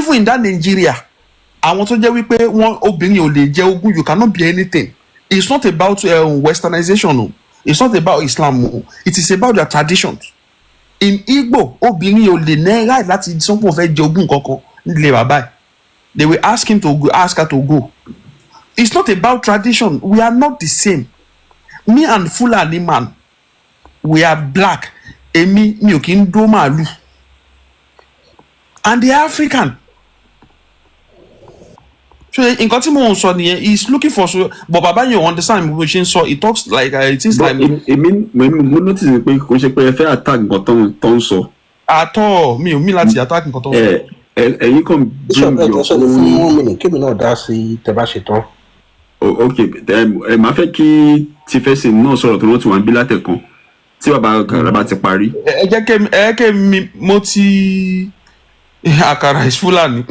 even in that Nigeria àwọn tó jẹ́ wípé wọ́n obìnrin ò lè jẹ ogún, you cannot be anything. It's not about westernization o, it's not about Islam o, it is about their traditions. In Igbo obìnrin ò lè ní right láti sọ pé ó fẹ́ jẹ ogún kankan nílé bàbá ẹ̀. They will ask him to go, ask her to go. It's not about tradition. We are not the same. Me and Fulani man, we are black. Èmi mi ò kí ń dó màálù. And they are African. So nǹkan tí mo ń sọ nìyẹn, he's looking for so, but bàbá yẹn understand mo ṣe ń sọ, it talks like it is like. mo notice pé kò ṣe pé ẹ fẹ́ attack nǹkan tó ń sọ. Àtọ̀ mi ò mí láti attack nǹkan tó ń sọ. Ẹ̀yin kan bring your own. Kí mi náà dá sí tẹ́ bá ṣe tán. Okay, máa fẹ́ kí Tífẹ́sìn náà sọ̀rọ̀ tó wọ́n ti wà ń bí látẹ̀kan tí bàbá Kàràbà ti parí. Ẹ jẹ́ kí mi mo ti àkàrà is Fulani.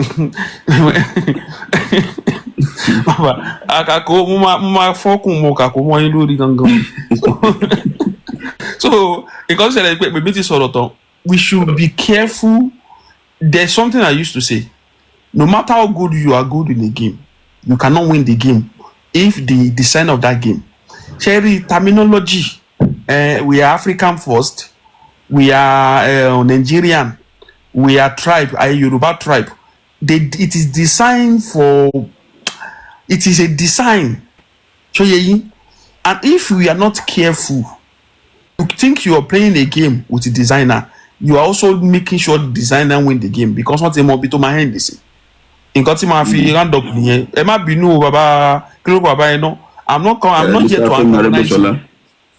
Bàbá àkàkọ́ mo máa fọ́kùn mo kàkó mọ́ yín lórí gangan. So nǹkan tó ṣẹlẹ̀ pé bèbí ti sọ̀rọ̀ tán, we should be careful. There's something I used to say. No matter how good you are good in a game, you cannot win the game if the design of that game. Cherry terminology. We are African first. We are Nigerian. We are tribe. A Yoruba tribe. It is designed for. It is a design. And if we are not careful, you think you are playing a game with the designer. You are also making sure the designer win the game because what more be to my hand this. Nǹkan tí máa fi round up nìyẹn. Ẹ má bínú bàbá kíló bàbá yẹn náà. I'm not here to antagonize you.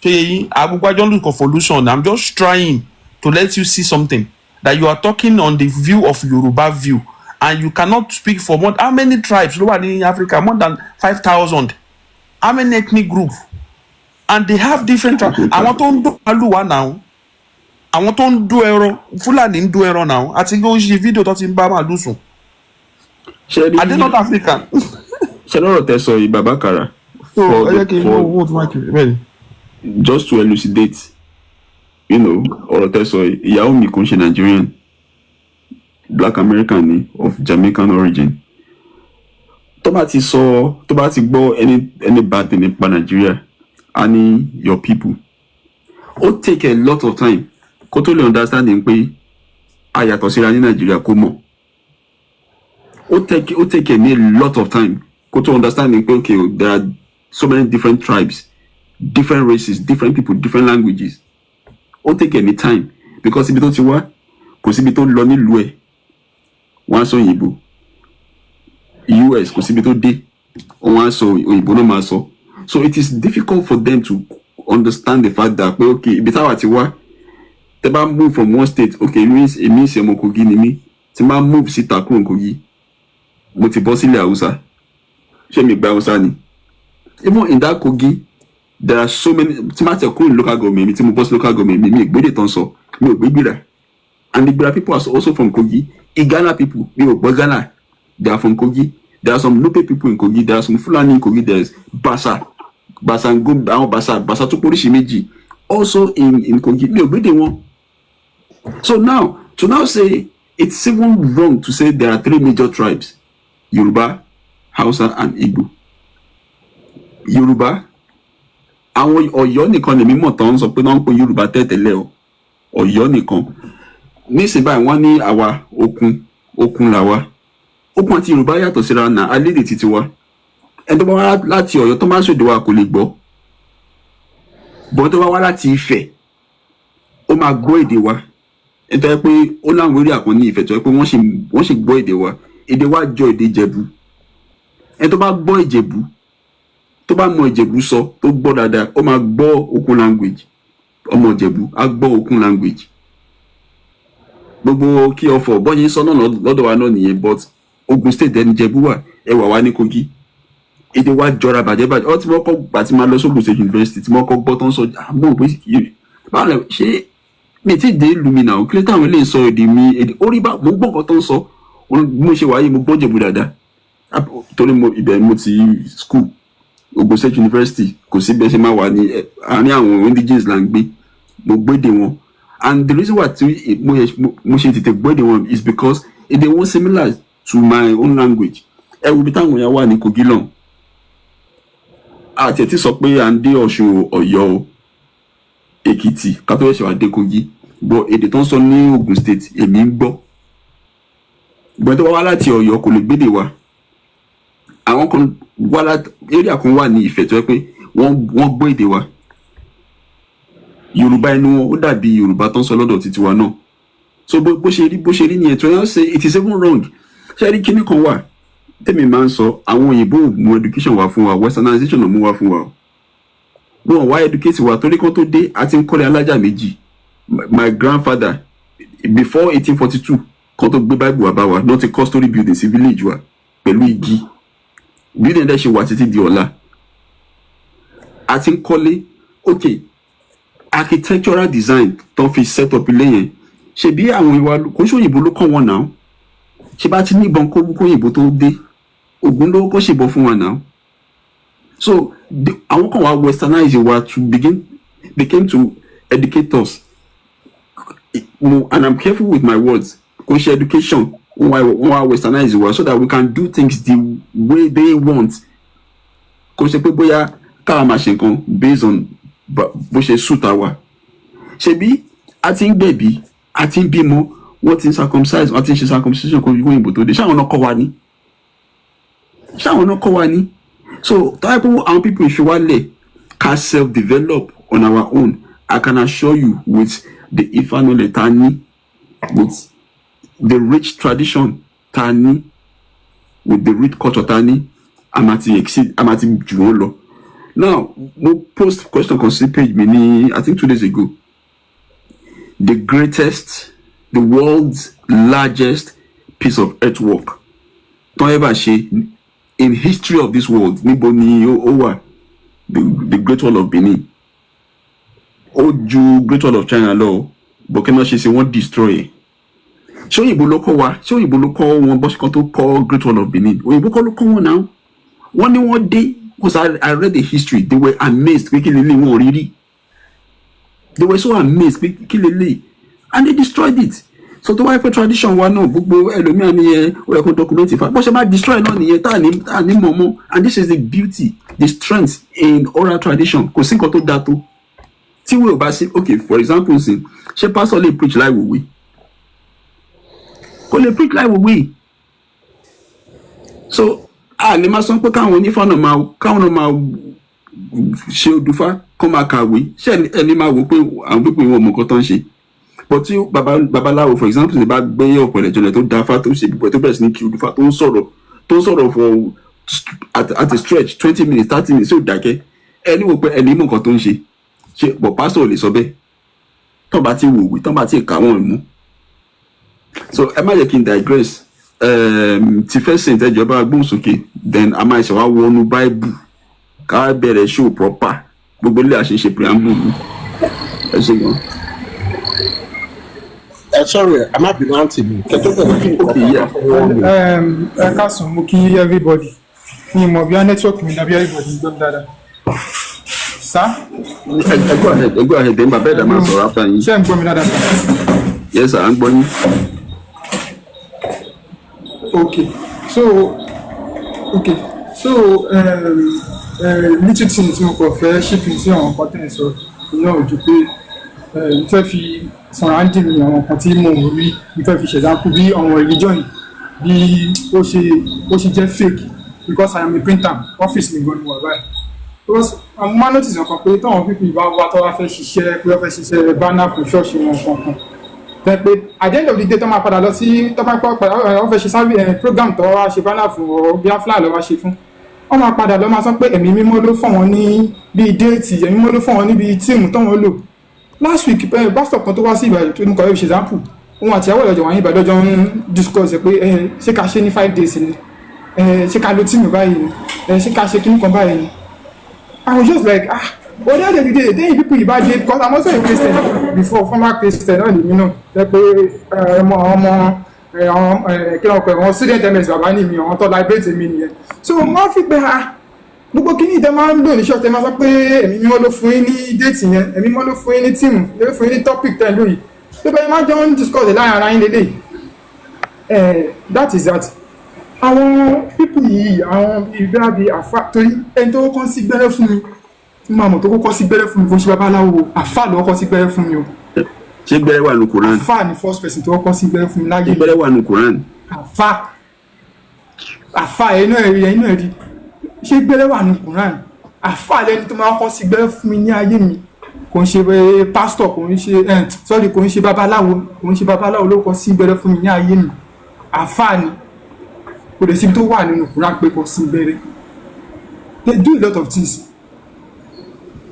Okay, Agbugbajo look for solution. I'm just trying to let you see something that you are talking on the view of Yoruba view, and you cannot speak for more. How many tribes in Africa? More than 5,000. How many ethnic groups? And they have different tribes. I want to do Aluwa now. Àwọn tó ń dó ẹran Fúlàní ń dó ẹran náà àti gbé oṣù fídíò tó ti ń bá màálù sùn. Adé North African. Ṣé lọ́rọ̀ tẹ́ sọ yìí bàbá Kàrà? Just to elucidate, ọ̀rọ̀ tẹ́ sọ yìí, ìyàwó mi kò ń ṣe Nigerian, Black American ni of Jamaican origin. Tó bá ti gbọ́ any bad thing nípa Nigeria, a ní your people. Ó take a lot of time kó tó lè understanding pé a yàtọ̀ síra ní Nigeria kó mọ̀. Ó take a lot of time kó tó understanding pé okay, there are so many different tribes, different races, different people, different languages. Ó take any time because ibi tó ti wá kò síbi tó lọ nílùú ẹ̀ wọ́n á sọ òyìnbó. US kò síbi tó dé wọ́n á sọ òyìnbó náà máa sọ. So it is difficult for them to understand the fact that okay, ibi táwa ti wá tẹ́ bá move from one state, okay, èmi ṣe ọmọ Kogi ni mí, tí máa move sí Takun Kogi mo ti bọ́ sílẹ̀ Hausa, ṣé mi gba Hausa ni? Even in that Kogi there are so many, tí máa tẹ̀ kúrò ní local government mi tí mo bọ́ sí local government mi ìgbédè tán sọ mi ò gbé Gbìrà, and the Gbìrà people are also from Kogi. Igala people mi ò gbọ́ Ghana, they are from Kogi. There are some Nupe people in Kogi, there are some Fulani in Kogi, there is Basa tó póríṣi méjì also in Kogi mi ò gbédè wọn. So now to now say it's even wrong to say there are three major tribes: Yoruba, Hausa, and Igbo. Yoruba, àwọn Ọ̀yọ́ nìkan lèmi mọ̀ tán sọ pé náà ń pè Yorùbá tẹ́tẹ̀lẹ́ o, Ọ̀yọ́ nìkan. Nísìnyí báyìí wọ́n ní àwa okun làwa. Okun àti Yorùbá yàtọ̀ síra náà, alédè títí wa. Ẹni tó bá wá láti Ọ̀yọ́ tó máa ń ṣèdè wa kò lè gbọ́. Bọ́n tó bá wá láti Ifẹ̀, ó máa gbọ́ èdè wa. Ẹni tó yẹ pé ó láwọn orí àpọ́n ní Ifẹ̀ tó yẹ pé wọ́n sì gbọ́ èdè wa. Èdè wa jọ èdè Ìjẹ̀bú. Ẹni tó bá gbọ́ Ìjẹ̀bú, tó bá mọ Ìjẹ̀bú sọ, tó gbọ́ dáadáa, ó máa gbọ́ Okun language. Ọmọ Ìjẹ̀bú á gbọ́ Okun language. Gbogbo kí ọ̀fọ̀ bọ́yìn sọ náà lọ́dọ̀ wa náà nìyẹn, but Ogun State ẹni Ìjẹ̀bú wà, ẹwà wa ní Kogi. Èdè wa jọra bàjẹ́. Ó ti mọ́ kọ́ gbà tí máa lọ sógun State University tí mọ́ kọ́ gbọ́ tó ń sọ àmọ́ òpin sí báwo lẹ ṣe mi ti dé ìlú mi náà, kí ló táwọn eléyìí sọ èdè mi, èdè orí bá mo gbọ́ nǹkan tó ń sọ, mo ṣe wáyé mo gbọ́ Ìjẹ̀bú dáadáa torí ibẹ̀ mo ti school Ogun State University, kò sí bẹ́ẹ̀ ṣe máa wà ní àárín àwọn indigenous là ń gbé, mo gbédè wọn. And the reason why mo ṣe tètè gbédè wọn is because èdè wọn similar to my own language. Ẹ wo bí táwọn èèyàn wà ní Kogi lọ́hùn. Àti ẹ̀ ti sọ pé à ń dé Ọ̀ṣun, Ọ̀yọ́, Èkìtì ká tó ṣe wá dé Kogi, but èdè tó ń sọ ní Ogun State èmi ń gbọ́. Ìgbà tó wá láti Ọ̀yọ́ kò lè gbédè wa. Àwọn kan wá láti area kan wà ní Ifẹ̀ tó yẹ pé wọ́n gbọ́ èdè wa. Yorùbá ẹnu wọn ó dàbí Yorùbá tó ń sọ lọ́dọ̀ títí wa náà. So bó ṣe rí nìyẹn tó yẹn ṣe it is even wrong. Ṣé rí kíní kan wà tèmi máa ń sọ àwọn òyìnbó mú education wá fún wa, westernization ló mú wá fún wa. Wọ́n wá educate wa torí kan tó dé àti ń kọ́lé alájà méjì. My grandfather before 1842 kan tó gbé Bible wá bá wa ló ti kọ́ story building sí village wa pẹ̀lú igi. Building dẹ̀ ṣe wà títí di ọ̀la. Àti ń kọ́lé okay architectural design tó fi set up ilé yẹn ṣebí àwọn ìwà kò ṣe òyìnbó ló kọ́ wọn náà ṣe bá ti ní ìbọn kó òyìnbó tó dé Ògún ló kọ́ ṣèbọn fún wa náà. So àwọn kan wá westernize wa to begin to educate us, and I'm careful with my words, kò ṣe education wọ́n wá westernize wa so that we can do things the way they want. Kò ṣe pé bóyá káwa máa ṣe nǹkan based on bó ṣe suit àwa. Ṣebí a ti ń gbẹ̀bí a ti ń bímọ wọ́n ti ń circumcise wọ́n ti ń ṣe circumcision kò yíwọ́ òyìnbó tó dé ṣáwọn náà kọ́ wa ní. So type of our people if you want can self-develop on our own. I can assure you with the Ifanole Tani, with the rich tradition Tani, with the rich culture Tani, Amati Juolo. Now, we post question consider page many, I think 2 days ago. The world's largest piece of earthwork. Don't ever say in history of this world, Niboni Owa, the Great Wall of Benin. Oju Great Wall of China law, Burkina she say won't destroy. Show you Boloko wa, show you Boloko one boss to call Great Wall of Benin. We Boloko now. One day, because I read the history, they were amazed, they were so amazed, and they destroyed it. So to why tradition wa no gbogbo ẹlòmíà ni ẹ ó yẹ kó document fa bó ṣe máa destroy náà nìyẹn tá ní mọ̀mọ́, and this is the beauty, the strength in oral tradition. Kò sí nǹkan tó dáa tó tí wọ́n ò bá sí. Okay, for example sin ṣé pastor lè preach láì wòwe? Kò lè preach láì wòwe. So a lè máa sọ pé káwọn onífá náà máa ṣe òdùfá kó máa kàwé, ṣé ẹni máa wò pé àwọn pípé wọn mọ̀ nǹkan tó ń ṣe. But tí babaláwo for example ní bá gbé ọ̀pọ̀ ẹ̀jọ̀ tó dáfá tó ṣe pípẹ́ tó bẹ̀rẹ̀ sí ní kí olùfà tó ń sọ̀rọ̀ for at a stretch 20 minutes 30 minutes ó dákẹ́ ẹni wò pé ẹni mọ̀ nǹkan tó ń ṣe but pastor ò lè sọ bẹ́ẹ̀ tán bá ti wòwe tán bá ti kà wọ́n mú. So ẹ má yẹ kí n digress. Ti fẹ́ sìn tẹ́jọba gbóhùnsókè then a máa ṣe wá wọnú Bible ká bẹ̀rẹ̀ show proper gbogbo ilé àṣeṣe preamble ẹ ṣe gan. Sorry, I'm not belong to me. Káàsán mo kí everybody ní ìmọ̀ bí i network mi dàbí everybody gbọ́n dáadáa. Sá? Ẹ go ahead then bàbá ẹ̀dá máa sọ̀rọ̀ after yín. Ṣé ń gbọ́ mi dáadáa? Yes sir, à ń gbọ́ yín. Okay, so little thing tí mo kàn fẹ́ shipping sí àwọn content sọ náà ojú pé mo fẹ́ fi surrounding mi àwọn kan tí mo rí mo fẹ́ fi ṣẹ̀dáńkú bí àwọn religion bí ó ṣe jẹ́ fake because I am a printer office mi gan ni wà báyìí because àwọn máa notice nǹkan pé táwọn pípì bá wá tó wá fẹ́ ṣiṣẹ́ pé wọ́n fẹ́ ṣiṣẹ́ banner fún ṣọ́ọ̀ṣì wọn kankan then pé at the end of the day tó máa padà lọ sí tó bá padà wọ́n fẹ́ ṣe sáré program tó wá ṣe banner fún ọ bí afla lọ́ wá ṣe fún wọ́n máa padà lọ máa sọ pé ẹ̀mí mímọ́ ló fún wọn ní bíi déètì ẹ̀mí mímọ́ ló fún wọn níbi tíìmù tó wọn lò last week pastor kan tó wá sí ìbàdàn tó ní kọ́ ẹ̀ ṣe example òun àti ìyàwó ìlọ́jọ́ wọ̀nyí ìbàdàn jọ ń discuss pé ṣé ká ṣe ní 5 days ni ṣé ká lo tíìmù báyìí ni ṣé ká ṣe kíní kan báyìí ni I was just like but the other day then people yìí bá dé because I'm also a Christian before former Christian náà lèmi náà jẹ́ pé ọmọ kí ló ń pè wọ́n student ms bàbá ní mi àwọn tó liberate mi nìyẹn so wọ́n fi pé gbogbo kí ní ìdẹ́ máa ń lò ní ṣọ́ọ̀tẹ́ máa sọ pé ẹ̀mí mímọ́ ló fún yín ní déètì yẹn ẹ̀mí mímọ́ ló fún yín ní tíìmù ló fún yín ní topic tẹ̀ lóyìí pé bẹ́ẹ̀ máa jọ ń discuss láàrin ara yín lélẹ̀ that is that àwọn pípì yìí àwọn ìgbéra bíi àfa torí ẹni tó kọ́ sí gbẹ́rẹ́ fún mi tí màmú tó kọ́kọ́ sí gbẹ́rẹ́ fún mi kò ṣe babaláwo àfa ló kọ́ sí gbẹ́rẹ́ fún mi o. ṣé gbẹ́rẹ́ wà ní Quran? àfa ni first person tó kọ́ sí gbẹ́rẹ́ fún mi láyé. ṣé gbẹ́rẹ́ wà ní Quran? àfa ẹnu ẹ̀rí ṣé gbẹ́rẹ́ wà ní Quran? àfa lẹni tó máa kọ́ sí gbẹ́rẹ́ fún mi ní ayé mi kò ń ṣe pásítọ̀ kò ń ṣe babaláwo ló kọ́ sí gbẹ́rẹ́ fún mi ní ayé mi àfa ni kò lè síbi tó wà nínú Quran pé kò sí gbẹ́rẹ́. They do a lot of things.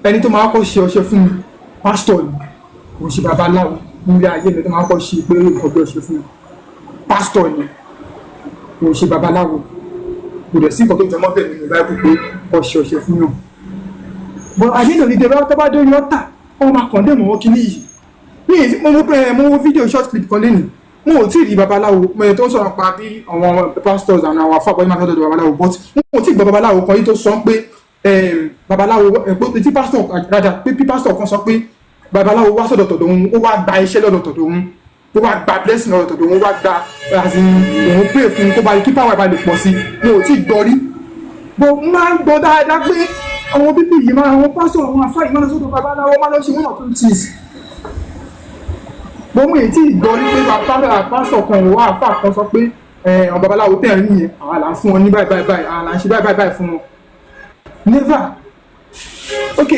Ẹni tó máa kọ́ ṣe ọṣẹ fún mi pásítọ̀ ni kò ń ṣe babaláwo nílé ayé mi tó máa kọ́ ṣe pé ọgbẹ́ ọṣẹ fún mi pásítọ̀ ni kò ń ṣe babaláwo kò lè sí nǹkan tó jọmọ́ bẹ́ẹ̀ nínú Báíbù pé kọ́ ṣe ọṣẹ fún yàn. But àdéhùn ní ìdẹ́rẹ́ tó bá dé orí ọ̀tà wọ́n máa kàn dé mọ́ kíní yìí. Mo wo fídíò short clip kan lẹ́nu mo ò tí ì rí babaláwo mo tó ń sọ̀rọ̀ pa bí àwọn pastors and àwọn afábọ̀ yìí máa tọ́jú babaláwo but mo ò tí ì gbọ́ babaláwo kan yìí tó sọ pé babaláwo pé tí pastor rajà pé pastor kan sọ pé babaláwo wá sọ́dọ̀ tọ̀dọ̀ òun ó wá gba iṣẹ́ lọ́dọ̀ tọ̀dọ̀ òun ó wá gba blessing lọ́dọ̀ tọ̀dọ̀ òun ó wá gba òun pray fún kó bá kí power bá lè pọ̀ sí mo ò tí ì gbọ́ rí bó máa ń gbọ́ dáadáa pé àwọn bíbí yìí máa àwọn pastor àwọn afá yìí máa lọ sọ́dọ̀ babaláwo máa lọ ṣe one or two things gbogbo èyí tí ìgbọ́ ní pé pásọ̀ kan ìwà àfà kan sọ pé àwọn babaláwo tẹ̀ ń yẹn àwọn là ń fún wọn ní báyìí àwọn là ń ṣe báyìí fún wọn. Never. Ok,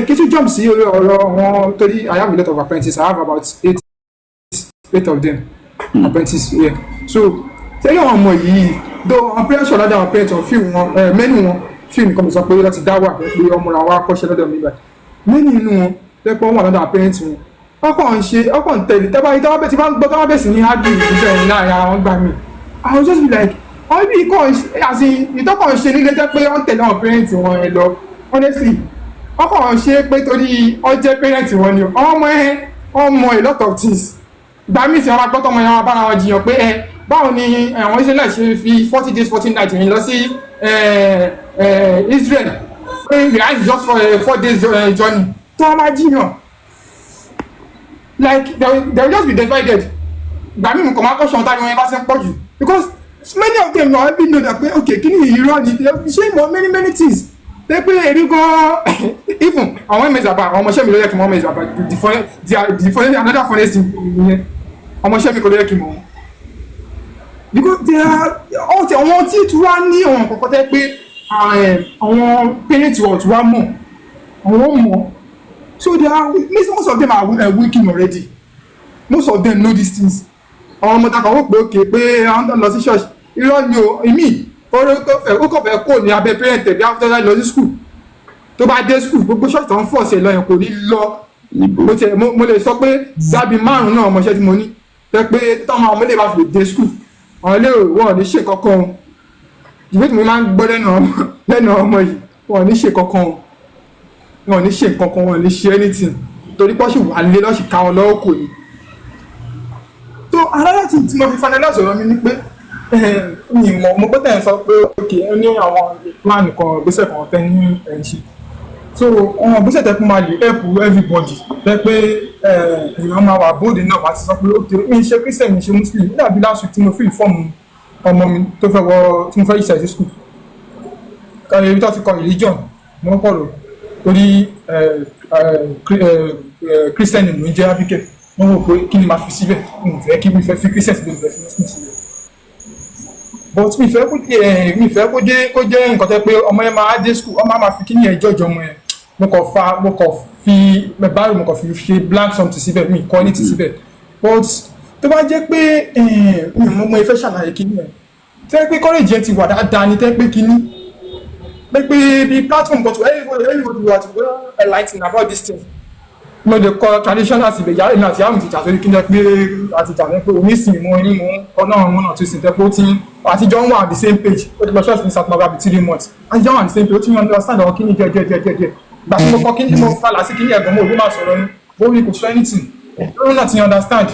kí tún jump sí orí ọ̀rọ̀ wọn torí I have a lot of apprentices. I have about eight of them apprentices here. So sẹ́yìn àwọn ọmọ yìí though I'm pretty sure lọ́dọ̀ àwọn parents of few wọn many wọn few nìkan mi sọ pé láti dá wà pé ọmọ ra wa kọ́ṣẹ́ lọ́dọ̀ mi báyìí many nínú wọn lẹ́pọ̀ wọn lọ́dọ̀ àwọn parents wọn ọkàn tẹ̀lé tẹ́bá ìtawọ́ bẹ́ẹ̀ tí bá ń gbọ́ tọ́wọ́ bẹ́ẹ̀ sì ní ágbì ìgbésẹ̀ ẹ̀ láàrin àwọn gbà mí I will just be like àwọn ibi ìtọ́kàn ṣe nílé jẹ́ pé wọ́n tẹ̀lé àwọn parents wọn ẹ lọ honestly ọkàn ṣe pé torí ọjẹ́ parents wọn ni ọmọ a lot of things gbà mí sí ọmọ agbọ́tọ̀ ọmọ yẹn bára wọn jiyàn pé báwo ni àwọn Israel ṣe fi 40 days 14 nights rìn lọ sí Israel pé the ice just for a 4 days journey tó wọ́n máa jiyàn. Like they will just be divided. Gbàmí nǹkan máa kọ́ ṣan táwọn ẹni bá ṣe ń pọ̀ jù because many of them already know that pé okay kí ni irọ́ ni ṣé mo many things pé èmi gan even àwọn ẹ̀mẹ́sì àbá àwọn ọmọọṣẹ́ mi ló yẹ kí wọ́n mẹ́sì àbá the funny another funny thing nìyẹn ọmọọṣẹ́ mi kò ló yẹ kí n mọ̀ wọ́n because they are àwọn tí tí wàá ní àwọn kọ̀ọ̀kan tẹ́ pé àwọn parents wọ̀ tí wàá mọ̀ àwọn mọ̀. So most of them are working already. Most of them know these things. Àwọn ọmọ takọ̀ wọ́n pé òkè pé àwọn lọ sí church. Irọ́ ni o, èmi ó kọ̀ fẹ́ kó ní abẹ́ parent bí after that lọ sí school. Tó bá dé school, gbogbo church tó ń fọ̀ ṣe lọ yẹn kò ní lọ. Mo lè sọ pé dábì márùn-ún náà ọmọọṣẹ́ tí mo ní. Tẹ́ pé táwọn ọmọdé bá fi dé school. Àwọn ilé wọn ò ní ṣe kankan. Ìwé tí mo máa ń gbọ́ lẹ́nu ọmọ yìí, wọn ò ní ṣe kankan. Wọn ò ní ṣe nǹkan kan wọn ò ní ṣe anything torí pọ́ṣù wà lé lọ́ṣì ká wọn lọ́wọ́ kò ní. tó aráyà tí mo fi fanilá sọ̀rọ̀ mi ni pé mo gbọ́dọ̀ sọ pé òkè ẹ ní àwọn plan kan ìgbésẹ̀ kan tẹ́ ní ẹ̀ ń ṣe so àwọn ìgbésẹ̀ tẹ́ fún máa lè help everybody tẹ́ pé èèyàn máa wà bóde náà wá ti sọ pé òkè mi ṣe Christian mi ṣe Muslim dàbí last week tí mo fill fọ́ọ̀mù ọmọ mi tó fẹ́ wọ tí mo fẹ́ ṣe school kàwé ibi tó ti kọ religion mo kọ̀ lọ torí Christian ló ń jẹ́ Abikel wọ́n wò pé kí ni máa fi síbẹ̀ mo fẹ́ kí mi fẹ́ fi Christian síbẹ̀ mo fẹ́ fi Muslim síbẹ̀ but mi fẹ́ kó jẹ́ nǹkan tẹ́ pé ọmọ yẹn máa dé school ọmọ máa fi kí ni ẹjọ́ jọ ọmọ yẹn mo kàn fi báyìí mo kàn fi ṣe blank something síbẹ̀ mi kọ́ ní ti síbẹ̀ but tó bá jẹ́ pé mo fẹ́ ṣàlàyé kí ni ẹ̀ tẹ́ pé courage yẹn ti wà dáadáa ni tẹ́ pé kí ni the platform but everybody was well enlightened about this thing. No, the traditional ti bẹ̀yà ìrìn àti àmì ìjà lórí kí n jẹ́ pé àti ìjà ní pé onísìn mú ní mú ọlọ́run múnà tó sì tẹ́pọ̀ tí àtijọ́ wà on the same page ó ti lọ ṣọ́ọ̀ṣì ní South Africa bí 3 months àtijọ́ wà on the same page ó ti ń understand àwọn kíní díẹ̀ gbà tí mo kọ́ kíní mo falà sí kíní ẹ̀gbọ́n mo ògbó máa sọ̀rọ̀ ní bóyá kò sọ anything lórí náà ti understand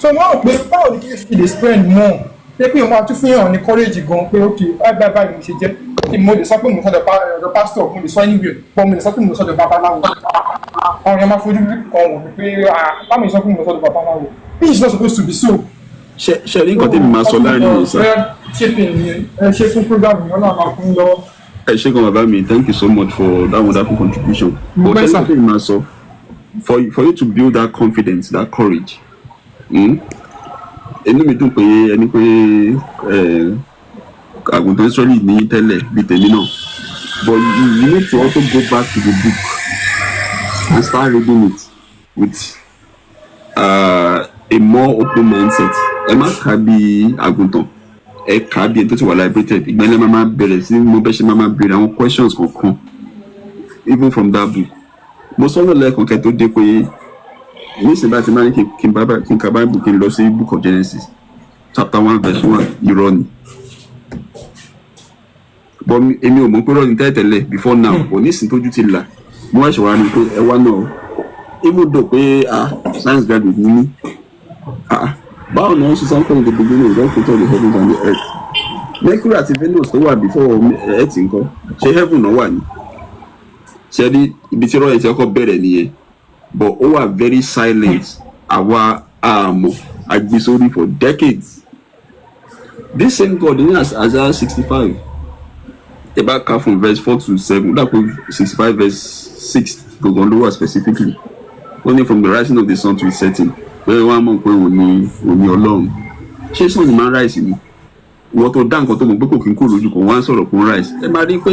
so wọ́n rò pé báwo ni kí n fi lè spread more pé pé wọ́n máa tún fún yàn ní courage gan pé ok báyìí mo ṣe jẹ́ mo lè sọ pé mo sọ́dọ̀ pastor mo lè sọ anywhere but mo lè sọ pé mo sọ́dọ̀ babaláwo àwọn èèyàn máa fojú kan wò mí pé báwo ni sọ pé mo sọ́dọ̀ babaláwo this is not supposed to be so ṣe rí nǹkan tí mi máa sọ láàrin yìí sá. shipping ni ẹ ṣe fún program yìí wọn náà máa fún lọ́wọ́. ẹ ṣé gan bàbá mi, thank you so much for that wonderful contribution. Mo but fẹ́ ṣe sà. nǹkan tí mi máa sọ for you to build that confidence, that courage. Inú mi dùn pé ẹni pé àgùntàn Ísírẹ́lì ní tẹ́lẹ̀ bíi tèmi náà, but you need to also go back to the book and start reading it with a more open mindset. Ẹ má kà bí àgùntàn, ẹ kà bí ẹni tó ti wà liberated. Ìgbà yẹn máa bẹ̀rẹ̀ sí mo bẹ́ ṣe máa béèrè àwọn questions kankan even from that book. Mo sọ́nà lẹ́ẹ̀kan kẹ́ tó dé pé nísìnyí bá ti máa ní kí n ka Bible kí n lọ sí book of Genesis chapter 1 verse 1 irọ́ ni. But èmi ò mọ̀ pé irọ́ ni tẹ́lẹ̀ before now, but nísìnyí tójú ti là mo wá ṣe wá ní pé ẹ wá náà even though pé science graduate ni mí, báwo ni wọ́n ṣe sáńpẹ́ in the beginning God created the heavens and the earth. Mercury àti Venus tó wà before earth nǹkan ṣe heaven náà wà ní. Ṣé rí ibi tí irọ́ yẹn ti kọ́kọ́ bẹ̀rẹ̀ nìyẹn, but ó wà very silent. Àwa àmọ́ àgbésórí for decades. This same God in Isaiah 65 about car from verse 4 to 7, that was 65 verse 6 gbogbo ló wà specifically, only from the rising of the sun to its setting. Pé wọ́n á mọ̀ pé òní Ọlọ́run. Ṣé sàn ni máa ń rise ni? Wọ́n tó dá nǹkan tó mọ̀ pé kò kí n kó lójú kan, wọ́n á sọ̀rọ̀ kó ń rise. Ẹ máa rí pé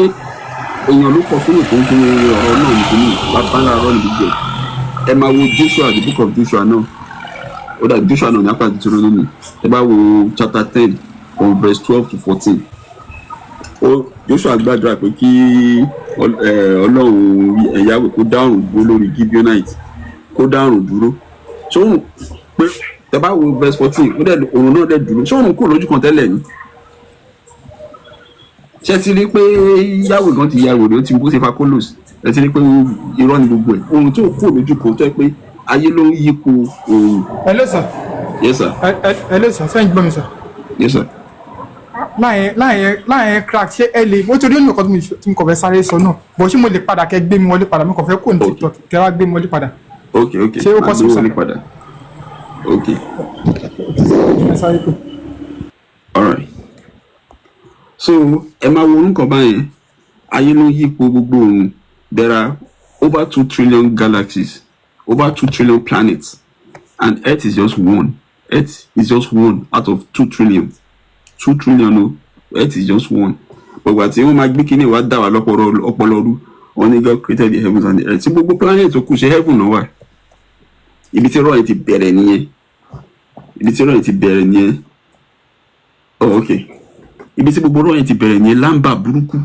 èèyàn ló kọ fún ìkó fún ọ̀rọ̀ náà nìkan bàbá ńlá ọ̀rọ̀ níbi jẹ́. Ẹ máa wo Joshua, the book of Joshua náà. Ó dà Joshua náà ní apá àti tìrọ̀ lónìí. Ẹ bá wo chapter 10 from verse 12 to 14. Joshua gbàdúrà pé kí Ọlọ́run ẹ̀yáwó kó dárùn dúró lórí Gibeonite, kó dárùn dúró. Sóhun pé ẹ bá wo verse 14, òun náà dẹ̀ dúró. Sóhun kúrò lójú kan tẹ́lẹ̀ ni. Ṣé ti rí pé yàwó gan ti yàwó rẹ̀ ó ti bó ṣe fa kólòsì? Ẹ ti rí pé irọ́ ni gbogbo ẹ̀. Ohun tí ò kúrò lójú kan tó ẹ pé ayé ló ń yípo òun. Hello sir. Yes sir. Hello sir, sẹ́yìn gbọ́ mi sir. Yes sir. láàyè crack ṣé ẹ lè mo torí ó ní nǹkan tí mo kàn fẹ́ sáré sọ náà bọ̀ ṣé mo lè padà kẹ́ gbé mi wọlé padà mo kàn fẹ́ kó ní TikTok kẹ́ wá gbé mi wọlé padà. ok ṣé ó possible sir? ok. sáré pé. alright. So ẹ máa wo orúkọ báyẹn, ayé ló yípo gbogbo òun. There are over 2 trillion galaxies, over 2 trillion planets, and Earth is just one. Earth is just one out of 2 trillion. 2 trillion, no. Earth is just one. But what you might be kidding what that opoloru only God created the heavens and the earth. See, gbogbo planet tó kù ṣe heaven náà wà. Ibi tí ọ̀rọ̀ yẹn ti bẹ̀rẹ̀ nìyẹn. Ibi tí ọ̀rọ̀ yẹn ti bẹ̀rẹ̀ nìyẹn. Oh, okay. Ibi tí gbogbo ọ̀rọ̀ yẹn ti bẹ̀rẹ̀ nìyẹn lamba burúkú.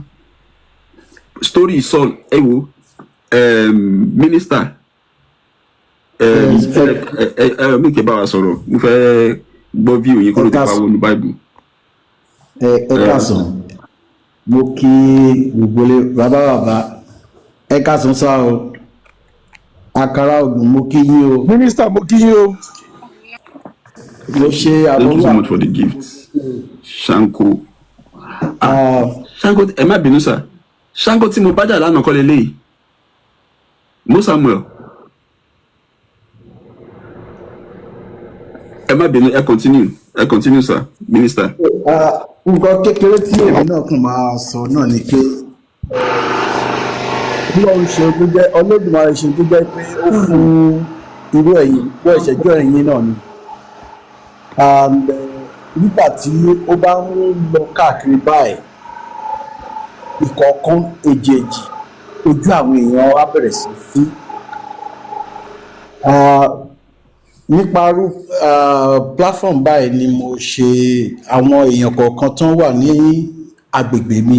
Story Saul, ẹ wo, minister. Mi kẹ́ bá wa sọ̀rọ̀. Mo fẹ́ gbọ́ view yín kó ló ti pa wọnú Bible. Ẹ káàsán, mo kí gbogbo lé bàbá ẹ káàsán sá o, àkàrà ògùn mo kí yín o. Minister mo kí yín o. Mo ṣe àbúrò. Thank you so much for the gift. Shanko. Shanko ẹ má bínú sá. Shanko tí mo bá jà lánàá kọ́ leléyìí. Mo Samuel. Ẹ má bínú, ẹ continue sir, minister. Nǹkan kékeré tí èmi náà kàn máa sọ náà ni pé Ọlọ́run ṣe tó jẹ́ Olódùmarè ṣe tó jẹ́ pé ó fún irú ẹ̀yin bó ìṣẹ́jọ́ ẹ̀yin náà ni. Nígbà tí ó bá ń lọ káàkiri báyìí ìkọ̀ọ̀kan èjèèjì ojú àwọn èèyàn á bẹ̀rẹ̀ sí sí. Nípa platform báyìí ni mo ṣe àwọn èèyàn kọ̀ọ̀kan tó wà ní agbègbè mi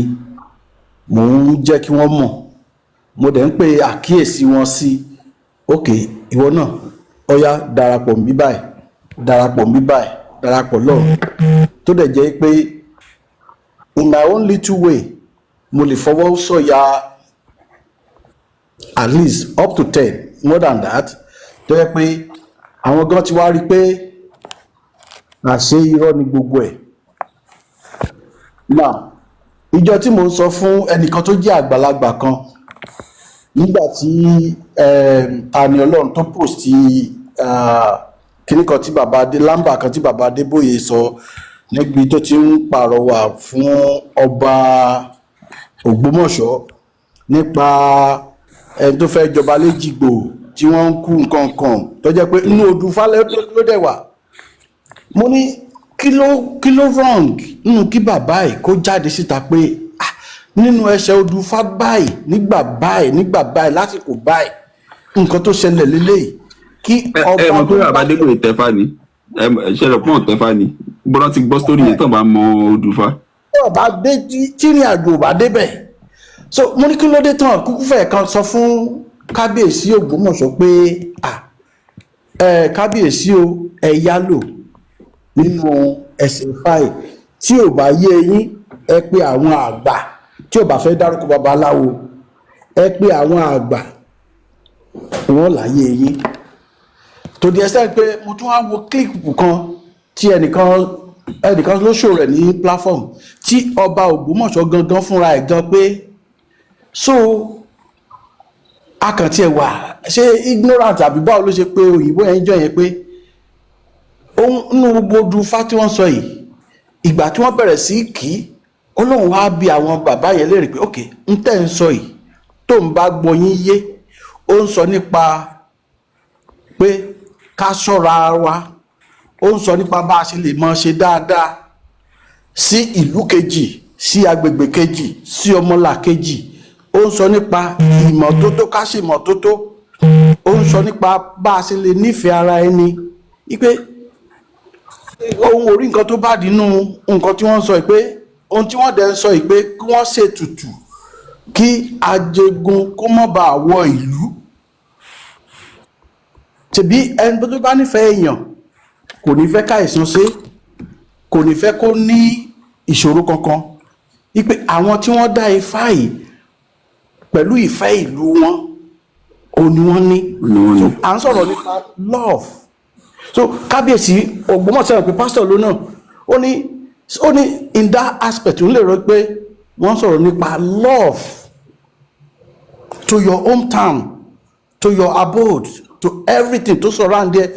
mo ń jẹ́ kí wọ́n mọ̀ mo dẹ̀ ń pe àkíyèsí wọn sí ok ìwọ náà ó yá darapọ̀ mí báyìí darapọ̀ mí báyìí darapọ̀ lọ́ọ̀ tó dẹ̀ jẹ́ pé in my own little way mo lè fọwọ́ sọ̀yà at least up to 10 more than that tó yẹ pé àwọn gan ti wá rí pé àṣé irọ́ ni gbogbo ẹ̀. Now ìjọ tí mo ń sọ fún ẹnìkan tó jẹ́ àgbàlagbà kan nígbà tí Tani Ọlọ́run tó post kíní kan tí bàbá adé lámbà kan tí bàbá adébóyè sọ níbi tó ti ń pàrọwà fún ọba ògbómọ̀ṣọ́ nípa ẹni tó fẹ́ jọba léjìgbò tí wọ́n ń kú nǹkan kan tó jẹ́ pé inú odù falẹ̀ ló dẹ̀ wà. Mo ní kí ló wrong nínú kí bàbá yìí kó jáde síta pé nínú ẹsẹ̀ odù fá báyìí nígbà báyìí lásìkò báyìí nǹkan tó ṣẹlẹ̀ lélẹ́yìí kí ọba. ẹ mọ̀ pé bàbá adébóyè tẹ́fà ni ṣẹlẹ̀ pọ́n tẹ́fà ni gbọ́dọ̀ ti gbọ́ sítórì yẹn tán bá mọ odù fá. ọba dé tí ìrìn àjò bá débẹ̀ so mo ní kí ló dé tán kúkú fẹ́ kan sọ fún kábíyèsí ògbómọ̀ṣọ́ pé kábíyèsí o ẹ yálò nínú ẹsẹ̀ fáì tí ò bá yé yín ẹ pé àwọn àgbà tí ò bá fẹ́ dárúkọ babaláwo ẹ pé àwọn àgbà wọn láyé yín tó di ẹsẹ̀ pé mo tún wá wo kílípù kan tí ẹnìkan ló ṣò rẹ̀ ní platform tí ọba ògbómọ̀ṣọ́ gangan fúnra ẹ̀ gan pé so akàntí ẹ̀ wà ṣé ignorant àbí báwo ló ṣe pé òyìnbó yẹn jọ yẹn pé nínú gbogbo ọdún fá tí wọ́n sọ yìí ìgbà tí wọ́n bẹ̀rẹ̀ sí kì í Ọlọ́run wá bí àwọn bàbá yẹn léèrè pé ok ń tẹ́ ń sọ yìí tó ń bá gbọ́ yín yé ó ń sọ nípa pé ká ṣọ́ra wa ó ń sọ nípa bá a ṣe lè mọ ṣe dáadáa sí ìlú kejì sí agbègbè kejì sí ọmọlà kejì ó ń sọ nípa ìmọ́tótó ká ṣe ìmọ́tótó ó ń sọ nípa bá a ṣe lè nífẹ̀ẹ́ ara ẹni wípé ohun orí nǹkan tó bá dínú nǹkan tí wọ́n sọ pé ohun tí wọ́n dẹ̀ ń sọ pé kí wọ́n ṣètùtù kí ajégun kó má bàa wọ ìlú tẹ̀bí ẹni tó bá nífẹ̀ẹ́ èèyàn kò ní fẹ́ káìsàn ṣe kò ní fẹ́ kó ní ìṣòro kankan wípé àwọn tí wọ́n dá ifá yìí pẹ̀lú ìfẹ́ ìlú wọn ò ní wọ́n ní so à ń sọ̀rọ̀ nípa love so kábíyèsí ògbómọ̀ṣọ́ pé pásítọ̀ ló náà ó ní in that aspect ń lè rọ pé wọ́n sọ̀rọ̀ nípa love to your hometown to your abode to everything to surround there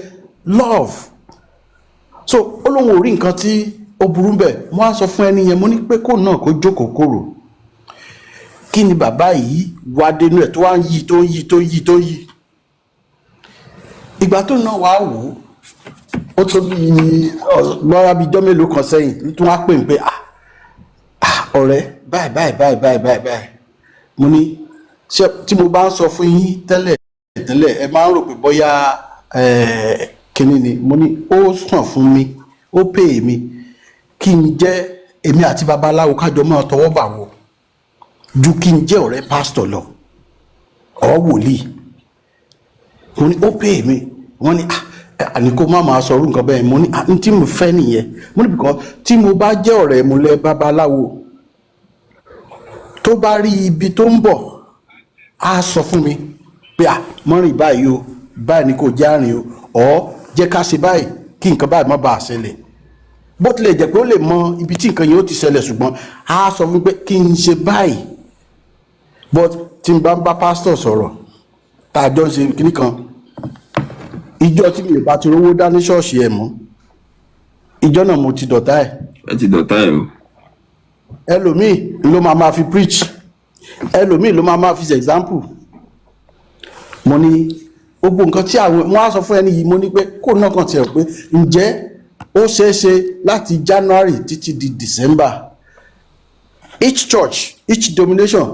love so ó lóun ò rí nǹkan tí ó burú bẹ́ẹ̀ mo á sọ fún ẹni yẹn mo ní pé kó náà kó jókòó kòrò kí ni bàbá yìí wá dénú ẹ̀ tó wá ń yí tó ń yí ìgbà tó náà wá wò ó tó bí lọ́ra bíi jọ́ mélòó kan sẹ́yìn tó wá pè ń pé ọ̀rẹ́ báyìí mo ní tí mo bá ń sọ fún yín tẹ́lẹ̀ ẹ máa ń rò pé bóyá kíní ni mo ní ó sàn fún mi ó pè mí kí n jẹ́ èmi àti babaláwo kájọ máa tọwọ́ bà wò ju kí n jẹ́ ọ̀rẹ́ pásítọ̀ lọ ọ̀ wòlíì mo ní ó pè mí wọ́n ní àní kó má máa sọ̀rọ̀ nǹkan bẹ́ẹ̀ mo ní tí mo fẹ́ nìyẹn mo ní bìkan tí mo bá jẹ́ ọ̀rẹ́ múlẹ̀ babaláwo tó bá rí ibi tó ń bọ̀ á sọ fún mi pé mọ́rin báyìí o báyìí ni kò járìn o ọ̀ jẹ́ ká ṣe báyìí kí nǹkan báyìí má bàa ṣẹlẹ̀ bó tilẹ̀ jẹ́ pé ó lè mọ ibi tí nǹkan yìí ó ti ṣẹlẹ̀ ṣùgbọ́n á sọ fún mi pé kí n ṣe báyìí but tí n bá ń bá pásítọ̀ sọ̀rọ̀ tá a jọ ń ṣe kíní kan ìjọ tí mi ò bá ti rówó dá ní ṣọ́ọ̀ṣì ẹ̀ mọ́ ìjọ náà mo ti dọ̀tá ẹ̀. ẹ ti dọ̀tá ẹ̀ o. ẹlòmíì ló máa fi preach ẹlòmíì ló máa fi ṣe example mo ní gbogbo nǹkan tí wọ́n á sọ fún ẹni yìí mo ní pé kó náà kàn tiẹ̀ pé ǹjẹ́ ó ṣeé ṣe láti January títí di December each church each denomination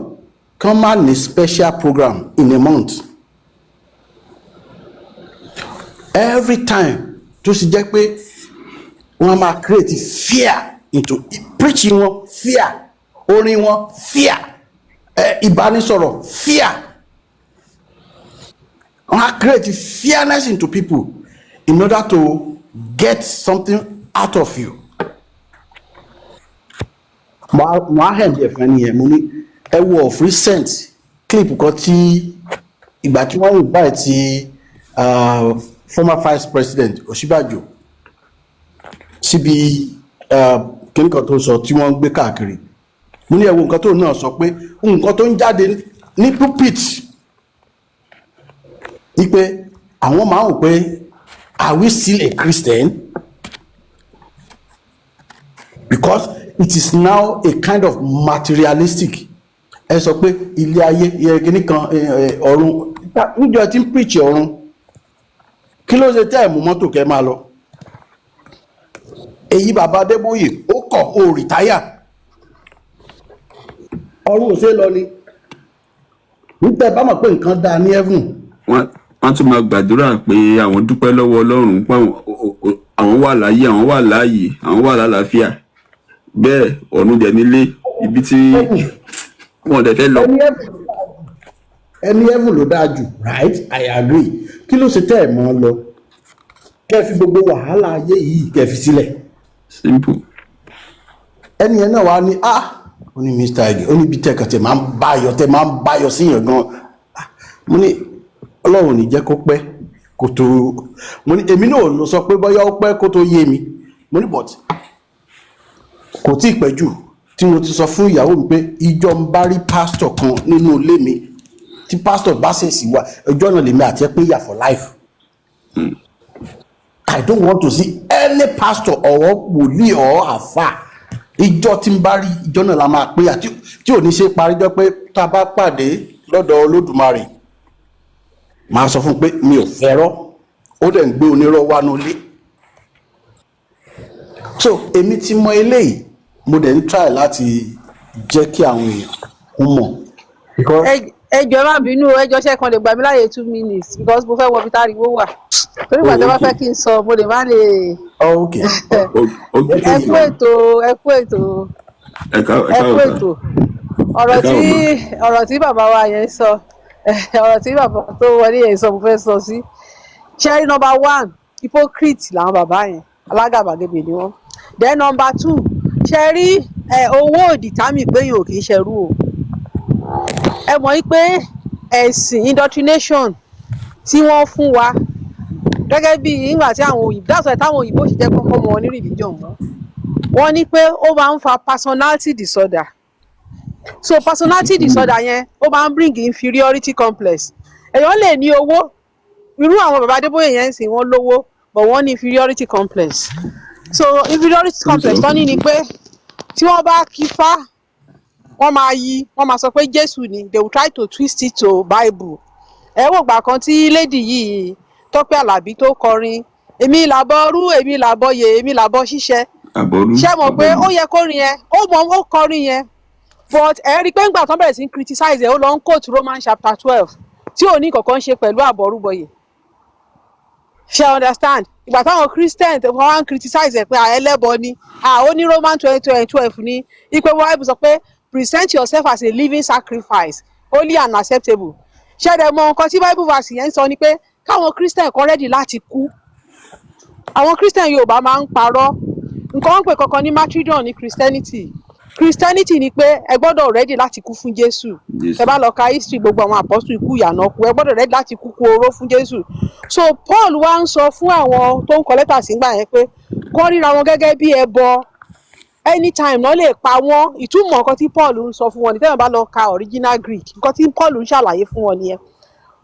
kan máa ní special program in a month every time tó sì jẹ́ pé wọ́n máa create fear into preaching wọn fear orin wọn fear ìbánisọ̀rọ̀ fear wọ́n á create fearness into people in order to get something out of you. mo á hẹ̀ǹdì ẹ̀fẹ́ nìyẹn mo ní ẹ wo of recent clip kan tí ìgbà tí wọ́n invite ti former vice president Ọ̀ṣínbàjò síbi kíní kan tó sọ tí wọ́n ń gbé káàkiri mo ní ẹ wo nǹkan tó náà sọ pé nǹkan tó ń jáde ní pulpit wípé àwọn máa ń wò pé are we still a Christian? Because it is now a kind of materialistic. Ẹ sọ pé ilé ayé ìyẹn kan ọ̀run níjọ́ tí ń preach ọ̀run kí ló ṣe tẹ́ ẹ̀ mú mọ́tò kẹ́ máa lọ. Èyí bàbá Adébóyè ó kọ̀ ó rìtáyà ọ̀run ò ṣe lọ ni nígbà bá mọ̀ pé nǹkan dáa ní heaven. Wọ́n tún máa gbàdúrà pé àwọn dúpẹ́ lọ́wọ́ Ọlọ́run pé àwọn wà láyé àwọn wà láàyè àwọn wà lálàáfíà bẹ́ẹ̀ ọ̀run dẹ̀ nílé ibi tí wọ́n dẹ̀ fẹ́ lọ. Ẹni heaven ló dáa jù, right? I agree. Kí ló ṣe tẹ́ ẹ̀ mọ́ lọ kẹ́ fi gbogbo wàhálà ayé yìí kẹ́ fi sílẹ̀. Simple. Ẹni yẹn náà wá ní ó ní Mr. Ege ó ní bí tẹ́kàn tẹ́ máa ń báyọ̀ síyàn gan. Mo ní Ọlọ́run ní jẹ́ kó pẹ́ kó tó, mo ní èmi náà ló sọ pé bóyá ó pẹ́ kó tó yé mi, mo ní but kò tí ì pẹ́ jù tí mo ti sọ fún ìyàwó mi pé ìjọ ń bá rí pásítọ̀ kan nínú ilé mi tí pásítọ̀ bá ṣèṣì wá ọjọ́ náà lèmi àti ẹ pé yà for life. I don't want to see any pastor or wòlíì or àfà ìjọ tí ń bá rí ìjọ náà la máa pé yà tí ò ní ṣe parí jọ pé tá a bá pàdé lọ́dọ̀ Olódùmarè máa sọ fún un pé mi ò fẹ́rọ́ ó dẹ̀ ń gbé onírọ́ wá nulẹ̀. So èmi ti mọ eléyìí mo dẹ̀ ń try láti jẹ́ kí àwọn èèyàn kún mọ̀. ẹjọ́ má bínú ẹjọ́ ṣẹ́kan lè gbà mí láàyè 2 minutes because mo fẹ́ wọ bíta ariwo wà torí ìgbà tí wọ́n fẹ́ kí n sọ mo lè má lè. ẹ kú ètò ọ̀rọ̀ tí bàbá wa yẹn sọ ọ̀rọ̀ tí bàbá tó wọlé yẹn sọ mo fẹ́ sọ sí. ṣẹ́rí number 1 hypocrite làwọn bàbá yẹn alágàbàgebè ni wọ́n. Then number 2 ṣẹ́rí owó òdìtámì pé yòó kì í ṣẹrú o. Ẹ mọ̀ pé ẹ̀sìn indoctrination tí wọ́n fún wa gẹ́gẹ́ bí ìgbà tí àwọn òyìnbó dáṣọ táwọn òyìnbó ṣe jẹ́ kọ́kọ́ mọ ní religion mọ́ wọ́n ní pé ó máa ń fa personality disorder. So personality disorder yẹn ó máa ń bring inferiority complex. Èèyàn lè ní owó irú àwọn bàbá Adébóyè yẹn ń sìn wọ́n lówó but wọ́n ní inferiority complex. So inferiority complex tán ní ni pé tí wọ́n bá kí fá wọ́n máa sọ pé Jésù ni, they will try to twist it to Bible. Ẹ wò gbà kan tí lady yìí Tọ́pẹ́ Àlàbí tó kọrin èmi làbọ̀ rú èmi làbọ̀ yè èmi làbọ̀ ṣiṣẹ́ ṣé mọ̀ pé ó yẹ kó rin yẹn ó kọrin yẹn but ẹ rí i pé ńgbà tán bẹ̀rẹ̀ sí criticize ẹ̀ ó lọ ń quote Romans chapter 12 tí ò ní kankan ṣe pẹ̀lú àbọ̀rúbọyè ṣe understand ìgbà táwọn Christian wọ́n wá ń criticize ẹ̀ pé ẹlẹ́bọ ni ó ní Romans 12 ní ipe Bible sọ pé present yourself as a living sacrifice holy and acceptable. Ṣẹ́dẹ̀ mọ nǹkan tí Bible verse yẹn ń sọ ni pé káwọn Christian kan ready láti kú. Àwọn Christian Yorùbá máa ń parọ́ nǹkan wọ́n pè kankan ní martyrdom ní Christianity ni pé ẹ gbọ́dọ̀ ready láti kú fún Jésù. Ẹ bá lọ ka history gbogbo àwọn apostle ikú ìyànà kú ẹ gbọ́dọ̀ ready láti kú oró fún Jésù. So Paul wá ń sọ fún àwọn tó ń kọ lẹ́tà sígbà yẹn pé kọ́ ríra wọn gẹ́gẹ́ bí ẹbọ anytime náà lè pa wọ́n. Ìtumọ̀ nǹkan tí Paul ń sọ fún wọn ní tẹ́lẹ̀ bá lọ ka original Greek nǹkan tí Paul ń ṣàlàyé fún wọn nìyẹn.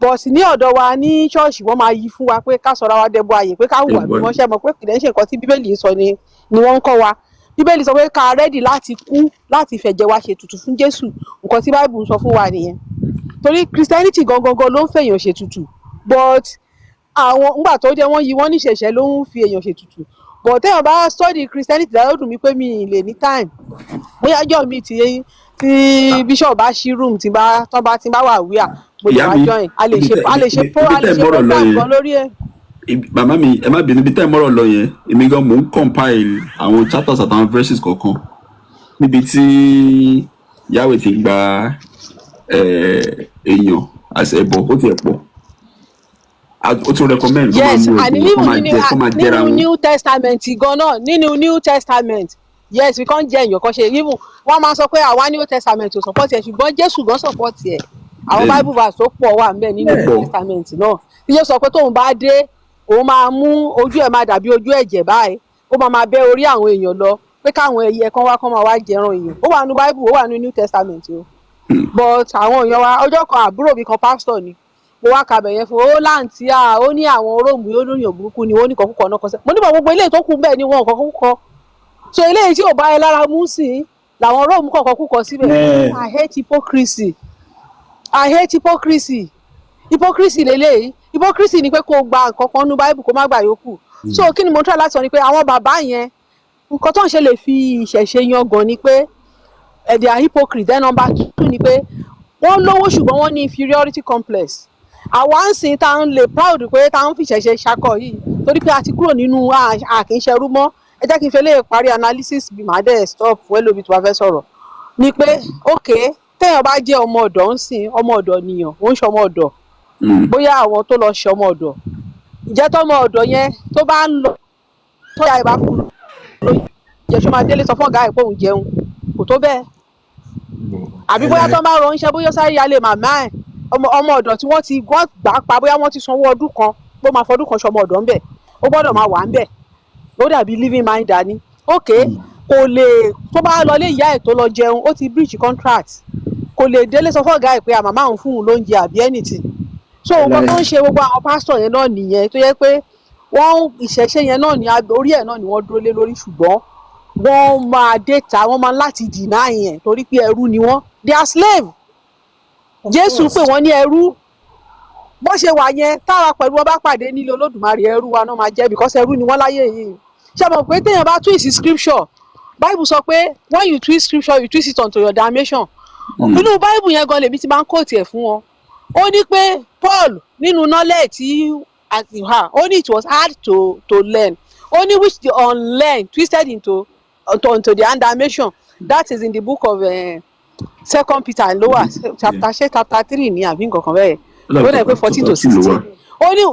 But ní ọ̀dọ̀ wa ní ṣọ́ọ̀ṣì wọ́n máa yí fún wa pé ká sọra wa dẹbọ ààyè pé ká hùwà bí wọ́n ṣe mọ̀ pé kìdẹ́ ń ṣe nǹkan tí Bíbélì sọ ni wọ́n ń kọ́ wa. Bíbélì sọ pé ká rẹ́dì láti kú láti fẹ̀jẹ̀ wa ṣe ètùtù fún Jésù nǹkan tí Bible sọ fún wa nìyẹn. Torí Christianity gangan ló ń fèèyàn ṣe ètùtù but àwọn ńgbà tó jẹ́ wọ́n yí wọ́n ní ṣẹ̀ṣẹ̀ ló ń fi èèyàn ṣe ètùtù but téèyàn bá study Christianity dáa ó dùn mí pé mi ì lè ní time bóyá jọ́ mi tí bishop bá ṣí room tí bá wà wíà mo lè wá join a lè ṣe program kan lórí ẹ̀. Màmá mi ẹ má bínú bí tẹ́ ẹ mọ́rọ̀ lọ yẹn èmi gan mò ń compile àwọn chapters àtàwọn verses kọ̀ọ̀kan níbi tí Yahweh ti gba èèyàn as ẹbọ ó ti ẹ̀ pọ̀ ó tún recommend kó máa jẹ́ra wọn. nínú New Testament gan-an nínú New Testament yes we kàn jẹ́ èèyàn kan ṣe even wọ́n máa sọ pé àwa New Testament ò support ẹ̀ ṣùgbọ́n Jésù gan support ẹ̀ àwọn Bible verse tó pọ̀ wà ńbẹ̀ nínú New Testament náà tí yóò sọ pé tóun bá dé òun máa mú ojú ẹ̀ máa dàbí ojú ẹ̀jẹ̀ báyìí ó máa bẹ́ orí àwọn èèyàn lọ pé káwọn ẹyẹ kan máa wá jẹran èèyàn ó wà nínú Bible ó wà nínú New Testament o but àwọn èèyàn wa ọjọ́ kan àbúrò mi kan pastor ni mo wá kabẹ̀ yẹn fún ó láǹtí ó ní àwọn róòmù yóò lóyún burúkú ni ó ní kọ̀ọ̀kọ̀ náà kọsẹ̀ mo níbọ̀ gbogbo eléyìí tó kù bẹ́ẹ̀ ni wọn kọ̀ọ̀kọ̀ so eléyìí tí ò bá ẹ lára mú sí i làwọn róòmù kọ̀ọ̀kọ̀ síbẹ̀. I hate hypocrisy. I hate hypocrisy. Hypocrisy lélẹ́yìí hypocrisy ni pé kó o gba nǹkan kan nínú Bible kó má gbà yòókù so kí ni mo try láti sọ ni pé àwọn bàbá yẹn nǹkan tó ń ṣe lè fi ìṣẹ̀ṣe yangàn ni pé they are hypocrite. Then number 2 ni pé wọ́n lówó ṣùgbọ́n wọ́n ní inferiority complex. Àwa ń sìn tá ń lè proud pé tá ń fi ìṣẹ̀ṣe ṣakọ yìí torí pé a ti kúrò nínú àkínṣerú mọ́. Ẹ jẹ́ kí n fẹ́ lè parí analysis bí màá dẹ̀ stop wẹ́lóbi tó bá fẹ́ sọ̀rọ̀ ni pé okay téèyàn bá jẹ́ ọmọ ọ̀dọ̀ ń sìn ọmọ ọ̀dọ̀ nìyàn ó ń ṣe ọmọ ọ̀dọ̀ bóyá àwọn tó lọ ṣe ọmọ ọ̀dọ̀ ìjẹ́ tọ́mọ ọ̀dọ̀ yẹn tó bá ń lọ tó yà ìbá fún lóyún jẹ̀ṣọ́ máa délé sọ fún ọ̀gá ẹ̀ pé òun jẹun kò tó bẹ́ẹ̀ àbí bóyá tó máa rọ iṣẹ́ bóyá sáré yálé màmá ẹ̀ ọmọ ọ̀dọ̀ tí wọ́n ti gbà pa bóyá wọ́n ti sanwó ọdún kan bó máa fọdún kan ṣọmọ ọ̀dọ̀ ńbẹ̀ ó gbọ́dọ̀ máa wà ńbẹ̀ ó dàbí living mind dání okay kò lè tó bá lọ lé ìyá ẹ̀ tó lọ jẹun ó ti breach contract kò lè délé sọ fún ọ̀gá ẹ̀ pé màmá òun fún un lóúnjẹ àbí anything so nǹkan tó ń ṣe gbogbo àwọn pásítọ̀ yẹn náà nìyẹn tó yẹ pé wọ́n ìṣẹ̀ṣe yẹn náà ní orí ẹ̀ náà ni wọ́n dúró lé lórí ṣùgbọ́n wọ́n máa déta wọ́n máa láti deny yẹn torí pé ẹrú ni wọ́n they are slave Jésù pè wọ́n ní ẹrú bó ṣe wà yẹn táwa pẹ̀lú wọn bá pàdé nílé Olódùmarè ẹrú wa náà máa jẹ́ because ẹrú ni wọ́n láyé yìí ṣé mọ̀ pé téèyàn bá twist scripture Bible sọ pé when you twist scripture you twist it unto your damnation inú Bible yẹn gan lèmi ti máa ń kóòtì ẹ̀ fún wọn ó ní pé Paul nínú knowledge tí ó ní it was hard to learn ó ní which the unlearned twisted into the damnation that is in the book of 2 Peter lower chapter 3 ní àbí nǹkan kan bẹ́ẹ̀ ó dẹ̀ pé 14 to 16 ó ní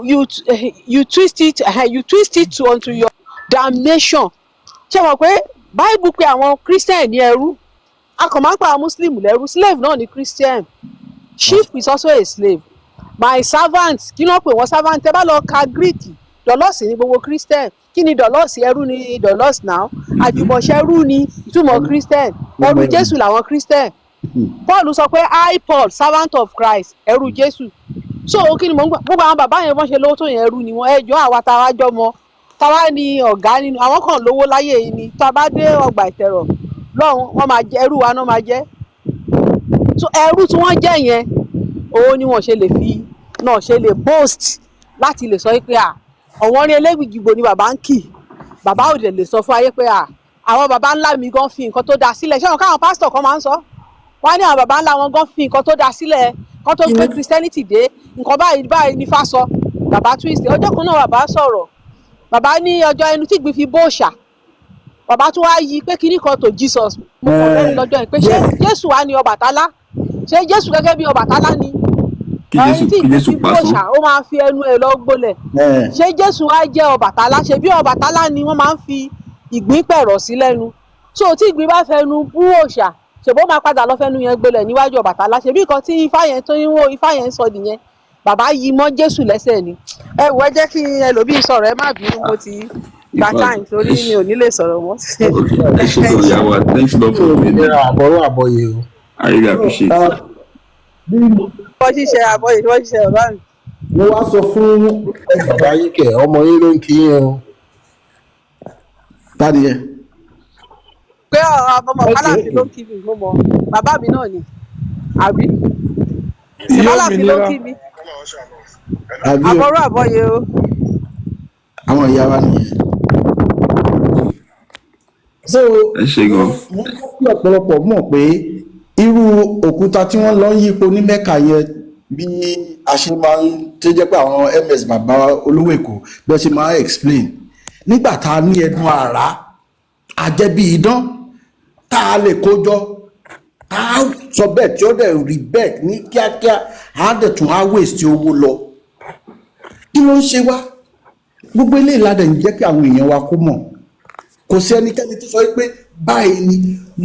you twist it to unto your damnation ṣé mọ̀ pé Bible pé àwọn Christian ní ẹrú a kàn máa ń pa àwọn Muslim lẹ́rú slave náà ní Christian sheep is also a slave my servant kí ló pè wọ́n servant ẹ bá lọ ka Greek dolos ní gbogbo Christian kí ni dolos ẹrú ni dolos now àjùmọ̀ṣẹ́ ẹrú ni ìtumọ̀ Christian ẹrú Jésù làwọn Christian Paul sọ pé I Paul servant of Christ ẹrú Jésù so kí ni mo ń gbà gbogbo àwọn bàbá yẹn wọ́n ṣe lówó tó yẹn ẹrú ni wọ́n ẹjọ́ àwa táwa jọmọ táwa ni ọ̀gá nínú àwọn kan lówó láyé yìí ni tá a bá dé ọgbà ìtẹ̀rọ̀ lọ́hùn wọ́n máa jẹ ẹrú wa náà máa jẹ́ so ẹrú tí wọ́n jẹ́ yẹn òun ni wọ́n ṣe lè fi náà ṣe lè boast láti lè sọ pé ọ̀wọ́n rí elégbìgbò ni bàbá ń kì bàbá ò dẹ̀ lè sọ fún ayé pé àwọn bàbá ńlá mi gan fi nǹkan tó da sílẹ̀ ṣé wọn káwọn pásítọ̀ kan máa ń sọ wọ́n ní àwọn bàbá ńlá wọn gan fi nǹkan tó da sílẹ̀ kan tó gbé Christianity dé nǹkan báyìí ní fásọ bàbá twist ọjọ́ kan náà bàbá sọ̀rọ̀ bàbá ní ọjọ́ ẹnu tí gbìn fi bó ṣà bàbá tún wá yí pé kíní kan tó Jesus mo kàn lẹ́nu lọ́jọ́ yẹn pé ṣé Jésù wá ní Ọbàtálá ṣé Jésù gẹ́gẹ́ bí Ọbàtálá ni ẹni tí ìgbìn fi bó ṣà ó máa fi ẹnu ẹ̀ lọ gbólẹ̀ ṣé Jésù wá jẹ́ Ọbàtálá ṣé bí Ọbàtálá ni wọ́n máa ń fi ìgbín pẹ̀rọ̀ sí lẹ́nu so tí ìgbín bá fẹnu bú òòṣà ṣèbó máa padà lọ fẹnu yẹn gbólẹ̀ níwájú Ọbàtálá ṣe bí nǹkan tí Ifá yẹn sọ nìyẹn bàbá yí mọ́ Jésù lẹ́sẹ̀ ni ẹ wò ẹ jẹ́ kí ẹlòmíì sọ̀rọ̀ ẹ má bínú mo ti gba time torí mi ò ní lè sọ̀rọ̀ mọ́. ẹ ṣe gan yawa thanks a lot for being there. àbọ̀rọ̀ àbọ̀yè o. I really appreciate it. wọ́n ṣiṣẹ́ àbọ̀yè wọ́n ṣiṣẹ́ bàbá mi. mo wá sọ fún bàbá yín kẹ ọmọ yín ló ń kí yín o. Tani yẹn. pé ọmọ kálàfin ló ń kí mi mo mọ bàbá mi náà ni àbí kálàfin ló ń kí mi àbọ̀rọ̀ àbọ̀yè o. àwọn ìyá wa nìyẹn. so ẹ ṣe gan. mo ń kọ́ sí ọ̀pọ̀lọpọ̀ mọ̀ pé irú òkúta tí wọ́n lọ ń yípo ní Mẹ́kà yẹn bí a ṣe máa ń tó jẹ́ pé àwọn ms bàbá olówó èkó bí wọ́n ṣe máa ń explain nígbà tá a ní ẹnu àrá àjẹbí idán tá a lè kójọ tá a sọ bẹ́ẹ̀ tí ó dẹ̀ rí bẹ́ẹ̀ ní kíákíá á dẹ̀ tún á waste owó lọ kí ló ń ṣe wá gbogbo eléyìí la dẹ̀ ń jẹ́ kí àwọn èèyàn wa kó mọ̀ kò sí ẹnikẹ́ni tó sọ pé báyìí ni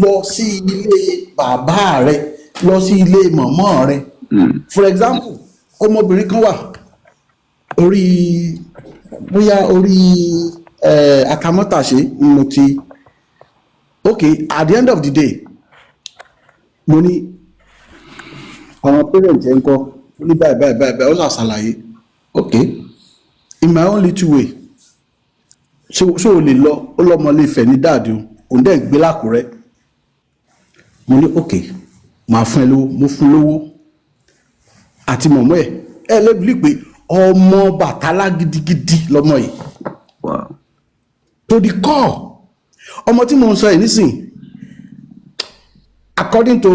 lọ sí ilé bàbá rẹ lọ sí ilé mọ̀mọ́ rẹ for example ọmọbìnrin kan wà bóyá orí akamọ́tàṣe mo ti okay at the end of the day mo ní àwọn parents ẹ̀ ń kọ́ ó ní báyìí báyìí báyìí báyìí ó ṣàṣàlàyé okay in my own little way ṣé o lè lọ ó lọ́mọ lè fẹ̀ ní dáàdì òun dẹ̀ gbé lákùrẹ́ mo ní okay màá fún ẹ lówó mo fún lówó àti mọ̀mọ́ ẹ lébìlì pé ọmọ Bàtálá gidigidi lọmọ yìí Wow. to the core ọmọ tí mo ń sọ yìí nísìn according to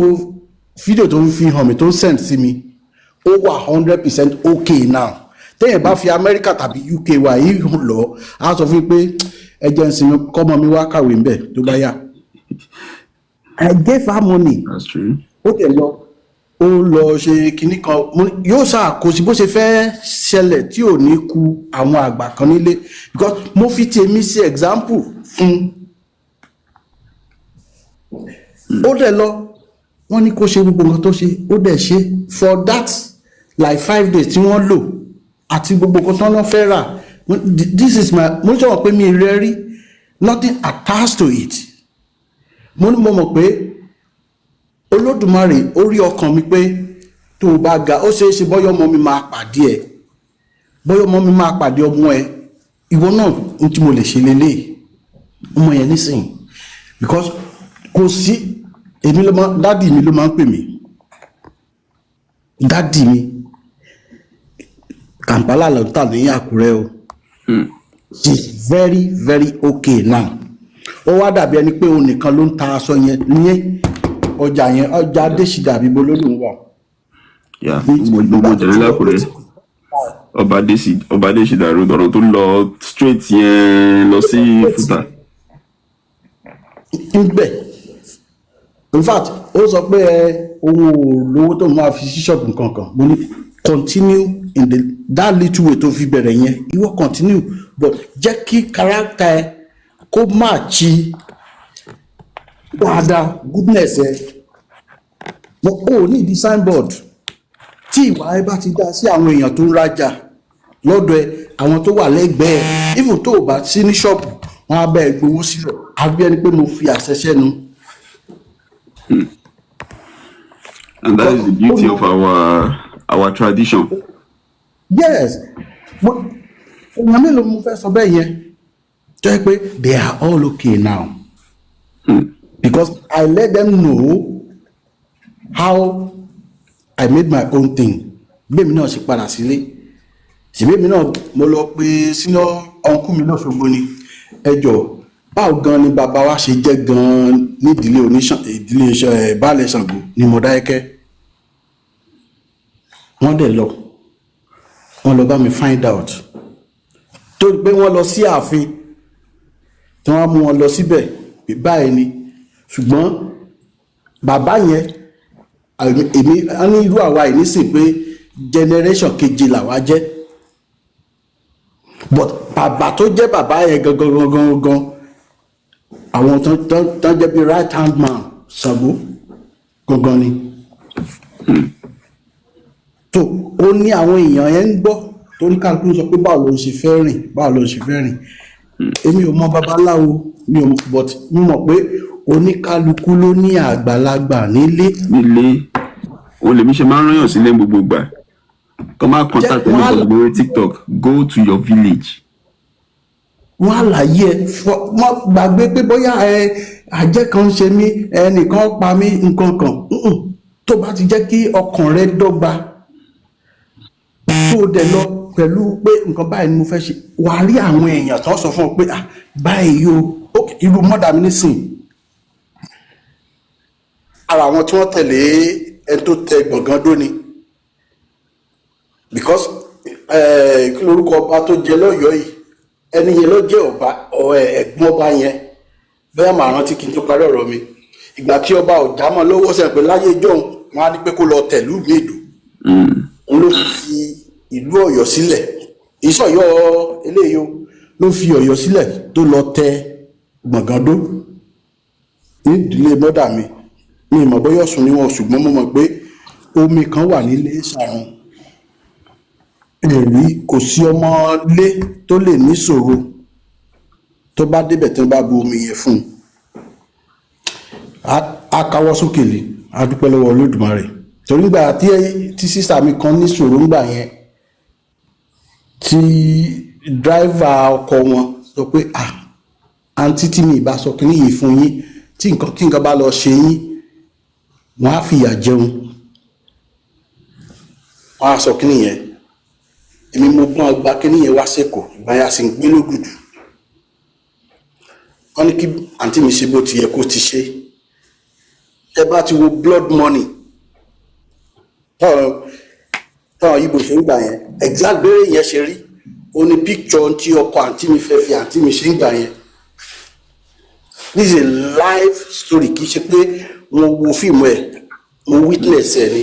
fídíò tó ń fi hàn mí tó ń send sí mi ó wà 100% okay now téèyàn bá fi Amẹ́ríkà tàbí UK wà yìí lọ á sọ fún mi pé ẹjẹ ń sinmi kọ́mọ mi wá kàwé ń bẹ̀ tó bá yá I gave her money That's true. ó tẹ̀ lọ ó lọ ṣe kinní kan yóò ṣàkóso bó ṣe fẹ́ ṣẹlẹ̀ tí ò ní ku àwọn àgbà kan nílé because mo fi tèmi sí example fún ó dẹ̀ lọ wọ́n ní kó ṣe gbogbo nǹkan tó ṣe ó dẹ̀ ṣe for that like 5 days tí wọ́n lò àti gbogbo nǹkan tán lọ́ fẹ́ rà this is my mo sọ pé mi rẹ́ rí nothing attached to it mo ní mo mọ̀ pé Olódùmarè ó rí ọkàn mi pé tó o bá ga ó ṣeé ṣe bọ́yọ́ ọmọ mi máa pàdé ẹ̀ bọ́yọ́ ọmọ mi máa pàdé ọmọ ẹ̀ ìwọ náà ní tí mo lè ṣe lélẹ̀ ọmọ yẹn nísìnyí because kò sí èmi ló máa dádì mi ló máa ń pè mí dádì mi Kampala ló ń tà ní Àkúrẹ́ o she's very very okay now ó wá dàbí ẹni pé òun nìkan ló ń ta aṣọ yẹn ní ọjà Adésìdá àbíbo lódùn wà. gbogbo jẹ̀rẹ̀ lákùrẹ́ ọba Adésìdá road ọ̀nà tó lọ straight yẹn lọ sí Fúta. níbẹ̀ in fact ó sọ pé òun ò lówó tó máa fi sí ṣọ́ọ̀bù kankan mo ní continue in that little way tó fi bẹ̀rẹ̀ yẹn ìwọ continue but jẹ́ kí character ẹ kó máa chi dáadáa goodness ẹ mo ò ní ìdí signboard tí ìwà ẹ bá ti dá sí àwọn èèyàn tó ń rajà lọ́dọ̀ ẹ àwọn tó wà lẹ́gbẹ̀ẹ́ even tó o bá sí ní ṣọ́ọ̀bù wọn á bá ẹ gbowó sílẹ̀ àbí ẹni pé mo fi àṣẹ sẹ́nu. And that is the beauty of our tradition. Yes èèyàn mélòó mo fẹ́ sọ bẹ́ẹ̀ yẹn tó yẹ pé they are all okay now. Because I let them know how I made my own thing. Bẹ́ẹ̀mi náà ṣe padà sílé. Ṣèbéèmi náà mo lọ pé sínú ọ̀nkú mi lọ́ṣogbo ni. Ẹjọ́ báwo gan ni bàbá wa ṣe jẹ́ gan ní ìdílé ìdílé Baálẹ̀ Ṣàngó ní Mọdákẹ́kẹ́. Wọ́n dẹ̀ lọ. Wọ́n lọ bá mi find out. Torí pé wọ́n lọ sí ààfin. Tí wọ́n mú wọn lọ síbẹ̀ báyìí ni. Ṣùgbọ́n bàbá yẹn èmi a ní irú àwa yìí nísìn pé generation keje làwa jẹ́ but bàbá tó jẹ́ bàbá yẹn gangan àwọn tó jẹ́ bí right hand man Ṣàngó gangan ni tó ó ní àwọn èèyàn yẹn ń gbọ́ tó ní kálukú sọ pé báwo ló ń ṣe fẹ́ rìn èmi ò mọ babaláwo mi ò but mo mọ̀ pé oníkálukú ló ní àgbàlagbà nílé o lèmi ṣe máa ń rányàn sílé gbogbo ìgbà kọ́ máa contact ẹni lórí TikTok go to your village. wọ́n àlàyé wọ́n gbàgbé pé bóyá àjẹ́ kan ń ṣe mí ẹnìkan pa mí nǹkan kan tó bá ti jẹ́ kí ọkàn rẹ dọ́gba tó dẹ̀ lọ pẹ̀lú pé nǹkan báyìí ni mo fẹ́ ṣe wàá rí àwọn èèyàn tó sọ fún ọ pé báyìí yóò irú mọ́dà mi nísìn ara àwọn tí wọ́n tẹ̀lé ẹni tó tẹ gbọ̀ngàn dóni because kí lorúkọ ọba tó jẹ lọ́yọ̀ọ́ yìí ẹni yẹn ló jẹ́ ọba ẹ̀gbọ́n ọba yẹn bẹ́ẹ̀ máa rántí kí n tó parí ọ̀rọ̀ mi ìgbà tí ọba ò já mọ́ lọ́wọ́ sẹ́yìn pé láyé ìjọ́un wọn á ní pé kó lọ tẹ̀lú ìlú òun ló fi ìlú Ọ̀yọ́ sílẹ̀ ìṣọ̀yọ́ eléyìí ló fi Ọ̀yọ́ sílẹ̀ tó lọ tẹ gbọ̀ngàndó nídìílé mọ́dà mi ní ìmọ̀ bóyá Ọ̀ṣun ni wọn ṣùgbọ́n mo mọ̀ pé omi kan wà nílé Ṣàrun èrí kò sí ọmọlé tó lè níṣòro tó bá débẹ̀ tó bá bu omi yẹn fún un á káwọ́ sókè lé á dúpẹ́ lọ́wọ́ Olódùmarè torí nígbà tí sísà mi kan ní ṣòro ńgbà yẹn tí dráìvà ọkọ̀ wọn sọ pé àǹtí tí mi ìbá sọ kínní yìí fún yín tí nǹkan bá lọ ṣe yín wọ́n á fìyà jẹun wọ́n á sọ kínní yẹn èmi mo gbọ́n àgbà kínní yẹn wá sẹ́kọ̀ọ́ ìgbáyà sí ń gbé lógùdù wọ́n ní kí àǹtí mi ṣe bó ti yẹ kó ti ṣe ẹ bá ti wo blood money táwọn ibo ṣe ń gbà yẹn exact bẹ́rẹ̀ yẹn ṣe rí ó ní picture tí ọkọ àǹtí mi fẹ́ fi àǹtí mi ṣe ń gbà yẹn this is a live story kì í ṣe pé mo wo fíìmù ẹ̀ mo witness ẹ̀ ni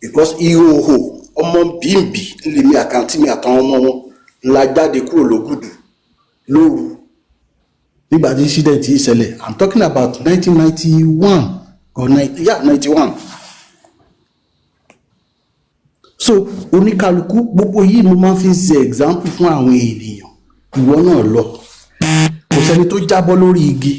because ìhòòhò ọmọ bímbì lèmi àkàǹtí mi àtàwọn ọmọ wọn la jáde kúrò lógùdù lóru nígbà tí incident yìí ṣẹlẹ̀ I'm talking about 1991 or 91. So oníkálukú gbogbo yìí mo máa fi ń ṣe example fún àwọn ènìyàn ìwọ náà lọ kò sẹ́ni tó jábọ́ lórí igi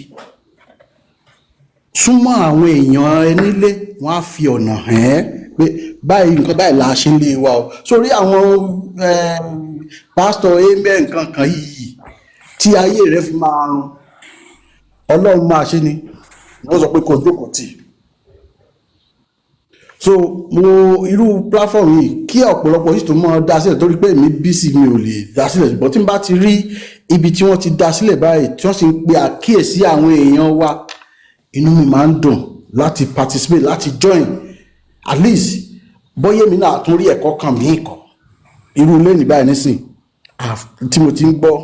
súnmọ́ àwọn èèyàn ẹnílé wọ́n á fi ọ̀nà hàn ẹ́ pé báyìí nǹkan báyìí la ṣe ń lé wa o sórí àwọn pásítọ̀ amen nǹkan kan yìí tí ayé rẹ fi máa run ọlọ́run máa ṣe ni wọ́n sọ pé kò jókòó tì so mo irú platform yìí kí ọ̀pọ̀lọpọ̀ yìí tó máa dá sílẹ̀ torí pé èmi bísí mi ò lè dá sílẹ̀ ṣùgbọ́n tí n bá ti rí ibi tí wọ́n ti dá sílẹ̀ báyìí tí wọ́n sì ń pe àkíyèsí àwọn èèyàn wa inú mi máa ń dùn láti participate láti join at least bóyá mi náà tún rí ẹ̀kọ́ kan míì kọ́ irú ilé ní báyìí nísìn tí mo ti ń gbọ́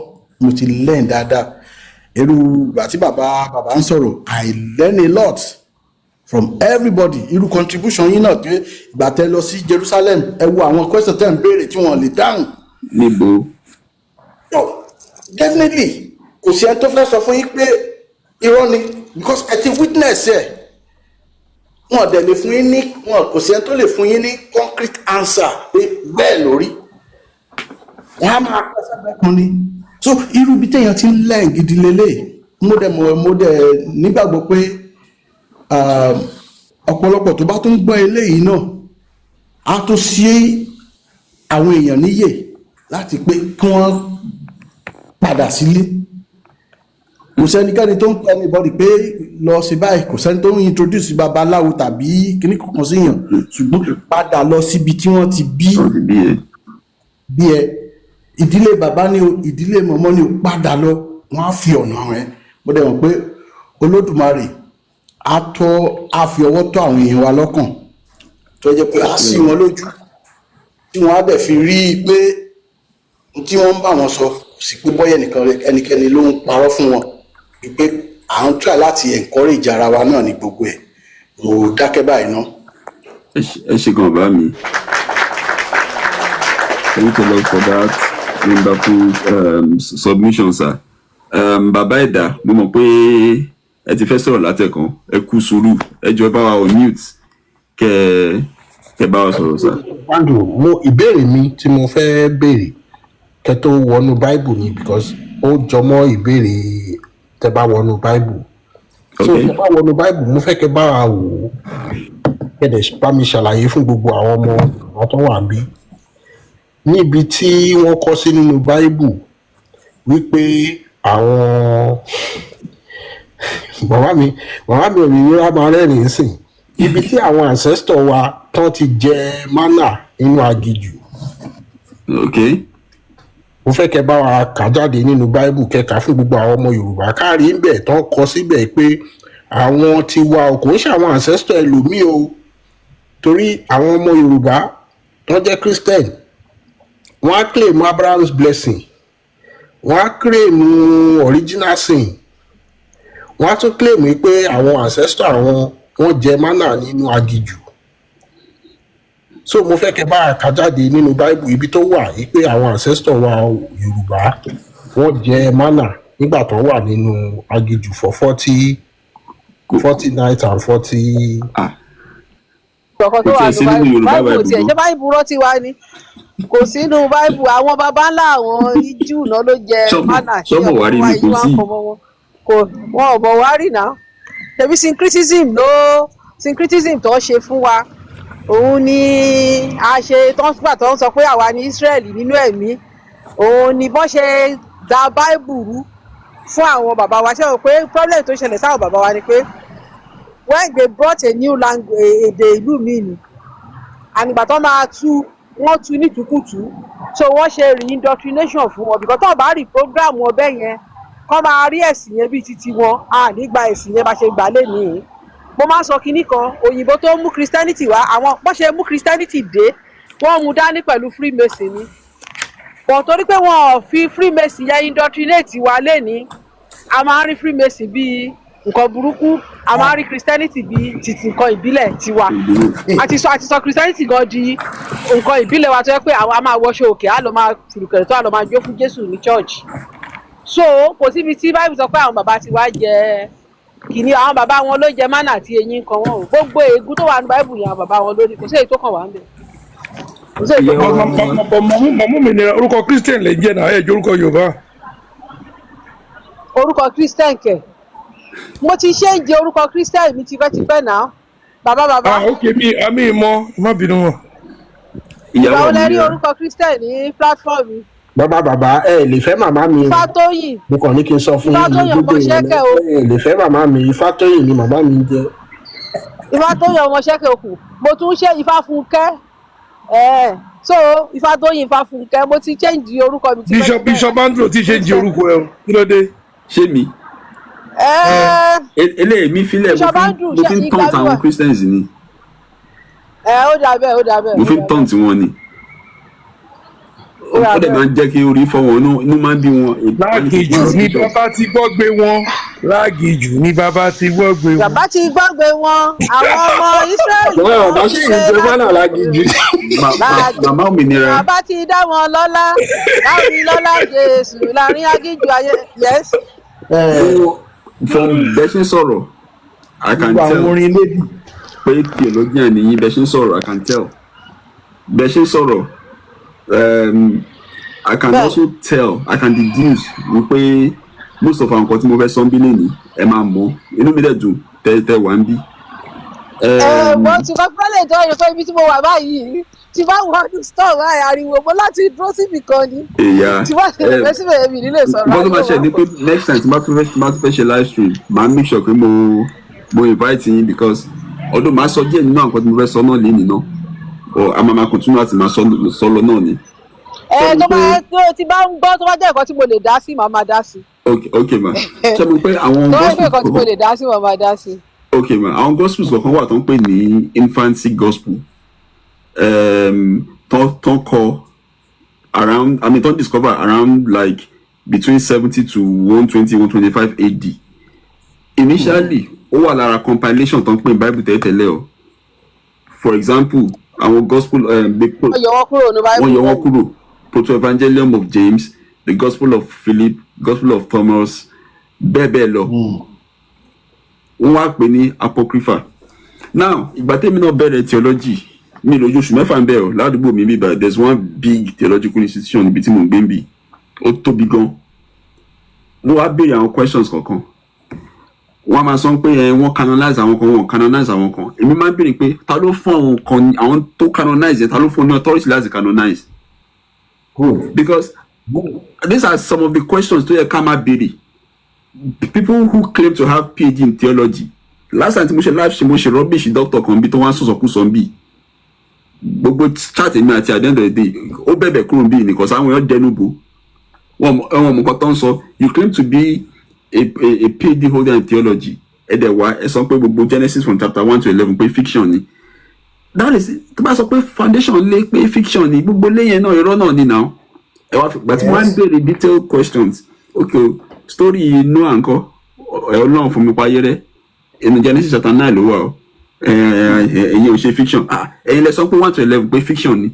mo ti learn dáadáa irú ìgbà tí bàbá ń sọ̀rọ̀ I learn a lot from everybody irú contribution yín náà pé ìgbà tẹ́ lọ sí Jerusalem ẹ wo àwọn question tẹ́ ń béèrè tí wọ́n lè dáhùn. níbo. no definitely kò sí ẹni tó fẹ́ sọ fún yín pé irọ́ ni because ẹ ti witness ẹ̀ wọn dẹ̀ lè fún yín ní wọn kò sí ẹni tó lè fún yín ní concrete answer pé bẹ́ẹ̀ lórí wọn á máa pẹ́ sábẹ́ kan ni so irú ibi téèyàn ti ń lẹ́yìn gidi lélẹ̀ mo dẹ̀ nígbàgbọ́ pé ọ̀pọ̀lọpọ̀ tó bá tún gbọ́ eléyìí náà á tó sí àwọn èèyàn níyè láti pé kí wọ́n padà sílé kò sẹ́nikẹ́ni tó ń pẹ́ anybody pé lọ sí báyìí kò sẹ́ni tó ń introduce babaláwo tàbí kíní kankan síyàn ṣùgbọ́n padà lọ síbi tí wọ́n ti bí ẹ ìdílé bàbá ni o ìdílé mọ̀mọ́ ni o padà lọ wọ́n á fi ọ̀nà rẹ̀ mo dẹ̀ mọ̀ pé Olódùmarè á fi ọwọ́ tọ́ àwọn èèyàn wa lọ́kàn tó jẹ́ pé á sí wọn lójú tí wọ́n á dẹ̀ fi rí i pé tí wọ́n ń bá wọn sọ kò sí pé bọ́yẹ̀ ẹnikẹ́ni ló ń parọ́ fún wọn pé à ń try láti encourage ara wa náà ní gbogbo ẹ̀ mo dákẹ́ báyìí ná. ẹ ṣe gan bá mi thank you Lord for that wonderful submission sir. Bàbá ẹ̀dá mo mọ̀ pé ẹ ti fẹ́ sọ̀rọ̀ látẹ̀kan ẹ kú sùúrù ẹ jọ̀ọ́ bá wa on mute kẹ bá wa sọ̀rọ̀ sir. mo ìbéèrè mi tí mo fẹ́ béèrè kẹ́ tó wọnú Bible ni because ó jọmọ́ ìbéèrè tẹ́ bá wọnú Bible so tẹ́ bá wọnú Bible mo fẹ́ kẹ́ bá wa wò ó kẹ́dẹ̀ bá mi ṣàlàyé fún gbogbo àwọn ọmọ àwọn tó wà níbí níbi tí wọ́n kọ sí nínú Bible wípé àwọn màmá mi òmìnira máa rẹ́rìn-ín sìn ibi tí àwọn ancestor wa tán ti jẹ mánà nínú aginjù. Okay. mo fẹ́ kẹ́ bá wa kà jáde nínú Bible kẹ́ka fún gbogbo àwọn ọmọ Yorùbá káàrí ń bẹ̀ tán kọ síbẹ̀ pé àwọn ti wa kò ń ṣe àwọn ancestor ẹlòmíì o torí àwọn ọmọ Yorùbá tán jẹ́ Christian wọ́n á claim Abraham's blessing wọ́n á claim original sin wọ́n á tún claim pé àwọn ancestor àwọn wọ́n jẹ mánà nínú aginjù so mo fẹ́ kẹ́ bá kà jáde nínú Bible ibi tó wà yìí pé àwọn ancestor wa Yorùbá wọ́n jẹ mánà nígbà tó wà nínú aginjù for 40 nights and 40. Kọ̀ọ̀kan tó wà nínú Bible tiẹ̀ ṣé Bible rántí wa ni kò sínú Bible àwọn baba ńlá àwọn Júù náà ló jẹ mánà ṣé ọmọ wa yìí wá ń kọ́ mọ́ wọn kò wọn ò bọ̀ wá rì náà tẹ̀bí syncretism tó ṣe fún wa òun ni a ṣe tó ń gbà tó ń sọ pé àwa ní Ísírẹ́lì nínú ẹ̀mí, òun ni bọ́n ṣe da Bible rú fún àwọn bàbá wa. Ṣé o pé problem tó ṣẹlẹ̀ sáwọn bàbá wa ni pé when they brought a new language, èdè ìlú mi ni, ànígbà tó máa tú wọ́n tú ní tùkùtù, so wọ́n ṣe re-indoctrination fún wọn because tó bá rí program wọn bẹ́ẹ̀ yẹn kọ́ máa rí ẹ̀sìn yẹn bíi títí wọn, a nígbà ẹ̀sìn yẹn bá ṣe gbà lénìí. Mo máa ń sọ kinní kan, òyìnbó tó mú Christianity wá, àwọn bó ṣe mú Christianity dé wọ́n mú dání pẹ̀lú Freemason ni, but torí pé wọn ò fi Freemason yẹn indoctrinate wa lénìí, a máa ń rí Freemason bíi nǹkan burúkú, a máa ń rí Christianity bíi títí nǹkan ìbílẹ̀ tiwa. àti sọ Christianity gan di nǹkan ìbílẹ̀ wa tó yẹ pé a máa wọṣọ òkè, á lọ máa fìrùkẹ̀rẹ̀ tó á lọ máa jó fún Jésù ní church. So kò síbi tí Bible sọ pé àwọn bàbá ti wá jẹ kìíní, àwọn bàbá wọn ló jẹ mánà àti eyín kan wọn o. Gbogbo ègún tó wà ní Bible yẹn àwọn bàbá wọn ló ní, kò sí èyí tó kàn wá ń bẹ̀. Kò sí èyí tó kàn wá ń bẹ̀. mọ̀mú mi ni orúkọ Christian lè jẹ́ náà ẹ̀jẹ̀ orúkọ Yorùbá. Orúkọ Christian kẹ̀, mo ti ṣéǹjì orúkọ Christian mi tipẹ́tipẹ́ náà. Bàbá ok mi mọ má bínú wọn. ìgbà wo lẹ rí orúkọ Christian ní platform mi? bàbá ẹ lè fẹ́ màmá mi o. Ifátóyìn. mo kàn ní kí n sọ fún yín ní gbogbo ìyẹn ẹ lè fẹ́ màmá mi. Ifátóyìn ni màmá mi jẹ́. Ifátóyìn ọmọ ṣẹ́kẹ̀ òkú. Mo tún ṣe Ifáfúnkẹ́. So Ifátóyìn Ifáfúnkẹ́, mo ti change orúkọ mi tipẹ́tipẹ́. Bishop Andrew ti change orúkọ ẹ o, kí ló dé? ṣé mi eléyìí mi filẹ̀ mo fi ń taunt àwọn Christians ni. Ó dà bẹ́ẹ̀. mo fi ń taunt wọn ni. ó dẹ̀ máa ń jẹ́ kí orí fọ́ wọn, inú máa ń bí wọn. Lágìjù ni bàbá ti gbọ́ gbé wọn. Lágìjù ni bàbá ti gbọ́ gbé wọn. Bàbá ti gbọ́ gbé wọn, àwọn ọmọ Ísírẹ́lì. bàbá ṣì ń jẹ fánà Lágìjù. màmá òmìnira. Bàbá ti dá wọn lọ́lá, láàrin lọ́lá Jésù, láàrin agíjù ayé. Yes. From bẹ́ṣin sọ̀rọ̀ I can tell pé theologian nìyí. Bẹ́ṣin sọ̀rọ̀ I can tell. Bẹ́ṣin sọ̀rọ̀ I can also tell, I can deduce wípé most of àwọn nǹkan tí mo fẹ́ sọ ń bí lẹ́nìí ẹ máa mọ̀, inú mi dẹ̀ dùn tẹ́ wà ń bí. Mo ti kọ́ pẹ́lẹ̀ tó yẹ pé ibi tí mo wà báyìí tí bá wà ní store báyìí ariwo mo láti dúró síbì kan ni. Tí wọ́n ti lè fẹ́ síbẹ̀ èmi nílé sọ̀rọ̀. Bọ́n tó bá ṣe ni pé next time tí máa tún fẹ́ ṣe live stream máa make sure pé mo invite yín because ọdún máa sọ díẹ̀ nínú àwọn nǹkan tí mo fẹ́ sọ náà lé nìna a máa continue láti máa sọ lọ náà ni. Tó ti bá ń gbọ́ tó bá jẹ́ nǹkan tí mo lè dá sí màá máa dá sí. ok ma ṣe mo pé àwọn gospel tó bá jẹ́ nǹkan tí mo lè dá sí màá máa dá sí. ok ma àwọn gospels kọ̀ọ̀kan wà tó ń pè ní infancy gospel tó kọ around tó discover around like between 70 to 120 125 AD. Initially ó wà lára compilation tó ń pè Bible tẹ́lẹ̀ o. For example àwọn gospel wọ́n yọ wọ́n kúrò Proto-Evangelium of James, the Gospel of Philip, Gospel of Thomas, bẹ́ẹ̀ lọ. Wọ́n wá pè ní Apocrypha. Now ìgbà tẹ́mi náà bẹ̀rẹ̀ theology mi lójú oṣù mẹ́fà ń bẹ̀ ọ́ ládùúgbò mi bíbá there's one big theological institution níbi tí mo ń gbé ń bì ó tóbi gan. Wọ́n wá béèrè àwọn questions kankan. Wọ́n máa sọ pé wọ́n canonize àwọn kan, wọ́n canonize àwọn kan. Èmi máa ń béèrè pé ta ló fún àwọn tó canonize yẹn, ta ló fún ní authority láti canonize? Because these are some of the questions to yẹ ká máa béèrè. People who claim to have PhD in theology. Last time tí mo ṣe live ṣe mo ṣe rubbish doctor kan bí tó wá sọ̀sọ̀kú sọ bí. Gbogbo chat èmi àti at the end of the day ó bẹ̀bẹ̀ kúrò bí nìkan sáwọn èèyàn dẹnu bò. Wọ́n mọ̀ nǹkan tó ń sọ. You claim to be a PhD holder in theology. Ẹ̀dẹ̀ wá ẹ sọ pé gbogbo Genesis from chapter 1 to 11 pé fiction ni. That is tó bá sọ pé foundation lé pé fiction ni gbogbo léyìn náà irọ́ náà ni now. Ẹ wá fi gbàtí wọ́n á ń béèrè detailed questions. Okay, story Noah ńkọ́ Ọlọ́run fún mi páyé rẹ̀ inú Genesis chapter 9 ló wà o. Ẹ̀yin ò ṣe fiction. Ẹ̀yin lẹ sọ pé 1 to 11 pé fiction ni.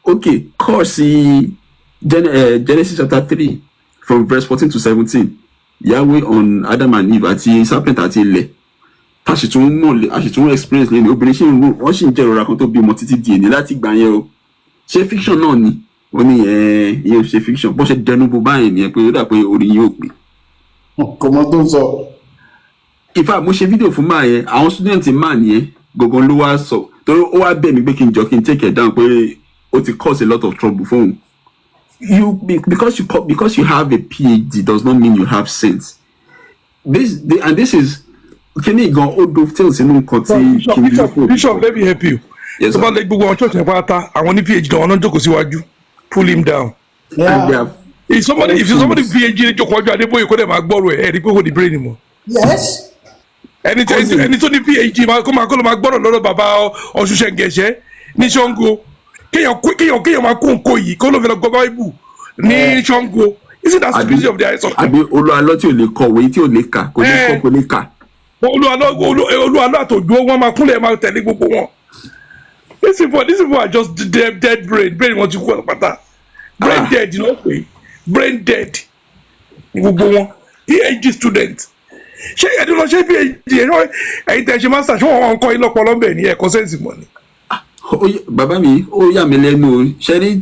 Okay, course Genesis chapter 3 from verse 14 to 17. Yahweh on Adam and Eve àti serpent àti ilẹ̀. A sì tún experience lẹ́nu obìnrin ṣì ń rú wọ́n sì ń jẹ́ ìrora kan tó bímọ títí di èní láti gbà yẹn o. Ṣé fiction náà ni? Ó ní ìyẹn ṣe fiction bó ṣe dẹnu bó báyìí nìyẹn pé ó dà pé orí yóò pè. Kò mọ tó ń sọ. In fact mo ṣe fídíò fún máa yẹn àwọn student máa nìyẹn gangan ló wá sọ torí ó wá bẹ̀ mí pé kí n jọ kí n take it down pé ó ti cause a lot of trouble fún òun. Because you have a PhD does not mean you have sense. This is kini gan o dovetails sínú nǹkan tí Bishop, let me help you. Yes, tó bá lè gbogbo àwọn church yẹn pátá àwọn ní PhD gan ọ̀nà jókòó síwájú pull him down. If somebody PhD ní jókòó ọjọ́ Adébóyè kó dẹ̀ máa gbọ́rọ̀ ẹ̀ rí pé kò ní brain mọ́. Yes. ẹni tó ní PhD kó ló máa gbọ́rọ̀ lọ́dọ̀ bàbá Ọ̀ṣunṣẹ́ngẹ̀ṣẹ́ ní Ṣàngó kéèyàn máa kó nǹkó yìí kó ló fi lọ gbọ́ Bible ní Ṣàngó. Isn't that stupidity of the eyes of God? àbí olúwalọ́ tí ò lè kọ̀wé tí ò lè kà kò lè kà. olúwalọ́ àtòjú wọn máa kúnlẹ̀ máa tẹ̀lé gbogbo wọn. These people are just dead brain wọn ti kú pátá. Brain dead ló pè brain dead gbogbo wọn PhD student. ṣé ẹ̀dùn lọ ṣe PhD ẹ̀yin tẹ̀ ṣe master ṣé wọ́n kọ́ ilé ọpọlọ bẹ́ẹ̀ ni ẹ̀kọ́ sẹ́ǹsì mọ́ ni. bàbá mi ó yà mí lẹ́nu o ṣẹ́rí.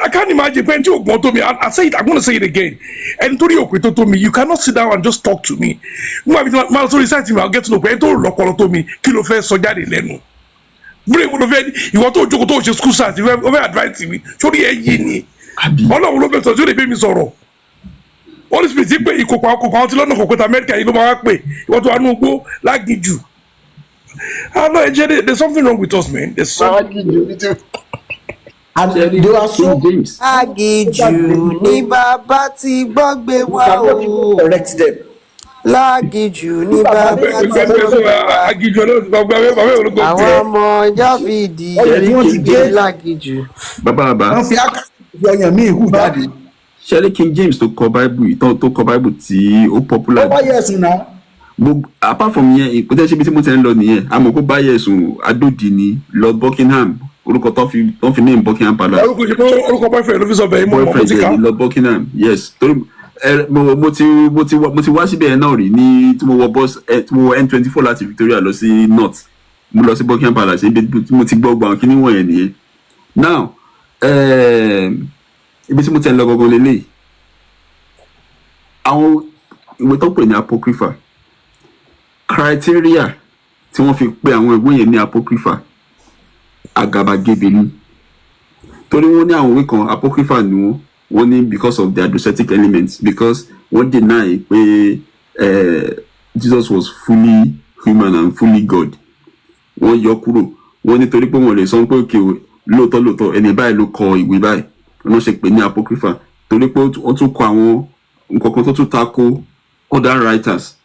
I can't imagine pé tí ògbọ́n tó mi I say it I'm gonna say it again ẹni tó rí òpè tó tó mi you cannot sit down and just talk to me nígbà tí máa sọ research mi I'll get to know pé ẹni tó lọ́pọlọ tó mi kí ló fẹ́ sọ jáde lẹ́nu búrẹ́ ìwọ ló fẹ́ ìwọ tó jókòó tó ṣe school start ó fẹ́ advice mi sórí ẹ̀ yìí ni Ọlọ́run ló fẹ́ sọ tí ó lè bẹ́ mi sọ̀rọ̀ Holy Spirit pé ìkòkò àwọn tí lọ́nà kòkòtà Amẹ́ríkà yìí ló máa wá pè ìwọ tó wà nínú igbó lágìjù there's something wrong with us man there's something. And they are so Lágìjù ní bàbá tí gbọ́gbé wá o. correct them. Lágìjù ní bàbá tí gbọ́gbé wá o. Àwọn ọmọ Jáfídì gbé lágìjù. bàbá wọ́n fi àkàyàn mí ìhù jáde. ṣẹ́rí King James tó kọ Bible tí ó popular. ó bá yẹ ẹ̀sùn náà. Apart from yẹn ìpínlẹ̀ ṣe bí tí mo ti ń lọ nìyẹn àmọ́ kó bá yẹ ẹ̀sùn Adódì ní Lord Buckingham orúkọ tó fi ní Buckingham Palace. orúkọ boyfriend ló fi sọ bẹ́ẹ̀ mọ́ boyfriend yẹn Lord Buckingham yes torí mo ti wá síbẹ̀ yẹn náà rí ní tí mo wọ N24 láti Victoria lọ sí North mo lọ sí Buckingham Palace ibi tí mo ti gbọ́ gbọ́n kí ni wọ̀nyẹn nìyẹn. Now ibi tí mo ti ń lọ gangan lélẹ̀ àwọn ìwé tó pè ní apocrypha criteria tí wọ́n fi pè àwọn ìwé yẹn ní apocrypha àgàbàgebè ni torí wọ́n ní àwọn ìwé kan apocrypha ni wọ́n ní because of their docetic elements because wọ́n deny pé Jesus was fully human and fully God wọ́n yọ kúrò wọ́n nítorí pé wọ́n lè sọ pé òkè lóòótọ́ ẹni báyìí ló kọ ìwé báyìí wọ́n ṣe pè ní apocrypha torí pé wọ́n tún kọ àwọn nǹkan kan tó tún tako other writers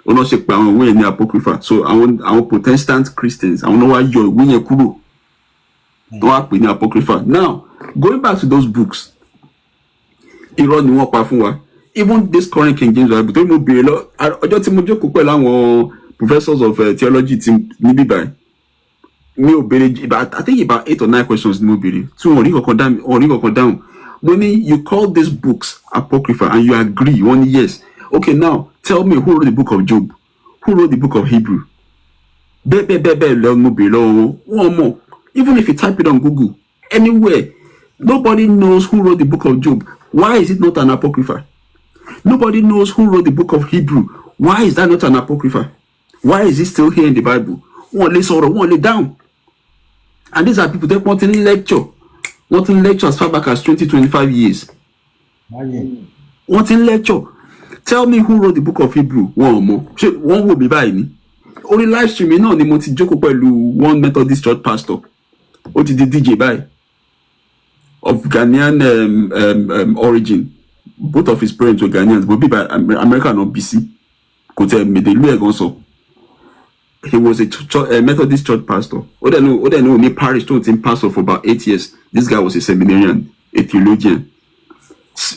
wọ́n ṣe pè àwọn ìwé yẹn ní apocrypha so àwọn Protestant Christians àwọn náà wá yọ ìwé yẹn kúrò wọ́n wá pè ní apocrypha. Now going back to those books irọ́ ni wọ́n pa fún wa even this current King James Bible tó mo béèrè lọ ọjọ́ tí mo jókòó pẹ̀lú àwọn professors of theology ti níbí báyìí mi ò béèrè I think about 8 or 9 questions ni mo béèrè tí wọ́n rí kankan dáhùn mo ní you call these books apocrypha and you agree wọ́n ní yes okay now tell me who wrote the book of Job who wrote the book of Hebrew bẹ́ẹ̀ lọ mo béèrè lọ́wọ́ wọn mọ̀ even if you type it on Google anywhere nobody knows who wrote the book of Job. Why is it not an apocrypha? Nobody knows who wrote the book of Hebrew. Why is that not an apocrypha? Why is it still here in the Bible? One lay sorrow, one lay down. And these are people that want to lecture as far back as 20-25 years. Want to lecture. Tell me who wrote the book of Hebrew. One more. One will be by me. Only live streaming no ni mo ti jókòó pẹ̀lú one Methodist church pastor. Ó ti di DJ báyìí. Of Ghanaian origin. Both of his parents were Ghanaians, but be by American or BC. He was a Methodist church pastor. Oda no me parish told him pastor for about 8 years. This guy was a seminarian, a theologian.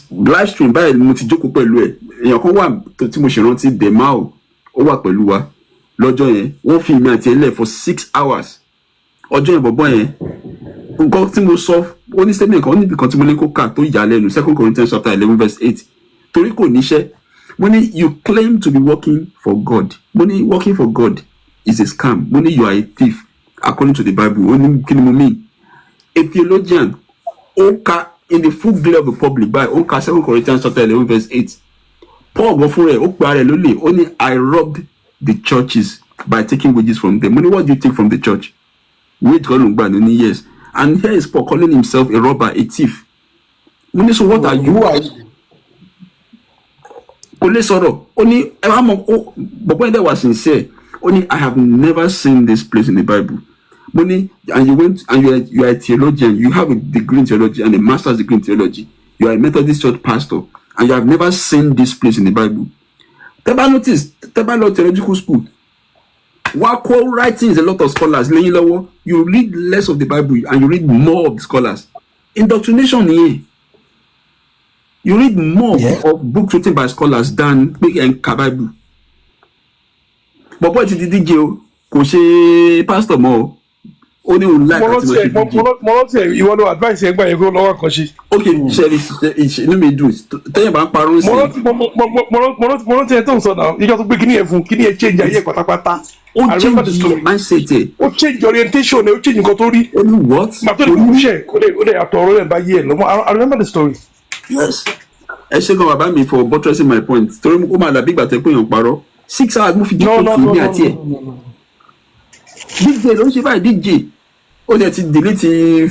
Live stream by multi joko pẹ̀lú ẹ̀. Èyàn kan wà tí mo ṣe rántí Demao ó wà pẹ̀lú wa. Lọ́jọ́ yẹn wọ́n fi mi àti ẹlẹ́ for 6 hours. Ọjọ́ yẹn bọ̀bọ́ yẹn nǹkan tí mo sọ ó ní statement kan ó níbi kan tí mo ní kó kà tó yà lẹ́nu 2 Corinthians chapter 11 verse 8 torí kò níṣẹ́ mo ní you claim to be working for God mo ní working for God is a scam mo ní you are a thief according to the Bible ó ní kí ni mo mean a theologian ó ka in the full glare of the public by ó ka 2 Corinthians chapter 11 verse 8 Paul go fún rẹ̀ ó pe ara rẹ̀ lólè ó ní I robbed the churches by taking wages from them. Money, what do you take from the church? Wait, God, yes. And here is Paul calling himself a robber, a thief. Money, so what are you? Who are you? Only sorrow. Only, but when that was sincere, only I have never seen this place in the Bible. Money, and you went and you are a theologian, you have a degree in theology and a master's degree in theology. You are a Methodist church pastor, and you have never seen this place in the Bible. Teba notice, Teba Law Theological School. What writings a lot of scholars, you read less of the Bible and you read more of the scholars. Indoctrination here. You read more of books written by scholars than big and Bible. But what did DJ Koshe Pastor Mo? Only would like to you want to advise you by go lower Koshi. Okay, share let me do it. Tell you about parents. You got to begin here from Kini change here. I remember the story. Mindset. Oh, change orientation. Oh, change Kotori. Only what? I remember the story. Yes. I should go about me for buttressing my point. Story mo ma la big battle pé yon parọ́. 6 hours mo fi No. DJ ló ń ṣe báyìí DJ. Ó dẹ̀ ti delete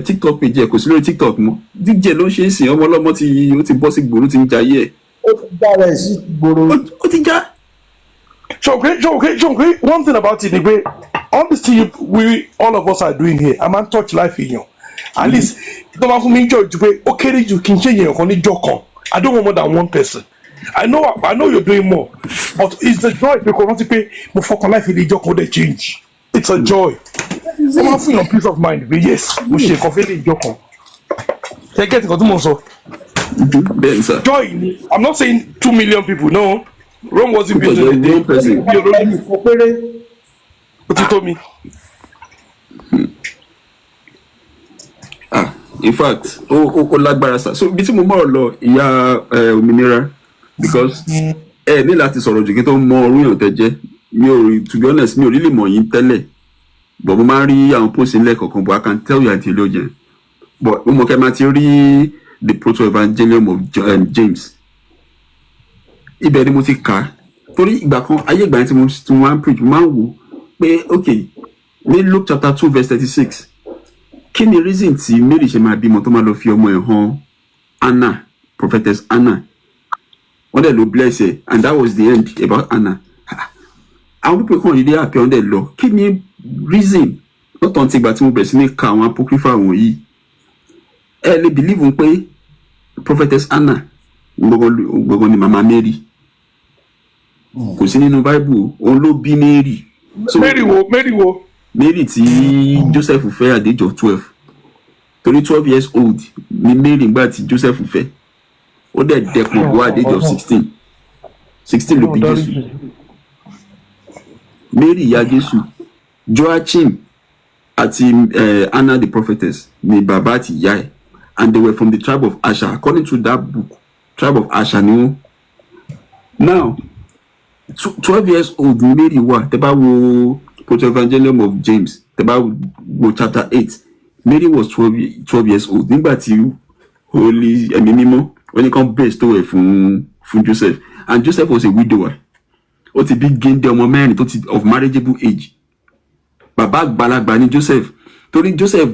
TikTok page ẹ̀ kò sí lórí TikTok mọ́. DJ ló ń ṣe é sìn ọmọ ọlọ́mọ ó ti bọ́ sí gbòòrò ti ń jayé ẹ̀. Ó ti já rẹ̀ sí gbòòrò. Ó ti já. Okay. One thing about it, Nigbe, all this thing we all of us are doing here, I'm on touch life in you. At least, don't have me enjoy to pay. Okay, you can change your joke. I don't want more than one person. I know you're doing more, but it's the joy because want to pay more for life in the joke they change. It's a joy. I'm having a peace of mind. But yes, we should confess in joke. They get got to joy. I'm not saying 2 million people. No. Rome wasn't built in a day. What you told me? In fact, lágbára sa. So bí tí mo mọ̀ lọ ìyá òmìnira because ní láti sọ̀rọ̀ jù kí tó mọ orúyàn tẹ́ jẹ́. Mi ò rí, to be honest, mi ò really mọ̀ yín tẹ́lẹ̀. But mo máa ń rí àwọn post ilé kọ̀ọ̀kan, but I can tell you are theologian. But mo kẹ́ máa ti rí the proto-evangelium of James. Ibẹ̀ ni mo ti kà torí ìgbà kan ayé ìgbà tí mo máa ń preach mo máa ń wò pé okay ní Luke chapter 2 verse 36 kí ni reason tí Mary ṣe máa bímọ tó máa lọ fi ọmọ ẹ̀ hàn Anna, prophetess Anna, wọ́n dẹ̀ ló bless ẹ̀, and that was the end about Anna. Àwọn pípẹ́ kan yìí àpẹ́ ọ̀dẹ̀ lọ kí ni reason lọ́tọ̀ ti ìgbà tí mo bẹ̀rẹ̀ sí ní ka àwọn apocrypha wọ̀nyí ẹ lè believe pé prophetess Anna gbogbo ni mama Mary kò sí nínú Bible òun ló bí Mary. So Mary wo Mary tí Joseph fẹ́ at the age of 12 torí 12 years old ni Mary gbà tí Joseph fẹ́ ó dẹ̀ dẹ̀pọ̀ wá at the age of 16 ló bí Jésù. Mary ìyá Jésù, Joachim àti Anna the prophetess ni bàbá àti ìyá ẹ̀, and they were from the tribe of Asher according to that book. Tribe of Asher ni wọ́n. Now 12 years old Mary wà tẹ́ bá wo proto-evangelium of James tẹ́ bá wo chapter 8 Mary was 12 years old nígbà tí holy ẹ̀mí mímọ́ wọ́n ní kan bestow ẹ̀ fún Joseph, and Joseph was a widower. Ó ti bí géńdé ọmọ mẹ́rin tó ti of marriageable age. Bàbá àgbàlagbà ni Joseph torí Joseph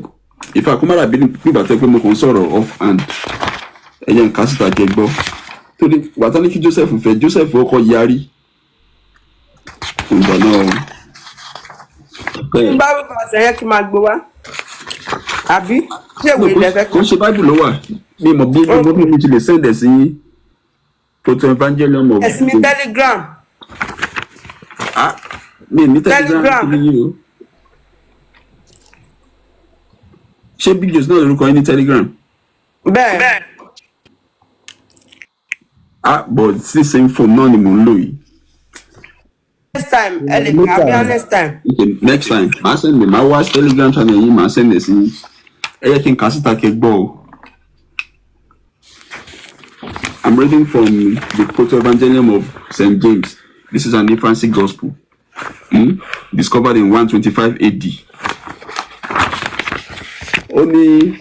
ìfàkúmọ́ra bí nígbà tó pé mo kàn sọ̀rọ̀ off hand ẹ̀yẹ nǹkan síta jẹ gbọ́ torí wàtá ní kí Joseph fẹ́ Joseph ọkọ̀ yarí ìgbà náà. Báwo bá ṣe yẹ kí n máa gbé wá àbí ṣé ìwé ilẹ̀ fẹ́ kò ń ṣe Bible ló wà mi mọ̀ bí mo ti lè sẹ́ndẹ̀ sí proto-evangelium of ẹ̀sìn mi Telegram. Mi ní Telegram yìí o. Ṣé Big Joe náà lórúkọ yín ní Telegram? Bẹ́ẹ̀. But sí same phone náà ni mò ń lò yìí. Next time ẹ lè kà bí next time. Okay, next time màá send màá wá Telegram channel yìí màá send ẹ̀ sí ẹ yẹ kí n kà síta kẹ́ gbọ́ o. I'm reading from the Proto-Evangelium of St. James. This is an infancy gospel. Discovered in 125 AD. Only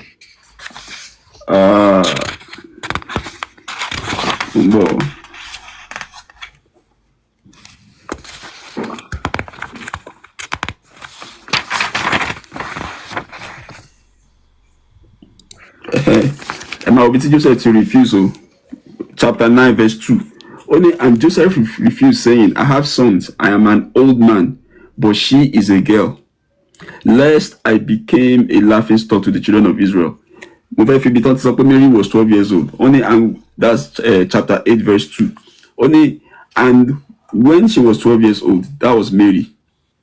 Now, with Joseph to refuse, chapter 9, verse 2. Only and Joseph refused, saying, I have sons, I am an old man, but she is a girl. Lest I became a laughing stock to the children of Israel. Mary was 12 years old. Only and that's chapter 8, verse 2. Only and when she was 12 years old, that was Mary.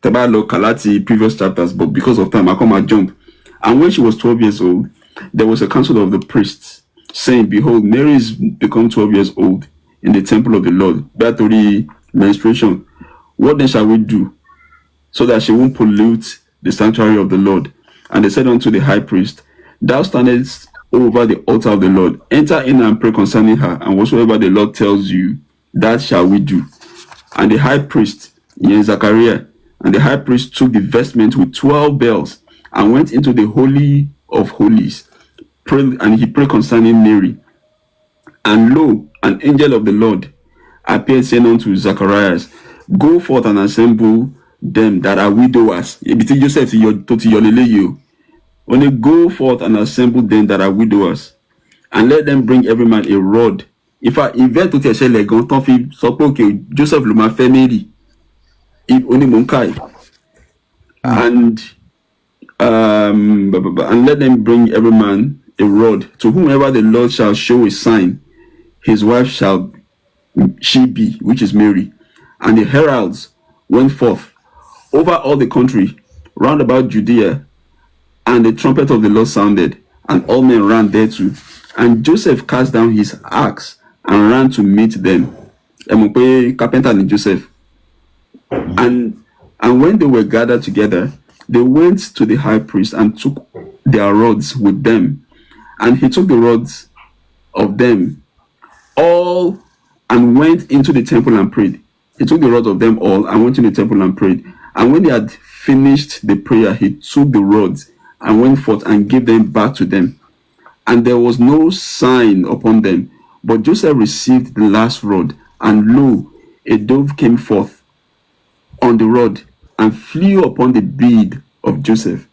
Tabalo Kalati previous chapters, but because of time, I come and jump. And when she was 12 years old, there was a council of the priests, saying, Behold, Mary is become 12 years old in the temple of the Lord. Battery menstruation. What then shall we do, so that she won't pollute the sanctuary of the Lord? And they said unto the high priest, Thou standest over the altar of the Lord. Enter in and pray concerning her, and whatsoever the Lord tells you, that shall we do. And the high priest, Zachariah, and the high priest took the vestment with 12 bells and went into the Holy of Holies, and he prayed concerning Mary. And lo, an angel of the Lord appeared, saying unto Zacharias, Go forth and assemble them that are widowers. Only go forth and assemble them that are widowers, and let them bring every man a rod. If I invent to tell you, okay, Joseph Luma family, only Monkai, and let them bring every man a rod. To whomever the Lord shall show a sign, his wife shall she be, which is Mary. And the heralds went forth over all the country round about Judea, and the trumpet of the Lord sounded, and all men ran thereto. And Joseph cast down his axe and ran to meet them. Carpenter and Joseph. And when they were gathered together, they went to the high priest and took their rods with them. And he took the rods of them all and went into the temple and prayed. He took the rods of them all and went to the temple and prayed. And when they had finished the prayer, he took the rods and went forth and gave them back to them. And there was no sign upon them. But Joseph received the last rod, and lo, a dove came forth on the rod and flew upon the bead of Joseph.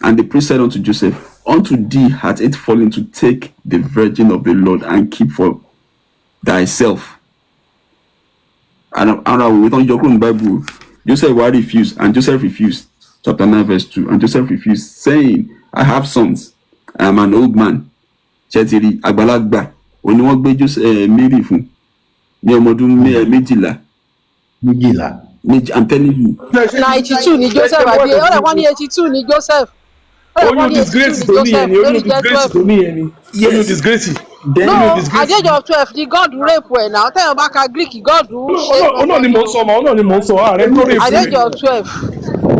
And the priest said unto Joseph, Unto thee hath it fallen to take the virgin of the Lord and keep for thyself. And I will return your own Bible. Joseph will refuse, and Joseph refused. Chapter 9, verse 2. And Joseph refused, saying, I have sons, I am an old man. Chetiri Agbalagba. Oni wọ́n gbé Joseph Mary fún ní ọmọ ọdún méjìlá. I'm telling you. 92 ni Joseph àbí ọ̀rẹ́ wọn ní 82 ni Joseph. Oyún disgrace tó ní yẹn ni, oyún disgrace tó ní yẹn ni. Oyún disgrace. No, at the age of 12 ni God rape ẹ̀ náà. Tẹ́yọ̀ bá ka Greek, God ṣe. Ọ̀nà ni mò ń sọ ọmọ, ọ̀nà ni mò ń sọ ààrẹ tó rape. At the age of 12.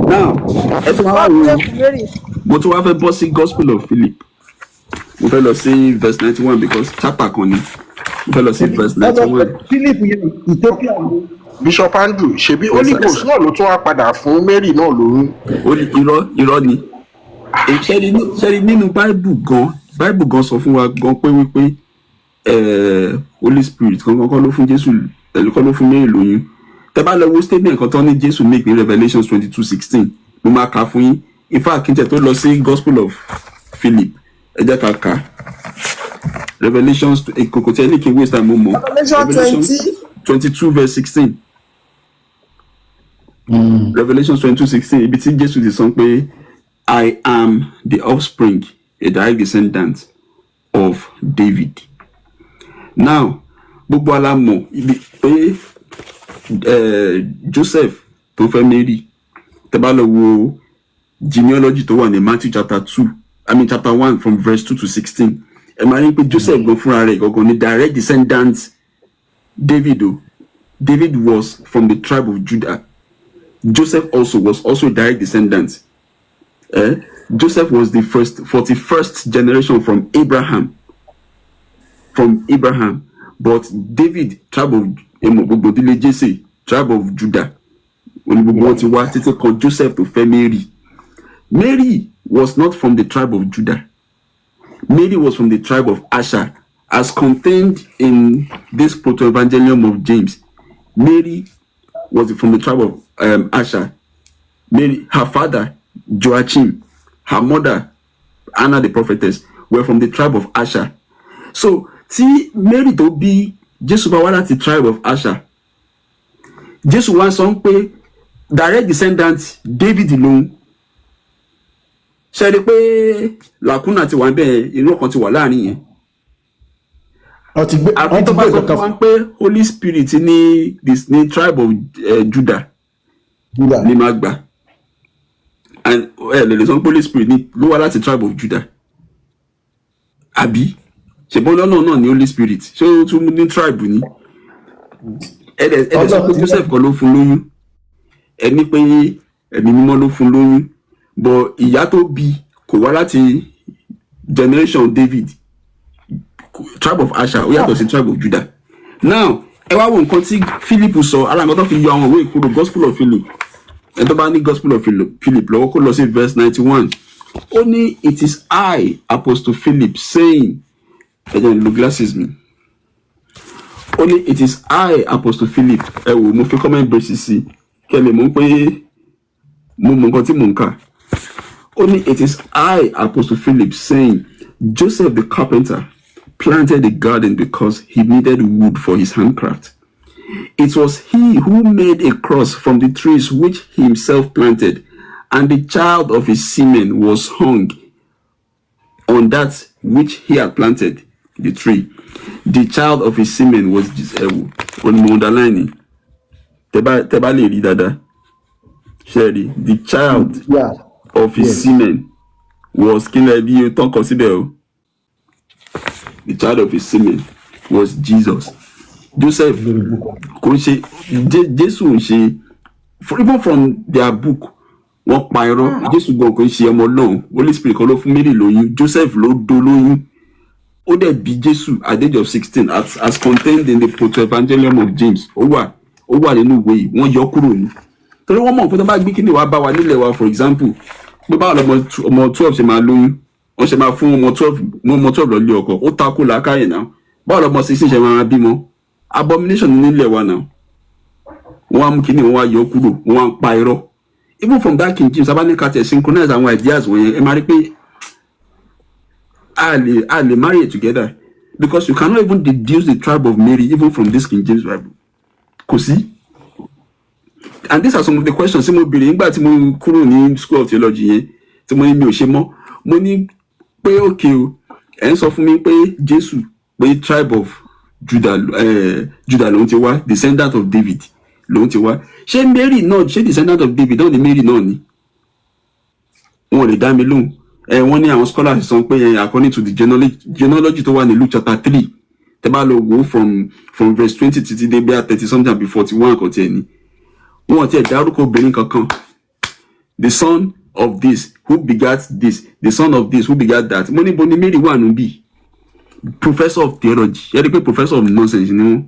Now, ẹ tún wá wò mo tún wá fẹ́ bọ́ sí Gospel of Philip. Mo fẹ́ lọ sí verse 91 because chapter kan ni. Mo fẹ́ lọ sí verse 91. Philip yẹn Ethiopia ni. Bishop Andrew ṣebí Holy Ghost náà ló tún wá padà fún Mary náà lóyún. Irọ́ ni. Ṣẹ́ni nínú Bible gan sọ fún wa gan pé wípé Holy Spirit kankan kọ́ ló fún Jésù kọ́ ló fún Mary lóyún. Tẹ́ bá lọ wo statement kan tán ní Jésù make ní Revelation 22:16 mo máa kà fún yín. In fact kí n tẹ̀ tó lọ sí Gospel of Philip ẹ jẹ́ ká kà Revelation kòkò tí ẹ ní kí n waste time mo mọ̀ Revelation 22 verse 16. Revelation 22:16 ibi tí Jésù ti sọ pé I am the offspring, a direct descendant of David. Now gbogbo alamọ ibi pé Joseph tó fẹ́ Mary tẹ́ bá lọ wo genealogy tó wà ní Matthew chapter 1 from verse 2 to 16. Ẹ máa rí pé Joseph gan fúnra rẹ̀ gangan ní direct descendant David o. David was from the tribe of Judah. Joseph was also a direct descendant. Joseph was the 41st generation from Abraham. But David, tribe of Jesse, tribe of Judah. Joseph to fẹ́ Mary. Mary was not from the tribe of Judah. Mary was from the tribe of Asher, as contained in this proto-evangelium of James. Mary was from the tribe of Asher. Mary, her father, Joachim, her mother, Anna the prophetess, were from the tribe of Asher. So tí Mary tó bí Jésù bá wá láti tribe of Asher, Jésù wá sọ pé direct descendant David lòun. Ṣe rí pé làkúnà ti wà bẹ́ẹ̀, irú kan ti wà láàrin yẹn. Àfi tó bá sọ fún wa pé Holy Spirit ní tribe of Judah ní máa gbà. And lè sọ pé Holy Spirit ló wá láti tribe of Judah. Àbí ṣèbọn lọ́nà náà ní Holy Spirit ṣé ó tún ní tribe ní. Ẹ̀dẹ̀ sọ pé Joseph kan ló fún lóyún. Ẹni pé ẹ̀mí mímọ́ ló fún lóyún. But ìyá tó bí kò wá láti generation David, tribe of Asher, ó yàtọ̀ sí tribe of Judah. Now ẹ wá wo nǹkan tí Philip sọ, ara nǹkan tó fi yọ àwọn òwe ìkúrò Gospel of Philip. Ẹ tó bá ní Gospel of Philip lọ́wọ́ kó lọ sí verse 91. Ó ní it is I, Apostle Philip, saying, ẹ jẹ́ n lo glasses mi. Ó ní it is I, Apostle Philip. Ẹ wò mo fi comment brace sí kẹ́lẹ̀ mo ń pé mo mọ nǹkan tí mo ń kà. Ó ní it is I, Apostle Philip, saying, Joseph the carpenter planted a garden because he needed wood for his handcraft. It was he who made a cross from the trees which he himself planted, and the child of his semen was hung on that which he had planted, the tree. The child of his semen was underlining. Teba le ri dada. Sherry, the child of his semen was the child of his semen was Jesus. Joseph, even from their book, wọ́n pa irọ́, Jésù gan kò ṣe ọmọ Ọlọ́run, Holy Spirit kan ló fún Mary lóyún, Joseph ló dó lóyún. Ó dẹ̀ bí Jésù at the age of 16 as contained in the Proto-Evangelium of James. Ó wà nínú ìwé yìí, wọ́n yọ kúrò ní. Torí wọ́n mọ̀ pé tó bá gbé kíni wá bá wa nílẹ̀ wa, for example, pé báwo ọmọ 12 ṣe máa lóyún, wọ́n ṣe máa fún ọmọ 12 lọ lé ọkọ, ó takò làákàyè náà. Báwo ọmọ 16 ṣe máa bímọ? Abomination nílẹ̀ wa náà. Wọ́n á mú kíni wọ́n wá yọ kúrò, wọ́n á pa irọ́. Even from that King James, Abanikate synchronize àwọn ideas wọ̀nyẹn, ẹ máa rí pé a lè marry it together, because you cannot even deduce the tribe of Mary even from this King James Bible. Kò sí. And these are some of the questions tí mo béèrè nígbà tí mo kúrò ní School of Theology yẹn, tí mo ní mi ò ṣe mọ́. Mo ní pé okay o, ẹ̀ ń sọ fún mi pé Jésù pé tribe of Judah lòun ti wá, descendant of David lòun ti wá. Ṣé Mary náà, ṣé descendant of David náà ni Mary náà ni? Wọ́n lè dá mi lóhùn. Wọ́n ní àwọn scholars sọ pé according to the genealogy tó wà ní Luke chapter 3, tẹ́ bá lọ wò from verse 20 títí dé bí 30 something àbí 41 kan tiẹ̀ ni. Wọ́n ti ẹ̀ dárúkọ obìnrin kankan. The son of this who begat this, the son of this who begat that. Mo ní bo ni Mary wà níbí. Professor of theology. Yẹ́n rí pé professor of nonsense ni wọ́n.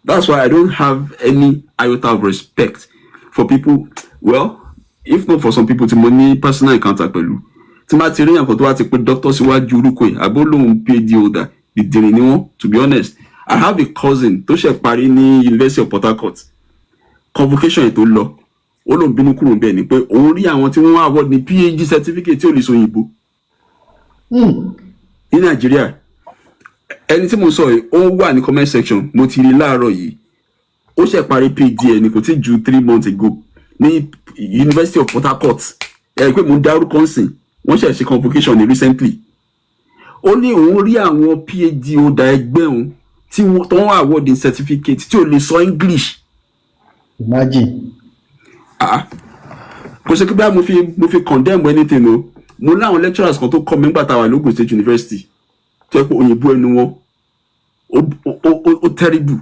That's why I don't have any iota of respect for people. Well, if not for some people, tí mo ní personal encounter pẹ̀lú. Tí máa ti rí yàn kan tó wá ti pé doctor síwájú orúkọ ẹ̀, àbó lóun PhD holder, ìdìrín ni wọ́n, to be honest. I have a cousin tó ṣe parí ní University of Port Harcourt. Convocation ẹ̀ tó lọ, ó lóun bínú kúrò bẹ́ẹ̀ ni pé òun rí àwọn tí wọ́n award ní PhD certificate tí ò lè sọ òyìnbó. Ní Nàìjíríà, ẹni tí mo sọ yìí, ó wà ní comment section, mo ti rí láàárọ̀ yìí. Ó ṣe parí PhD ẹ̀ ní kò tí ju 3 months ago ní University of Port Harcourt. Ẹ pé mo dárúkọ nsìn, wọ́n ṣe convocation ní recently. Ó ní òun rí àwọn PhD holder ẹgbẹ́ òun tí wọ́n award ní certificate tí ò lè sọ English. Imagine. Kò ṣe kí bá mo fi condemn anything o. Mo láwọn lecturers kan tó kọ́ mi nígbà tá a wà l'Ogun State University. Tó yẹ pé òyìnbó ẹnu wọn ó terrible.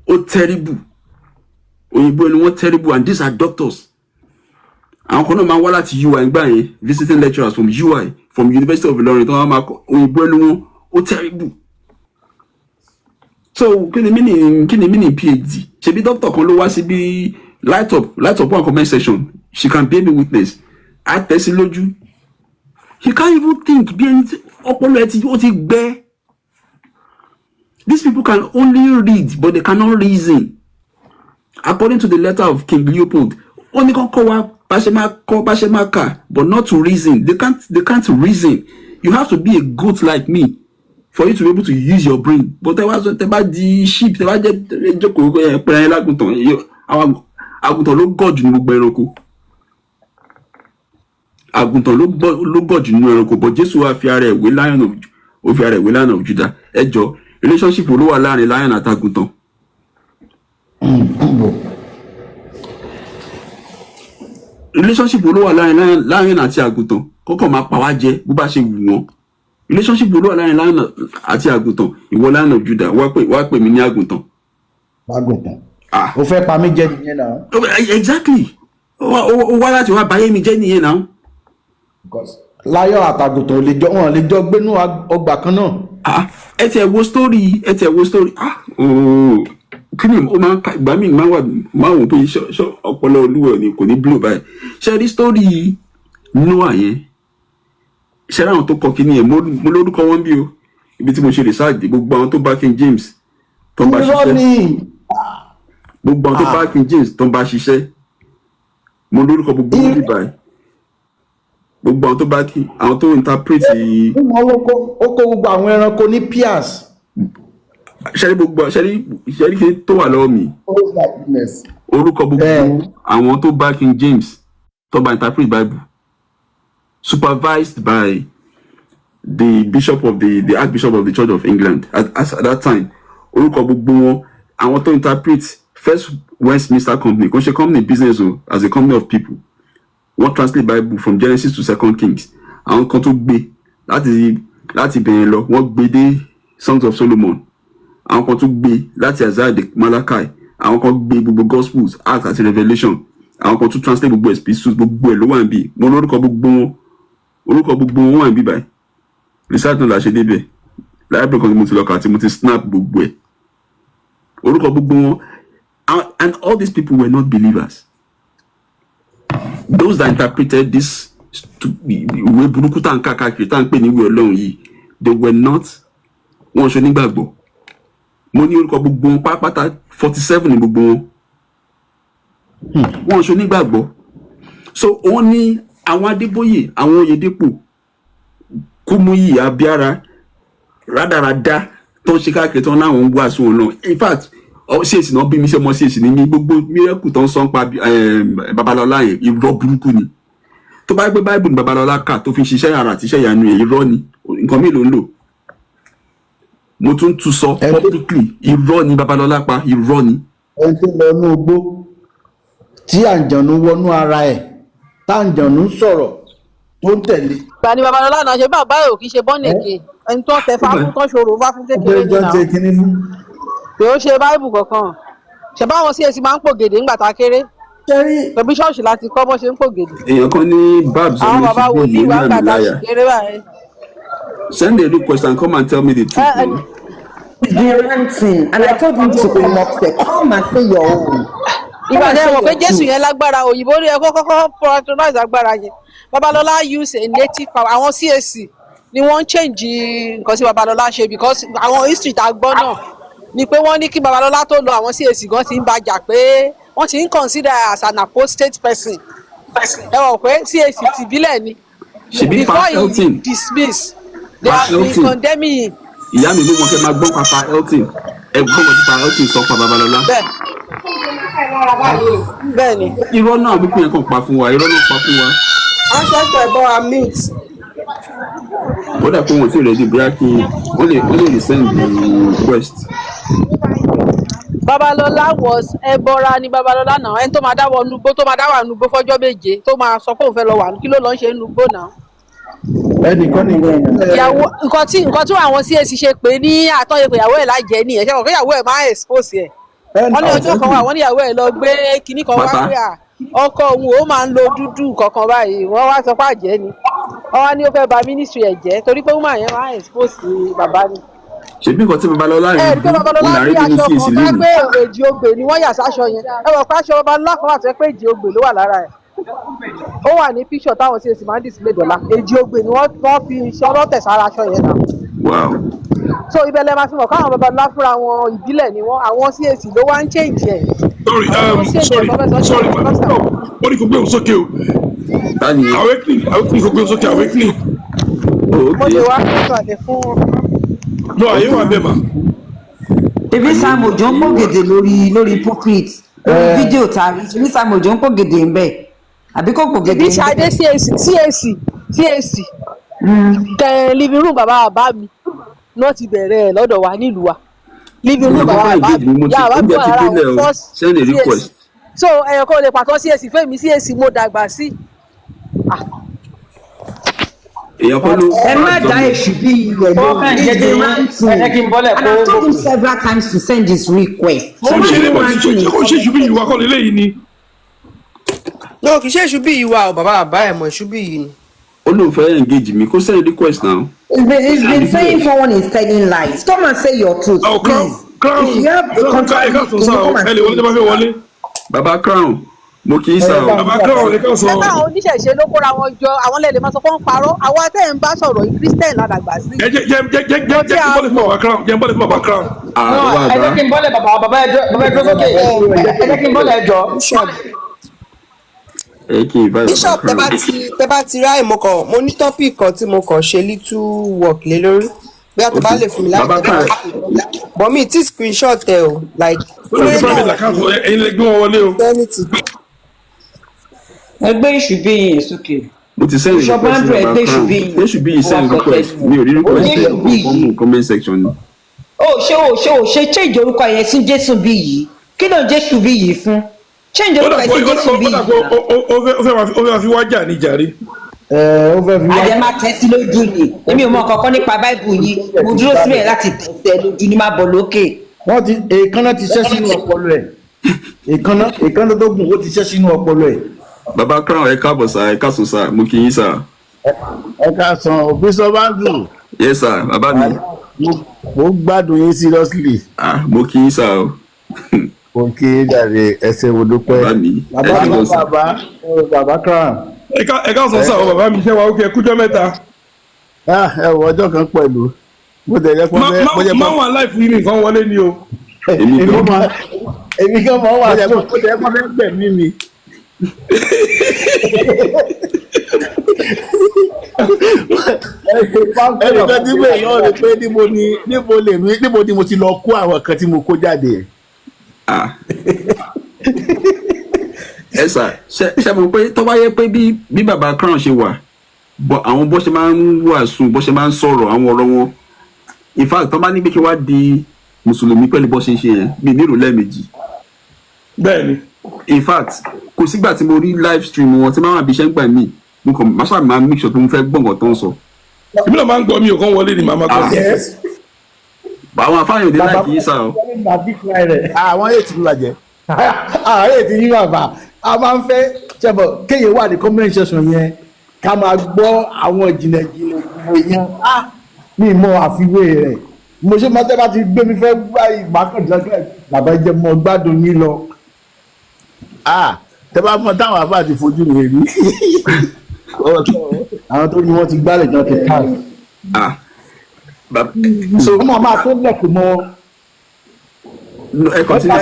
Ó terrible. Òyìnbó ẹnu wọn terrible, and these are doctors. Àwọn kan náà máa wá láti UI nígbà yẹn, visiting lecturers from UI, from University of Ilorin, tó máa kọ́ òyìnbó ẹnu wọn ó terrible. So kí ni meaning PhD? Ṣebí doctor kan ló wá sí bí light up one comment section, she can bear me witness. A tẹ̀sí lójú. He can't even think bí ẹni ọpọlọ ẹ ó ti gbẹ. These people can only read, but they cannot reason. According to the letter of King Leopold, only kan kọ́ wa bá ṣe máa kà, but not to reason. They can't reason. You have to be a goat like me for you to be able to use your brain. But tẹ́ bá di sheep, tẹ́ bá jẹ́ jókòó pẹ̀lú ayé lágùntàn, àwọn àgùntàn ló gọ̀ jù ní gbogbo ẹranko. Àgùntàn ló gọ̀ jù nínú ẹranko, but Jésù wá fi ara ẹ̀ wé Lion of Judah. Ẹ jọ, relationship wo ló wà láàrin lion àti àgùntàn? Relationship wo ló wà láàrin lion àti àgùntàn? Kọ́kọ́ máa pa wá jẹ bó bá ṣe wù wọ́n. Relationship wo ló wà láàrin lion àti àgùntàn? Ìwọ Lion of Judah wá pè mí ní àgùntàn. O fẹ́ pa mí jẹ nìyẹn náà. Exactly. O wá láti wá báyé mi jẹ́ nìyẹn náà. Lion àtàgùntàn wọn lè jọ gbénú ọgbà kan náà. Ẹ tiẹ̀ wo story. Kí ni ó máa ń ka ìgbà míì máa wò pé ọpọlọ olúwẹ̀ ni kò ní blow báyìí. Ṣé rí story Noah yẹn? Ṣé ráwọn tó kọ kíní yẹn? Mo lórúkọ wọn bí o. Ibi tí mo ṣe research gbogbo àwọn tó bá King James tó ń bá ṣiṣẹ́. Gbogbo àwọn tó bá King James tó ń bá ṣiṣẹ́. Mo lórúkọ gbogbo wọn bí báyìí. Gbogbo àwọn tó bá kí àwọn tó interpret. Ó kó gbogbo àwọn ẹranko ní piers. Ṣẹ́rí tó wà lọ́wọ́ mi. Orúkọ gbogbo àwọn tó bá King James tó bá interpret Bible, supervised by the Archbishop of the Church of England at that time. Orúkọ gbogbo wọn àwọn tó interpret First Westminster Company, kò ṣe company business o, as a company of people. Wọ́n translate Bible from Genesis to 2 Kings. Àwọn kan tó gbé láti bẹ̀rẹ̀ lọ, wọ́n gbé dé Songs of Solomon. Àwọn kan tó gbé láti Isaiah de Malachi. Àwọn kan gbé gbogbo Gospels, Acts àti Revelation. Àwọn kan tó translate gbogbo epistles, gbogbo ẹ̀ ló wà níbí. Mo lórúkọ gbogbo wọn wà níbí báyìí. Research náà la ṣe débẹ̀. Library kan tí mo ti lọ kà tí mo ti snap gbogbo ẹ̀. Orúkọ gbogbo wọn. And all these people were not believers. Those that interpreted this ìwé burúkú tá n káàkiri tá n pè ní ìwé Ọlọ́run yìí, they were not, wọ́n ṣe nígbàgbọ́. Mo ní orúkọ gbogbo wọn pátápátá 47 ní gbogbo wọn. Wọ́n ṣe nígbàgbọ́. So wọ́n ní àwọn Adébóyè, àwọn Oyèdépò, Kúmúyì, Abíára, rádaràdá tó ń ṣe káàkiri tó ń láwọn ń wàásù wọn náà. In fact, ṣèèṣì náà bí mi ṣe mọ ṣèèṣì ní gbogbo mírẹ́kù tó ń sọ ń pa Babalọ́lá yẹn irọ́ burúkú ni. Tó bá gbé Bible ní Babalọ́lá kà tó fi ṣiṣẹ́ àrà àti iṣẹ́ ìyanu yẹn, irọ́ ni. Nǹkan mélòó ń lò? Mo tún sọ publicly, irọ́ ni Babalọ́lá pa, irọ́ ni. Ẹni tó lọ ní ogbó tí àǹjọ̀nú wọnú ara ẹ̀ táǹjọ̀nú sọ̀rọ̀ tó ń tẹ̀lé. Ìgbà ni Babalọ́lá náà ṣe bàbá ẹ̀ ò kì í ṣe bọ́nẹ̀kì ẹni tó tẹ fáfún tó ṣòro wá fún kékeré nìyà. Pé ó ṣe báìbù kankan. Ṣé báwọn sí èsì máa ń pògèdè ńgbà tá a kéré? Tẹ̀bí ṣọ́ọ̀ṣì láti kọ́ bọ́ ṣe ń pògèdè. Èèyàn kan ní Babs àwọn bàbá wo ní ìwà ńgbà tá a ṣì kéré báyìí. Send a request and come and tell me the truth. The ranting, and I told him to come upstairs. Come and say your own. Ìgbà tí ẹ mọ̀ pé Jésù yẹn lágbára, òyìnbó rí ẹ kọ́kọ́ patronize agbára yẹn. Babalọ́lá use a native power. Àwọn CAC ni wọ́n change nǹkan tí Babalọ́lá ṣe because àwọn history tá a gbọ́ náà ni pé wọ́n ní kí Babalọ́lá tó lọ àwọn CAC gan ti ń bàjà pé wọ́n ti ń consider as an apostate person. Ẹ wọ̀ pé CAC ti bílẹ̀ ni. Before he dismiss, they have been condemning him. Ìyá mi ló mọ kẹ́ máa gbọ́ papa Elton. Ẹ̀gbọ́n mọ̀ nípa Elton sọ pa Babalọ́lá. Bẹ́ẹ̀ni. Irọ́ náà wípé yẹn kàn pa fún wa, irọ́ náà pa fún wa. Ancestor ẹ̀bọ amint. Ó dà pé wọ́n ti rẹ̀ di bóyá kí wọ́n lè send the request. Babalọ́lá was ẹbọra ni Babalọ́lá náà ẹni tó máa dáwọ́ nugbó tó máa dáwà nugbó fọ́jọ́ méje tó máa sọ pé òun fẹ́ lọ wà kí ló lọ ń ṣe nugbó náà. Ẹnìkan nìyẹn. Ìyàwó nǹkan tí àwọn CAC ṣe pé ní àtọ́yẹ pé ìyàwó ẹ̀ lájẹ́ ní ẹ̀ṣẹ́ kọ̀ọ̀kan ìyàwó ẹ̀ máa expose ẹ̀. Wọ́n ní ọjọ́ kan wà wọ́n ní ìyàwó ẹ̀ lọ gbé kinní kan wá pé ọkọ òun ó máa ń lo dúdú kankan báyìí wọ́n wá sọ pé àjẹ́ ni. Wọ́n wá ní ó fẹ́ bà ministry ẹ̀ jẹ́ torí pé woman yẹn máa expose bàbá ni. Ṣèbí nǹkan tí Babalọ́lá yẹn rí ìlàrí nínú CAC lónìí. Pé èjì ogbè ni wọ́n yà sáṣọ yẹn. Ẹ wọ̀ pé aṣọ Babalọ́lá kan wà tó pé èjì ogbè ló wà lára ẹ̀. Ó wà ní píṣọ̀ táwọn CAC máa ń display dọ́là. Èjì ogbè ni wọ́n fi iṣẹ́ ọlọ́tẹ̀ sára aṣọ yẹn náà. Wow. So ibẹ̀ lẹ máa fi mọ̀ káwọn Babalọ́lá fúnra wọn ìbílẹ̀ ni wọ́n àwọn CAC ló wá ń change ẹ̀. Sorry. Wọ́n ní kò gbé òun sókè o. Awakening kò gbé òun sókè awakening. Mo lè wá fún ìpàdé fún No, àyè wà bẹ́ẹ̀ mà. Ebi Sam Ojo ń pògèdè lórí hypocrite lórí fídíò tàbí ebi Sam Ojo ń pògèdè ń bẹ̀ àbí kò pògèdè ibi ń bẹ̀. ṣadé CAC tẹ living room bàbá mi náà ti bẹ̀rẹ̀ ẹ̀ lọ́dọ̀ wa nílùú wa living room bàbá mi yà wá gbọ́ ara àwọn first CAC so ẹ̀yàn kan lè pàtó CAC fẹ́mi CAC mo dàgbà sí. èèyàn kọ́ ló. ẹ má dá èṣù bí ilẹ̀ ló ń jẹjẹ ranting and I told him several times to send his request. Ṣé kò ṣe ṣubú yìí wá kọ́ lélẹ́yìí ni? No, kì í ṣe ṣubú yìí wá o, bàbá ẹ̀ mọ̀ ṣubú yìí ni. Ó lóun fẹ́ engage mi kó send request now. He's been saying someone is telling lies. Come and say your truth, please. If you have a contract, come and say. Baba Crown mo kì í sá o. Baba Crown ní ká sọ. ṣé báwọn oníṣẹ̀ṣe ló kóra wọn jọ àwọn lẹ́lẹ̀ máa sọ fún parọ́ àwọn atẹ́ ń bá sọ̀rọ̀ yìí Christian ládàgbà sí. Jẹ́ kí n bọ́lẹ̀ fún Baba Crown. Jẹ́ n bọ́lẹ̀ fún Baba Crown. ẹ jẹ́ kí n bọ́lẹ̀ bàbá ẹjọ́ sókè ẹ jẹ́ kí n bọ́lẹ̀ ẹjọ́. Bishop tẹ bá ti ráì mo ní topic kan tí mo kàn ṣe little work lé lórí bóyá tó bá lè fún mi láti tẹ̀lé but mi ti screenshot ẹ o like. ẹ̀yin lè gbé wọn wọlé o. ẹgbẹ́ ìṣubí yìí sókè. mo ti send request ní Baba Crown they should be send request mi ò rí request ẹ fún comment section ni. ṣe change orúkọ yẹn sí Jésù bí yìí kí ló ń Jésù bí yìí fún change orúkọ yẹn sí Jésù bí yìí. ó fẹ́ máa fi wájà ní jàre. àjẹ máa tẹ́ sí lójú ni èmi ò mọ kankan nípa báìbù yìí mo dúró síbẹ̀ láti tẹ̀ lójú ní má bọ̀ lókè. wọ́n ti èékánná ti ṣẹ́ sínú ọpọlọ ẹ̀ èékánná tó gùn ó ti ṣẹ́ sínú ọpọlọ ẹ̀. Baba Crown ẹ káàbọ̀ sá ẹ káàsùn sá mo kì í sá. ẹ káàsán Bishop Andrew. Yes sir bàbá mi. mo gbádùn yín seriously. mo kì í sá o. mo kì í dàrí ẹsẹ̀ wo dúpẹ́. bàbá mi bàbá Crown. ẹ káàsán sá o bàbá mi ṣe wà ó kẹ kújọ mẹ́ta. ẹ wọ ọjọ́ kan pẹ̀lú mo tẹ̀lé pọ́n máa wà láìpẹ́ yìí nìkan wọlé ni o. èmi kan máa wà láìpẹ́ mo tẹ̀lé pọ́n fẹ́ gbẹ̀mí mi. ẹnìkan tí bẹ́ẹ̀ náà rè pé níbo ni mo ti lọ kó àwọn kan tí mo kó jáde. ẹ sà ṣe mọ̀ pé tó bá yẹ pé bí Baba Crown ṣe wà àwọn bó ṣe máa ń wàásù bó ṣe máa ń sọ̀rọ̀ àwọn ọ̀rọ̀ wọn in fact tó bá ní pé kí wá di mùsùlùmí pẹ̀lú bó ṣe ń ṣe yẹn mi nírò lẹ́ẹ̀mejì. bẹ́ẹ̀ni. in fact kò sígbà tí mo rí live stream wọn tí máa wà bí iṣẹ́ ń gbà mí mo kàn máa ṣáà máa make sure tó ń fẹ́ gbọ̀ngàn tó ń sọ. èmi náà máa ń gbọ́ mi ò kàn wọlé ni màmá gbọ́. àwọn afáàyàn òde láì kì í sá o. àwọn yóò ti lajẹ àwọn yóò ti yí bàbá a máa ń fẹ́ ṣẹ̀bọ̀ kéèyàn wà ní comment section yẹn ká máa gbọ́ àwọn ìjìnlẹ̀ yẹn mi mọ àfiwé rẹ̀ mo ṣe máa tẹ́ bá ti gbé mi fẹ́ gbá ìgbàkànjọ́gbẹ́ bàbá jẹ́ mọ́ gbádùn yín lọ. Tẹ́ bá mọ táwọn àbá ti fojú rẹ̀ rí àwọn tó ní wọ́n ti gbálẹ̀ jọ ti ká. so ọmọ máa tó lẹ̀kùn mọ́ ẹ kàn sí ní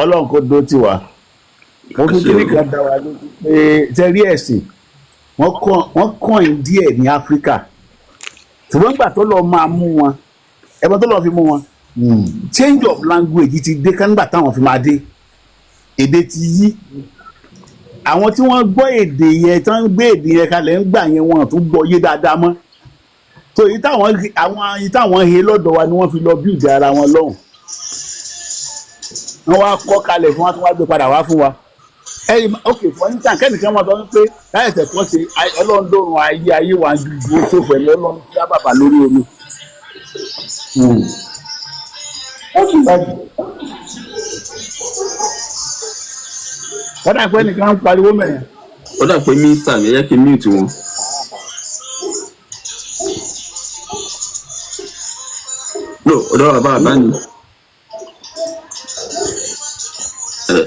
Ọlọ́run kò dó tiwa mo fi kíní kan dá wa lójú pé tẹ́rí ẹ̀sìn wọ́n kàn díẹ̀ ní Áfíríkà ṣùgbọ́n gbà tó lọ máa mú wọn ẹ̀bọ́n tó lọ fi mú wọn change of language ti dé kángbà táwọn fi máa dé èdè ti yí àwọn tí wọ́n gbọ́ èdè yẹn tí wọ́n gbé èdè yẹn kalẹ̀ ń gbà yẹn wọn tún gbọ́ yé dáadáa mọ́ so èyí táwọn he lọ́dọ̀ wa ni wọ́n fi lọ build ara wọn lọ́hùn wọ́n wá kọ́ kalẹ̀ fún wa tí wọ́n gbé padà wá fún wa ẹ̀yìn ok for instance kẹ́nìkan wọn sọ pé láì tẹ̀kọ́ sí Ọlọ́run dòrùn ayé wa ju ìgbó sófò ẹ̀ lọ́lọ́run sí àbàbà lórí omi. wọ́n dà pé nìkan ń pariwo mẹ́rin. ó dà pé mínísítà mi ẹ yẹ kí n mute wọn. no ọ̀dọ̀ bàbá àbáni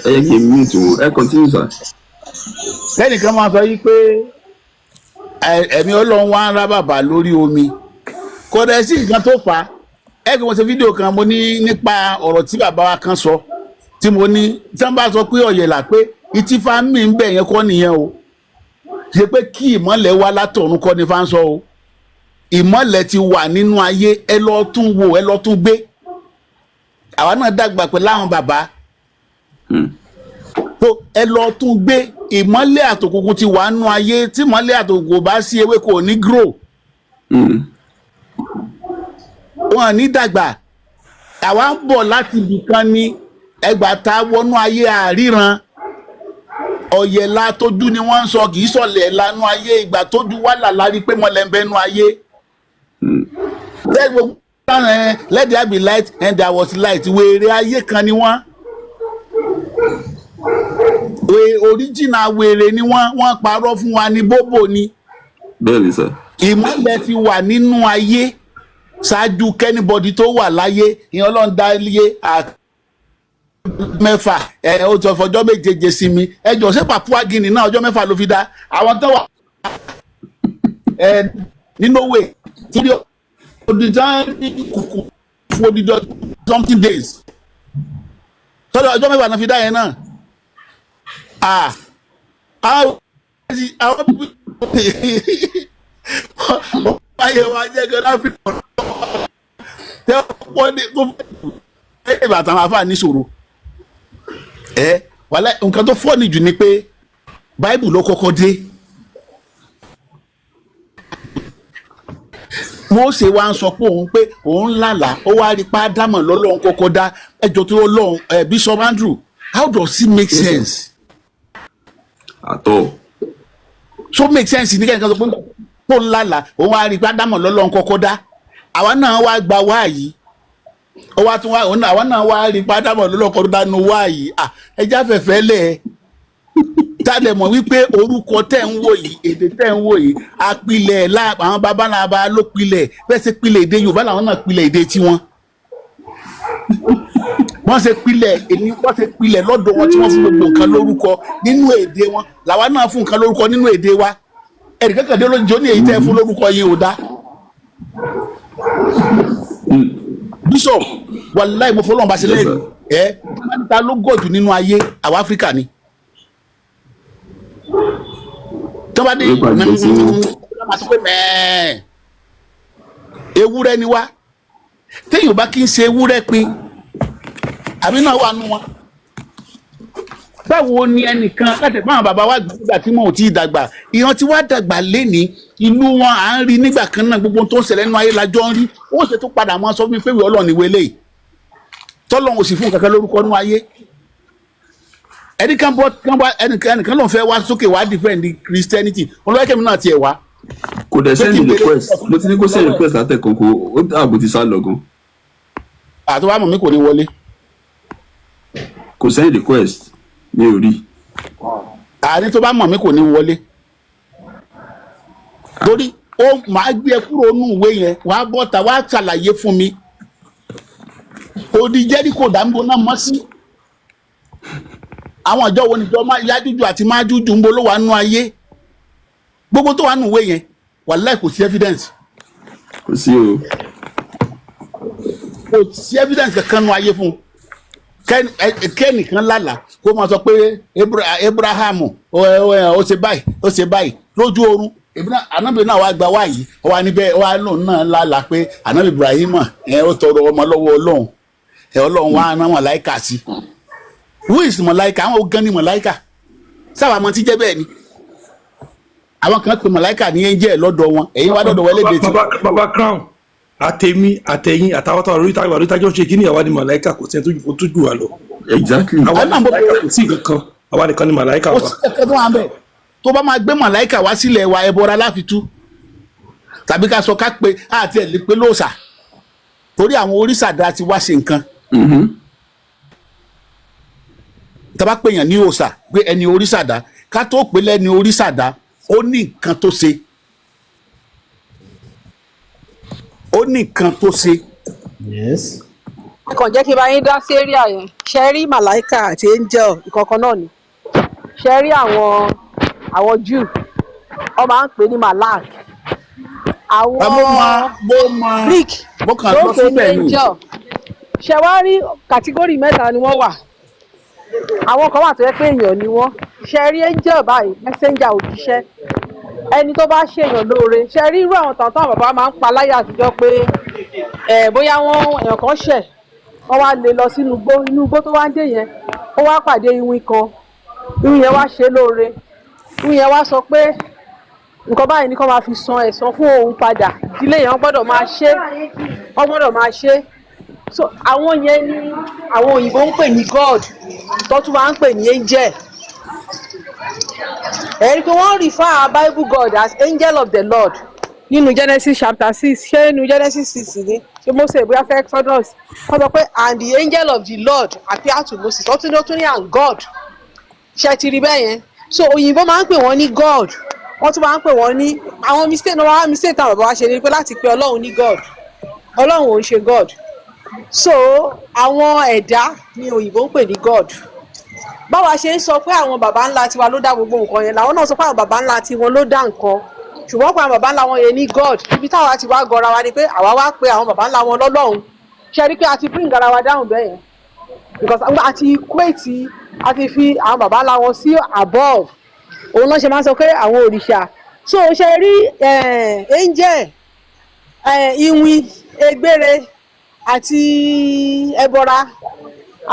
ẹ yẹ kí n mute wọn ẹ continue sir. kẹ́nìkan máa sọ yìí pé ẹ̀mí Ọlọ́run wá ń rá bàbà lórí omi kò dẹ̀ sí nǹkan tó fà á ẹ kí wọ́n ṣe fídíò kan mo ní nípa ọ̀rọ̀ tí bàbá wa kan sọ tí mo ní tí wọ́n bá sọ pé ọ̀yẹ̀là pé ìtì fámì ń bẹ̀ yẹn kọ́ nìyẹn o ṣe pé kí ìmọ̀lẹ̀ wá látọ̀run kọ́ ni fá ń sọ o ìmọ́lẹ̀ ti wà nínú ayé, ẹ lọ tún wò, ẹ lọ tún gbé. Àwa náà dàgbà pẹ̀lú àwọn bàbá. So ẹ lọ tún gbé, ìmọ́lẹ̀ àtòkùnkùn ti wà nínú ayé, tí ìmọ́lẹ̀ àtòkùnkùn bá sí ewé kò ní grow. Wọn ní dàgbà. Àwa ń bọ̀ láti ibìkan ní ẹgbà tá wọnú ayé àríran. Ọ̀yẹ̀lá tójú ni wọ́n ń sọ, kì í sọ̀lẹ̀ lánú ayé. Ìgbà tójú wà lálárí pé mọ́lẹ̀ ń bẹ́nu ayé. Let there be light and there was light. Wèrè ayé kan ni wọ́n. Original wèrè ni wọ́n parọ́ fún wa ní bóbò ni. Bẹ́ẹ̀ni sir. Ìmọ́lẹ̀ ti wà nínú ayé ṣáájú kẹ́nìbọ̀dì tó wà láyé. Ìyẹn Ọlọ́run dá ilé mẹ́fà ó sọ fọjọ́ méjèèjì sí mi. Ẹjọ́ ṣé Papua Guinea náà ọjọ́ mẹ́fà ló fi dá. Àwọn tó wà nínú òwe tí ó di something days. Sọ́dọ̀ ọjọ́ mẹ́fà náà fi dá yẹn náà. Ayé wa jẹ́ gan Áfíríkà. Wọ́n ní kó fẹ́ ìbátan àfáà níṣòro. Wàhálà nǹkan tó fọ́ níjù ni pé Báíbù ló kọ́kọ́ dé. Mósè wá ń sọ pé òun lálàá, ó wá rí pa Ádámọ̀ lọ́lọ́run kọ́kọ́ dá. Ẹjọ́ tó Ọlọ́run Bishop Andrew, how does it make sense? At all. So make sense ní kẹ́kẹ́ sọ pé òun lálàá, òun wá rí pa Ádámọ̀ lọ́lọ́run kọ́kọ́ dá. Àwa náà wá gba wáàyí. Àwa náà wá rí pa Ádámọ̀ lọ́lọ́run kọ́kọ́ dá nu wáàyí. Ẹja fẹ̀fẹ́ lẹ̀. Tálẹ̀ mọ̀ wípé orúkọ tẹ̀ ń wò yìí, èdè tẹ̀ ń wò yìí, apilẹ̀ àwọn babaláwa ló pilẹ̀, bẹ́ẹ̀ ṣe pilẹ̀ èdè Yorùbá làwọn náà pilẹ̀ èdè tiwọn. Wọ́n ṣe pilẹ̀ lọ́dọ̀ wọn tí wọ́n fún gbogbo nǹkan lórúkọ nínú èdè wọn, làwa náà fún nǹkan lórúkọ nínú èdè wa. Ẹ̀rí kẹ́kẹ́ dé lóúnjẹ ó ní èyí tẹ́ fún lórúkọ yín ò dá. Bishop wàláì mo fọlọ́run bá ṣe lẹ́yìn ta ló gọ̀jù nínú ayé àwọn Áfíríkà ni. Tọ́ba dé ewúrẹ́ ni wá, téèyàn bá kí n ṣe ewúrẹ́ pin àbí náà wà nù wọn. Báwo ni ẹnìkan láti fún àwọn bàbá wa gbàgbà tí wọn ò tí ì dàgbà, ìran tí wàá dàgbà lénìí ìlú wọn à ń rí nígbà kan náà, gbogbo tó ń ṣẹlẹ̀ nínú ayé lájọ́ ń rí. Ó ṣe tó padà mọ́ sọ fún mi pé ìwé Ọlọ́run ìwé lè tọ́lọ́run ò sì fún kankan lórúkọ nínú ayé. Ẹnìkan ló ń fẹ́ wá sókè wá defend Christianity, olùwẹ́kẹ̀mí náà tiẹ̀ wá. Kò dẹ̀ send request, mo ti ní kó send request látẹ̀kọ́ kó ó dàbò ti sá lọ gan. Àtọ́wá mọ̀ mi kò ní wọlé. Kò send request ní orí. Àní tó bá mọ̀ mi kò ní wọlé. Torí ó máa gbé ẹ kúrò nínú ìwé yẹn, wàá bọ́ta wàá ṣàlàyé fún mi. Odi Jẹ́ríkò dàmbò náà mọ́ sí. Àwọn ìjọ wo nìjọ Yájújù àti Májújù ń bo ló wà nínú ayé. Gbogbo tó wà nínú ìwé yẹn wàláhì kò sí evidence. Kò sí o. Kò sí evidence kankan nínú ayé fún un. Kẹ́nìkan lálàá kó máa sọ pé Abrahamu ó ṣe báyìí lójú oorun. Ànábì náà wá gba wáyìí, ó wá níbẹ̀ ó wá lóun náà lálàá pé Ànábì Ibrahim ó tọrọ ọmọ lọ́wọ́ Ọlọ́run. Ọlọ́run wá rán màláíkà sí. Who is màláíkà? Àwọn gan ni màláíkà. Sábà mọ tí jẹ́ bẹ́ẹ̀ ni. Àwọn kan pe màláíkà ní angel lọ́dọ̀ wọn. Ẹ̀yin wá dọ̀dọ̀ wọlé dé tí. Baba Crown àtẹ̀mí àtẹ̀yìn àtàwọn tó àròyìn tájọ́ ṣe kí ni àwa ni màláíkà, kò sí ẹni tó jù wá lọ. Exactly. Àwa ni màláíkà kò sí nǹkan, àwa nìkan ni màláíkà wa. Ó sì kẹ́kẹ́ tó wà bẹ́ẹ̀. Tó bá máa gbé màláíkà wá sílẹ̀ wa ẹbọra láfitú. Tàbí ká sọ ká pé àti ẹ̀ lè pé lóòṣà. Torí àwọn oríṣàdá ti wá ṣe nǹkan. Tàbá pèèyàn ní òòṣà pé ẹni oríṣàdá, ká tó pè lẹ́ni oríṣàdá, ó ní nǹkan tó ṣe. Ó ní nǹkan tó ṣe. Yes. Ẹ kàn jẹ́ kí n bá yín dá sí area yẹn. Ṣé rí màláíkà àti angel ìkọ̀kan náà ni? Ṣé rí àwọn Jew wọ́n máa ń pè ní malak. Àwọn Greek ló pè ní angel. Ṣé wá rí kàtígórì mẹ́ta ni wọ́n wà? Àwọn kan wà tó yẹ pé èèyàn ni wọ́n. Ṣé rí angel báyìí messenger òjíṣẹ́. ẹni tó bá ṣèyàn lóore ṣe rí irú àwọn tàn táwọn bàbá máa ń pa láyé àtijọ́ pé bóyá wọ́n èèyàn kan ṣẹ̀ wọ́n wá lè lọ sínú igbó tó wá ń dé yẹn ó wá pàdé iwin kan iwin yẹn wá ṣe lóore iwin yẹn wá sọ pé nǹkan báyìí ni kó máa fi san ẹ̀san fún òun padà ìdílé yẹn wọ́n gbọ́dọ̀ máa ṣe so àwọn yẹn ni àwọn òyìnbó ń pè ní God tó tún máa ń pè ní angel ẹ̀rí pé wọ́n refer Bible God as angel of the Lord nínú Genesis chapter 6 ṣé nínú Genesis 6 ni ṣé Mose bóyá fẹ́ Exodus wọ́n sọ pé and the angel of the Lord appeared to Moses wọ́n tún ní and God ṣe ti rí bẹ́ẹ̀ yẹn so òyìnbó máa ń pè wọ́n ní God wọ́n tún máa ń pè wọ́n ní àwọn mistake táwọn bàbá wa ṣe ni pé láti pe Ọlọ́run ní God Ọlọ́run ò ń ṣe God so àwọn ẹ̀dá ni òyìnbó ń pè ní God báwa ṣe ń sọ pé àwọn baba ńlá tiwa ló dá gbogbo nǹkan yẹn làwọn náà sọ pé àwọn baba ńlá tiwọn ló dá nǹkan ṣùgbọ́n pé àwọn baba ńlá wọn yẹn ní God ibi táwa ti wá gọra wa ni pé àwa wá pé àwọn baba ńlá wọn lọ́lọ́run ṣe rí pé a ti bring ara wa down bẹ́ẹ̀ yẹn because a ti equate a ti fi àwọn baba ńlá wọn sí above òun náà ṣe máa ń sọ pé àwọn òrìṣà so ṣe rí angel iwin egbére àti ẹbọra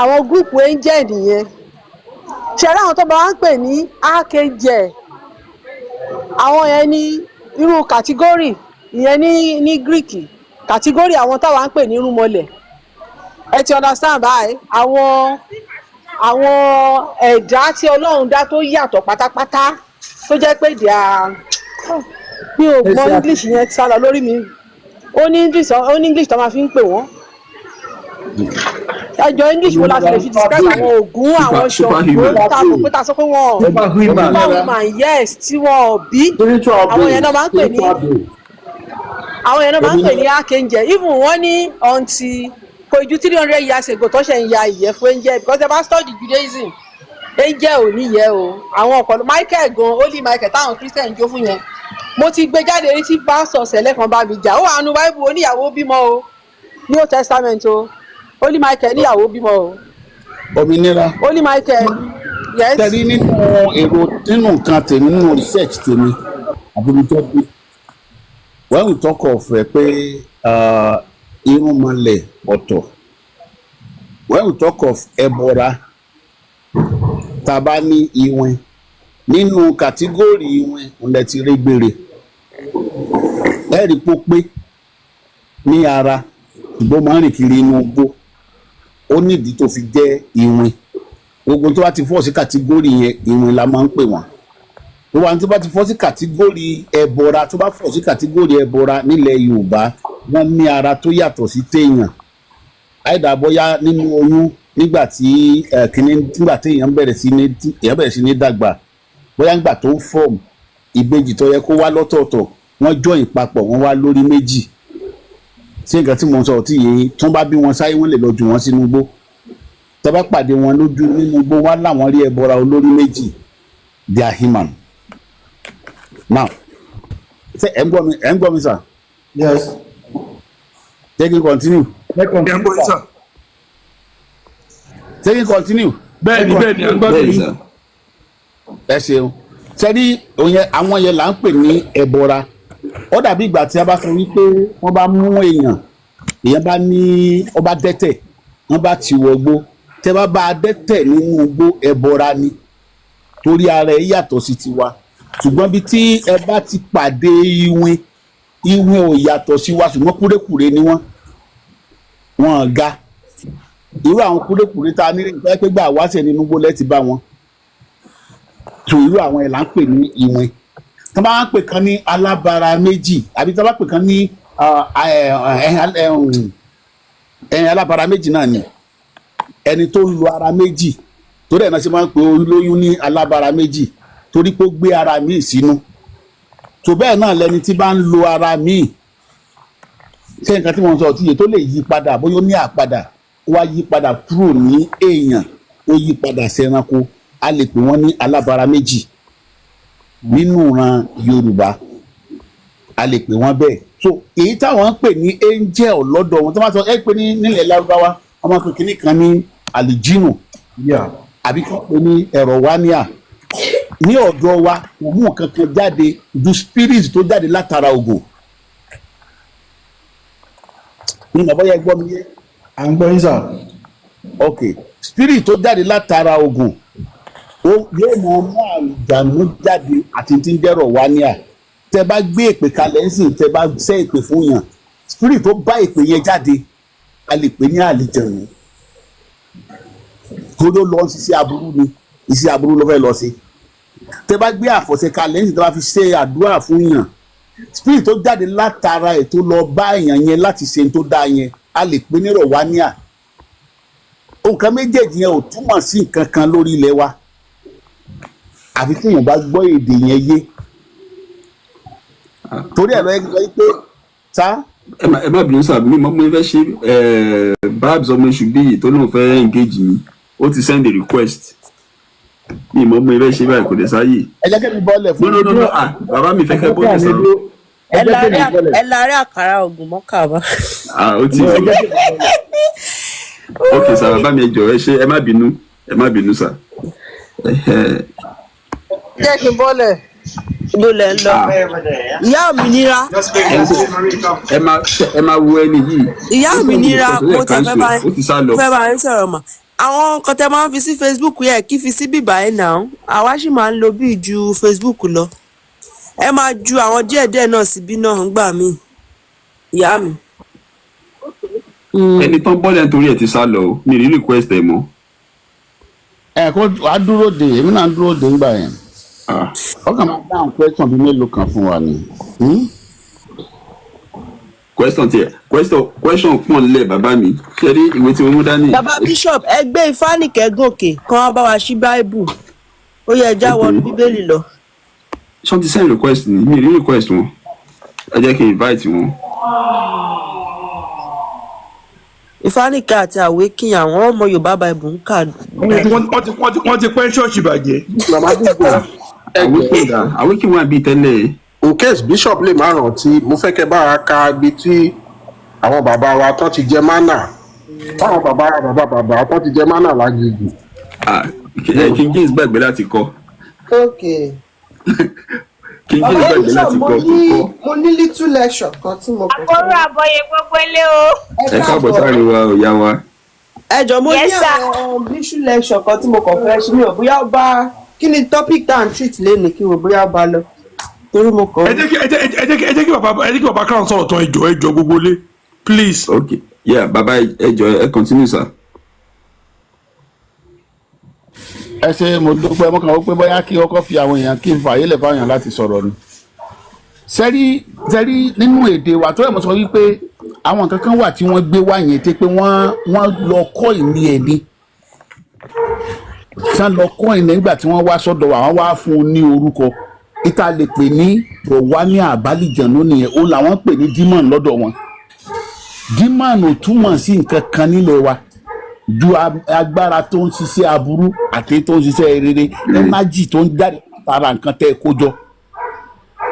àwọn gúùpù angel nìyẹn ṣẹ̀rẹ́ àwọn tó bá wá ń pè ní archangel àwọn yẹn ní irú kàtígórì ìyẹn ní Greek kàtígórì àwọn táwa ń pè ní irúnmọlẹ̀ ẹ ti understand báyìí àwọn ẹ̀dá tí Ọlọ́run dá tó yàtọ̀ pátápátá tó jẹ́ pé mi ò mọ English yẹn sálọ lórí mi ó ní English tó máa fi ń pè wọ́n ẹjọ English wo la fi lè fi describe àwọn Ògún àwọn Ṣàngó ta kò pé ta sọ pé wọn superwoman yes tí wọn bí àwọn yẹn náà máa ń pè ní archangel even wọn ní ọ̀ǹtì kò ju 300 years ago tó ṣe ń ya ìyẹ́ fún angel because ẹ bá study Judaism angel ò ní yẹ o àwọn ọ̀pọ̀lọpọ̀ Michael gan holy Michael táwọn Christian jó fún yẹn mo ti gbé jáde rí tí pásítọ̀ ṣẹlẹ̀ kan bá mi jà ó wà nínú Bible oníyàwó bímọ o New Testament o Holy Michael níyàwó bímọ o. Òmìnira. Holy Michael yes. Tẹ̀lé nínú èrò nínú nǹkan tèmi nínú research tèmi àbúrútọ́ bí when we talk of pé irúnmọlẹ̀ ọ̀tọ̀ when we talk of ẹbọra tá a bá ní ìwìn nínú kàtígórì ìwìn ọ̀lẹ́ ti rí gbére ẹ̀rí pópé ní ara ṣùgbọ́n máa ń rìn kiri inú igbó ó nídìí tó fi jẹ́ ìwìn gbogbo tó bá ti fọ́ sí kàtígórì yẹn ìwìn la máa ń pè wọ́n tó wà ní tó bá ti fọ́ sí kàtígórì ẹbọra tó bá fọ́ sí kàtígórì ẹbọra nílẹ̀ Yorùbá wọ́n ní ara tó yàtọ̀ sí téèyàn àìdá bóyá nínú oyún nígbà tí nígbà téèyàn bẹ̀rẹ̀ sí ní dàgbà bóyá nígbà tó ń fọ́ọ̀mù ìbejì tó yẹ kó wá lọ́tọ̀ọ̀tọ̀ wọ́n join papọ̀ wọ́n wá lórí méjì ṣé nǹkan tí mo sọ tí yìí tó bá bí wọn sáyé wọn lè lọ jù wọn sínú igbó tó bá pàdé wọn lójú nínú igbó wọn láwọn rí ẹbọra olórí méjì they are human now ṣé ẹ ń gbọ́ mi sir. Yes. Take it continue. Take it continue. bẹ́ẹ̀ni ẹ ṣeun sẹ́ni àwọn yẹn là ń pè ní ẹbọra ó dàbí ìgbà tí a bá sọ wípé wọ́n bá mú èèyàn bá ní ọba dẹ́tẹ̀ wọ́n bá ti wọgbó tẹ́ bá a dẹ́tẹ̀ nínú igbó ẹbọra ni torí ara ẹ yàtọ̀ sí tiwa ṣùgbọ́n bí tí ẹ bá ti pàdé ìwìn ò yàtọ̀ sí wa ṣùgbọ́n kúrékùré ni wọ́n ga irú àwọn kúrékùré tá a ní ìgbà pé gbà wáṣẹ nínú igbó lẹ́ti bá wọn tó irú àwọn ẹ̀ là ń pè ní ìwìn tí wọ́n bá ń pè kan ní alábara méjì àbí tí wọ́n bá pè kan ní alábara méjì náà ni ẹni tó ń lo ara méjì torí ẹ̀ náà ṣe máa ń pè olóyún ní alábara méjì torí pé ó gbé ara míì sínú tó bẹ́ẹ̀ náà lẹni tí bá ń lo ara míì ṣé nǹkan tí mo sọ tíye tó lè yí padà bóyá ó ní àpadà wá yí padà kúrò ní èèyàn ó yí padà sẹ́ranko a lè pè wọ́n ní alábara méjì nínú ìran Yorùbá a lè pè wọ́n bẹ́ẹ̀ so èyí táwọn ń pè ní angel lọ́dọ̀ wọn tó máa sọ ẹ pé ní nílẹ̀ Lárúbáwá wọ́n máa ń pè kíní kan ní àlìjínù àbí kí wọ́n pè ní ẹ̀rọ wáníà ní ọ̀dọ̀ wa kò mú nǹkan kan jáde ju spirit tó jáde látara ògò ní ìmọ̀ yẹn gbọ́ mi yé. à ń gbọ́ yín sà. ok spirit tó jáde látara ògò yóò mọ ọmọ àlùjánu jáde àti tí ń jẹ́rọ̀ wá ní à tẹ bá gbé èpè kalẹ̀ ń sìn tẹ bá sẹ́ èpè fún yàn spirit tó bá èpè yẹn jáde a lè pè ní àlùjánu tó ló lọ ṣiṣẹ́ aburú ni iṣẹ́ aburú ló fẹ́ lọ sí tẹ bá gbé àfọ̀ṣẹ kalẹ̀ ń sìn tẹ bá fi ṣe àdúrà fún yàn spirit tó jáde látara ẹ̀ tó lọ bá èèyàn yẹn láti ṣe tó dáa yẹn a lè pè ní rọ̀wánìà nǹkan méjèèjì yẹn ò túmọ̀ sí nǹkan kan lórí ilẹ̀ wa àfi tí èèyàn bá gbọ́ èdè yẹn yé torí ẹ̀ lọ́yẹ́ sọ pé ta. ẹ má bínú sáà mi mo fẹ́ ṣe babs ọmọ oṣù bíi tó lóun fẹ́ engage mi ó ti send a request mi mo fẹ́ ṣe báyìí kò dé sáyè. ẹ jẹ́ kí mi bọ́ọ̀lẹ̀ fún mi. no bàbá mi fẹ́ kẹ́ bọ́ọ̀lẹ̀ sọ̀rọ̀. ẹ láàárẹ̀ àkàrà ògùn mọ́kà bá. ó ti rí ok sà bàbá mi ẹ jọ̀ọ́ ẹ ṣe ẹ má bínú sà. jẹ́ kí n bọ́lẹ̀. ibo lẹ ń lọ. ìyá òmìnira. ẹ máa wo ẹni yìí. ìyá òmìnira mo tẹ fẹ́ bá ń sọ̀rọ̀ mà. àwọn nǹkan tẹ máa ń fi sí Facebook yẹ kí fi sí bíbá ẹ̀ náà àwa sì máa ń lo bí ju Facebook lọ. ẹ máa ju àwọn díẹ̀díẹ̀ náà síbí náà ń gbà mí ìyá mi. ẹni tán bọ́ọ̀lù ẹ̀ nítorí ẹ̀ ti sá lọ o mi rí request ẹ̀ mọ́. ẹ kó a dúró de èmi náà dúró de ńgbà yẹn ọkàn máa dáhùn question bíi mélòó kan fún wa ni. question pọ̀ nílẹ̀ bàbá mi ṣe rí ìwé tí mo mú dání. bàbá bishop ẹgbẹ́ Ifánìkẹ́ gòkè kan wá bá wa ṣí báìbù ó yẹ ẹja wọnú bíbélì lọ. ṣé wọ́n ti send request ni mi rí request wọn ẹ jẹ́ kí n invite wọn. Ifánìkẹ́ àti Àwékìn àwọn ọmọ Yorùbá báìbù ń kà. wọ́n ti pẹ́ ṣọ́ọ̀ṣì bàjẹ́. Àwékìn wọn àbí tẹ́lẹ̀. okes bishop lè má rántí mo fẹ́ kẹ́ bá wa ka ibi tí àwọn bàbá wa tán ti jẹ mánà táwọn bàbá tán ti jẹ mánà lágbègbè. King James gbàgbé láti kọ. King James gbàgbé láti kọ. mo ní little lecture kan tí mo kọ. àkóró àbọ̀yè gbogbo ilé o. ẹ káàbọ̀ sáré wa òyà wa. ẹ jọ mo ní àwọn little lecture kan tí mo kàn fẹ́ ṣe mi ò bóyá ó bá kí ni topic tá à ń treat lénìí kí wò bóyá ó bá lọ torí mo kàn. ẹ jẹ́ kí bàbá crown sọ̀rọ̀ tán ẹjọ́ gbogbo ilé please. ok yeah bàbá ẹjọ́ ẹ continue sir. ẹ ṣe mo dúpẹ́ mo kàn wọ́n pé bóyá kí ọkọ̀ fi àwọn èèyàn kí n fààyè lẹ̀ fáwọn èèyàn láti sọ̀rọ̀ ni. sẹ́rí nínú èdè wa tó yẹ mo sọ wípé àwọn nǹkan kan wà tí wọ́n gbé wá yẹn tẹ́ pé wọ́n lọ kọ́ ìní ẹni sá lọ kọ́ ìní nígbà tí wọ́n wá sọ́dọ̀ wa wọ́n wá fún un ní orúkọ ìta lè pè ní rọ̀wání àbálìjànú nìyẹn ó làwọn pè ní dímọ̀n lọ́dọ̀ wọn dímọ̀n ò túmọ̀ sí nǹkan kan nílẹ̀ wa ju agbára tó ń ṣiṣẹ́ aburú àti tó ń ṣiṣẹ́ rere ẹnájì tó ń jáde látara nǹkan tẹ́ ẹ kó jọ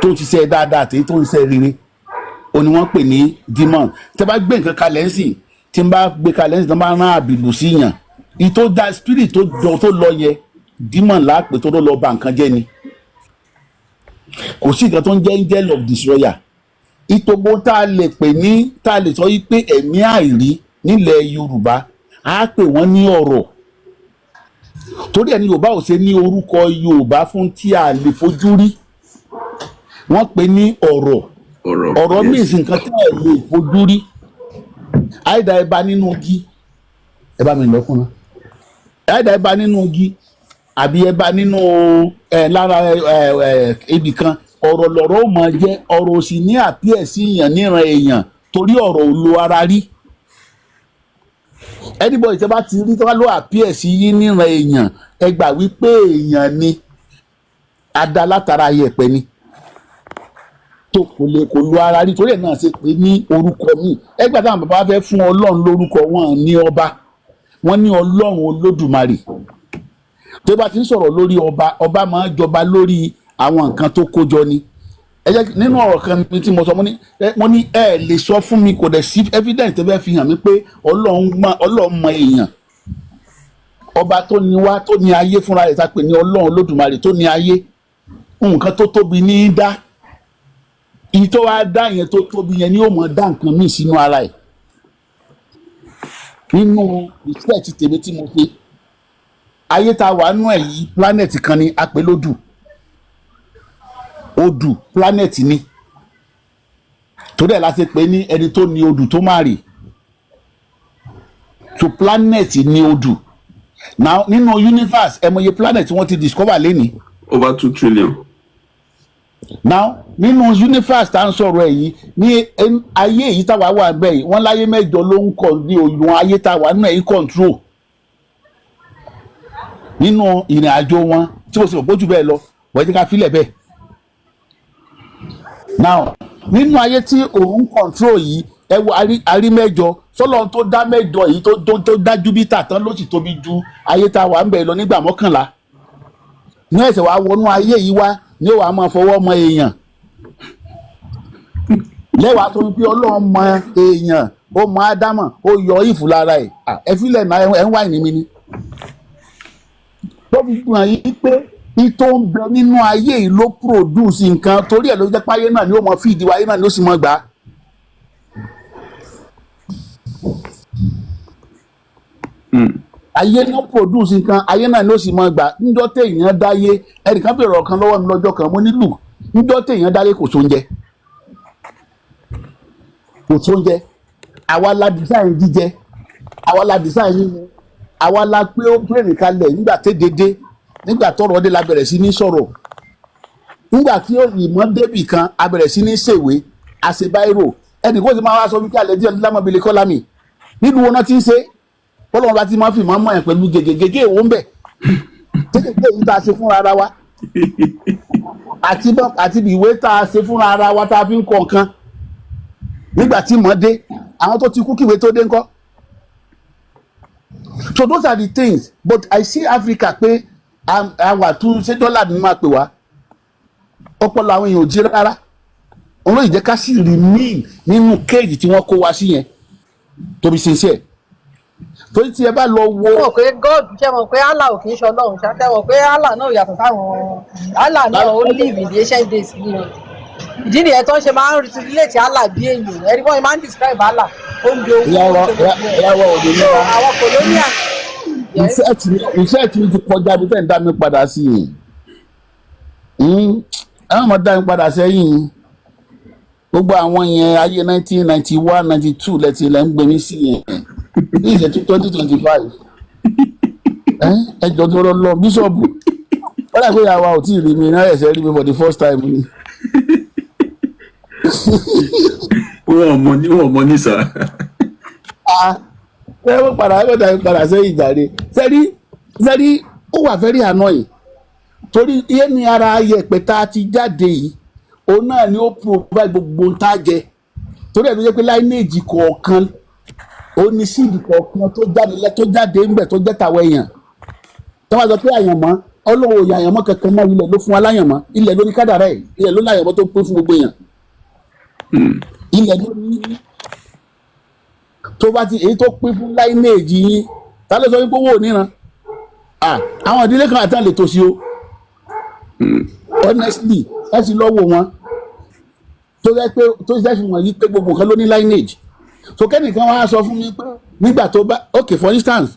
tó ń ṣiṣẹ́ dáadáa àti tó ń ṣiṣẹ́ rere ó ní wọ́n pè ní dímọ̀n tẹ́ bá gbé nǹkan kalẹ̀ ń sìn tí n bá gbé kalẹ̀ ń sìn tó bá rán àbìlù sí yàn ìtò da spirit tó jọ tó lọ yẹ dímọ̀n láàpẹ̀ tó lọ ba nǹkan jẹ́ ni kò sí nǹkan tó ń jẹ́ angel of destroyer ìtògbó tá a lè pè ní tá a lè sọ yí pé ẹ̀mí àìrí nílẹ̀ Yorùbá á pè wọ́n ní ọ̀rọ̀ torí ẹni Yorùbá ò ṣe ní orúkọ Yorùbá fún tí a lè fojú rí wọ́n pè ní ọ̀rọ̀ means nǹkan tí a lè fojú rí àìdá ẹ bá nínú igi ẹ bá mi lọ fún un àìdá ẹ bá nínú igi àbí ẹ bá nínú lára ibì kan ọ̀rọ̀ lọ̀rọ̀ ó máa jẹ́ ọ̀rọ̀ sì ní àpíẹ̀sí èèyàn níran èèyàn torí ọ̀rọ̀ ò lo ara rí anybody tẹ́ bá ti rí tẹ́ bá lọ àpíẹ̀sí yín níran èèyàn ẹ gbà wípé èèyàn ni adá látara yẹ̀pẹ̀ ni tó kò lo ara rí torí ẹ̀ náà ṣe pé ní orúkọ míì ẹ gbà táwọn bàbá fẹ́ fún Ọlọ́run lórúkọ wọn ní ọba wọn ní Ọlọ́run Olódùmarè tó bá ti ń sọ̀rọ̀ lórí ọba máa ń jọba lórí àwọn nǹkan tó kójọ ni ẹ jẹ́ nínú ọ̀rọ̀ kan tí mo sọ mo ní ẹ lè sọ fún mi kò dẹ̀ sí evidence tó fẹ́ fi hàn mí pé Ọlọ́run mọ èèyàn ọba tó ní wá tó ní ayé fúnra rẹ̀ tá pè ní Ọlọ́run Olódùmarè tó ní ayé nǹkan tó tóbi ní í dá ìyí tó wá dá yẹn tó tóbi yẹn ni ó mọ̀ dá nǹkan míì sínú ara ẹ̀ nínú research tèmi tí mo ṣe ayé tá a wà nú ẹ̀ yìí planet kan ni a pè lódù odù planet ni torí ẹ̀ la ṣe pè ní ẹni tó ní odù tó máa rì so planet ni odù now nínú universe ẹ mọye planet wọ́n ti discover lẹ́ni. over 2 trillion. now nínú universe tá à ń sọ̀rọ̀ ẹ̀ yìí ní ayé yìí táwa wà bẹ́ẹ̀ yìí wọ́n láyé mẹ́jọ ló ń kọ̀ ní òyìnbó ayé táwa náà yìí control nínú ìrìn àjò wọn tí mo sì mọ̀ bójú bẹ́ẹ̀ lọ wọ́n ti ká filẹ̀ bẹ́ẹ̀. now nínú ayé tí òun control yìí ẹ wo arí mẹ́jọ sọ́lọ́run tó dá mẹ́jọ yìí tó dá Júpítà tán ló sì tóbi ju ayé táwa ń bẹ̀ lọ nígbà 11 ní ẹ̀sẹ̀ wa wọnú ayé yìí wá ní ó wàá máa fọwọ́ mọ èèyàn lẹ́wàá tó ń pé Ọlọ́run mọ èèyàn ó mọ Ádámọ̀ ó yọ ìfù lára ẹ̀ ẹ fílẹ̀ náà ẹ̀ ń wá ìní mi ni tó fi hàn yí pé ìtò ń bẹ nínú ayé yìí ló produce nǹkan torí ẹ̀ ló jẹ́ páyé náà ni ó mọ fíìdì wáyé náà ni ó sì mọ gbà á. ayé náà produce nǹkan ayé náà ló sì mọ gbà níjọ́ téèyàn dáyé ẹnìkan bèrè ọ̀kan lọ́wọ́ mi lọ́jọ́ kan mo nílù níjọ́ téèyàn dáyé kò sóúnjẹ àwa la design jíjẹ àwa la design mímu àwa la pé ó plane kalẹ̀ nígbà dédé nígbà tọ́rọ̀ dé la bẹ̀rẹ̀ sí ní sọ̀rọ̀ nígbà tí ìmọ̀ débì kan a bẹ̀rẹ̀ sí ní ṣèwé àṣebáírò ẹnì kó ti máa wá sọ wípé àlẹ́ díẹ̀ lámọ̀bìlẹ̀ kọ́lámì nínú wọn náà ti ń ṣe bọ́lọ́wọ́n bá ti máa fi máa mọ̀ ẹ̀ pẹ̀lú gègé èwo ń bẹ̀ tẹ́lẹ̀ yìí tá a ṣe fúnra ara wa àti ìwé tá a ṣe fúnra ara wa tá a fi ń kọ nǹkan nígbà tí mọ̀ dé àwọn tó ti kú kíwé tó dé ńkọ́. So those are the things but I see Africa pé àwa tún ṣé dọ́là ni máa pè wá ọpọlọ àwọn èèyàn ò jí rárá òun ló yìí jẹ́ ká sì remain nínú kéèjì tí wọ́n kó wa sí yẹn to be sincere torí tí ẹ bá lọ wo. ṣé mọ̀ pé God ṣé mọ̀ pé Allah ò kì í ṣe Ọlọ́run ṣe mọ̀ pé Allah náà yàtọ̀ sáwọn Allah náà ó live in the ancient days ni o ìdí nìyẹn tó ń ṣe máa ń relate Allah bí èèyàn ẹni wọ́n máa ń describe Allah ó ń gbé owó ìyàwó òde nípa àwọn colonial. iṣẹ́ tí mi ti kọjá bí tẹ́ ń dá mi padà sí i àwọn ọmọ dá mi padà sẹ́yìn gbogbo àwọn yẹn ayé 1991 92 lẹ́tì lẹ́ ń gbé mi sí yẹn ní ìṣẹ́jú 2025 ẹjọ́ tó lọ bíṣọ̀bù wọ́n dà pé àwa ò tí ì rí mi náà ẹ̀sẹ̀ rí mi for the first time ni. wọ́n mọ ní sà. ẹ wọ́n padà sẹ́yìn ìjàre sẹ́rí ó wà very annoying torí iye ní ara ayẹ̀pẹ̀ tá a ti jáde yìí òun náà ni ó provide gbogbo ń tá a jẹ torí ẹ̀ ló jẹ́ pé lineage kọ̀ọ̀kan ó ní síìdì kọ̀ọ̀kan tó jáde ńbẹ̀ tó jẹ́ tàwọn èèyàn tó wá sọ pé àyànmọ́ ọlọ́wọ́ òye àyànmọ́ kankan náà ilẹ̀ ló fún wa láyànmọ́ ilẹ̀ ló ní kádàrá ẹ̀ ilẹ̀ ló láyànmọ́ tó pé fún gbogbo èèyàn ilẹ̀ ló ní tó bá ti èyí tó pé fún lineage yín ta ló sọ wípé owó ò níran àwọn ìdílé kan àtàn lè tòṣì o honestly ẹ sì lọ́wọ́ wọn tó jẹ́ pé tó jẹ́ fi wọ̀nyí pé gbogbo nǹkan ló ní lineage so kẹ́nìkan wá sọ fún mi pé nígbà tó bá okay for instance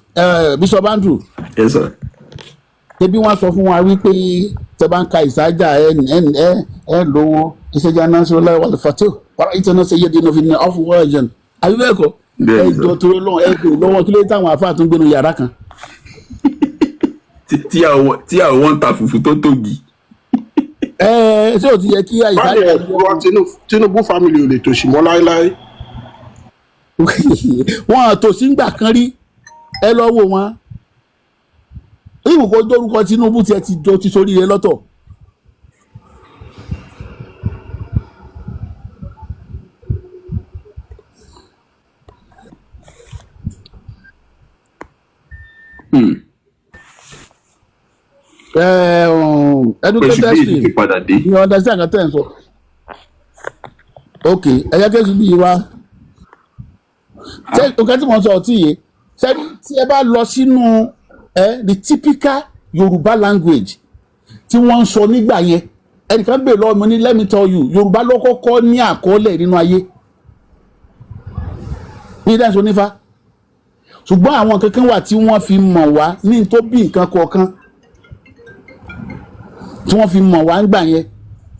Bishop Andrew yes sir ṣebí wọ́n sọ fún wa wípé tẹ́ bá ń ka ìsájà ẹ lówó ìṣèjà náà ṣe ọlọ́wọ́ wà fàtó wàrà ìtẹ̀nà ṣe yé dínà fi ní ọ̀fù wọ́ọ̀jẹ̀n àbí bẹ́ẹ̀ kọ́ ẹjọ́ tó lọ́wọ́ ẹgbẹ́ lọ́wọ́ kí ló dé táwọn afáà tó ń gbénu yàrá kan. tí àwọn ń ta fùfú tó tóbi. ṣé o ti yẹ kí àyíká yẹn. Tinubu family ò lè tòṣì mọ́ láéláé. wọn àtòsí ńgbà kan rí ẹ lọ wò wọn ìwòkó dórúkọ Tinubu tiẹ̀ ti sórí rẹ̀ lọ́tọ̀. Educated still you understand nǹkan tẹ́ ń sọ ok ẹ̀yà kẹ́sì bí wa nǹkan tí mo sọ ọtí yìí tí ẹ bá lọ sínú the typical Yorùbá language tí wọ́n ń sọ nígbà yẹn ẹnìkan bèèrè lọ́wọ́ mi ní let me tell you Yorùbá ló kọ́kọ́ ní àkọọ́lẹ̀ nínú ayé ní dáńsọ nífa ṣùgbọ́n àwọn kankan wà tí wọ́n fi mọ̀ wá ní tó bí nǹkan kọ̀ọ̀kan tí wọ́n fi mọ̀ wá ń gbà yẹn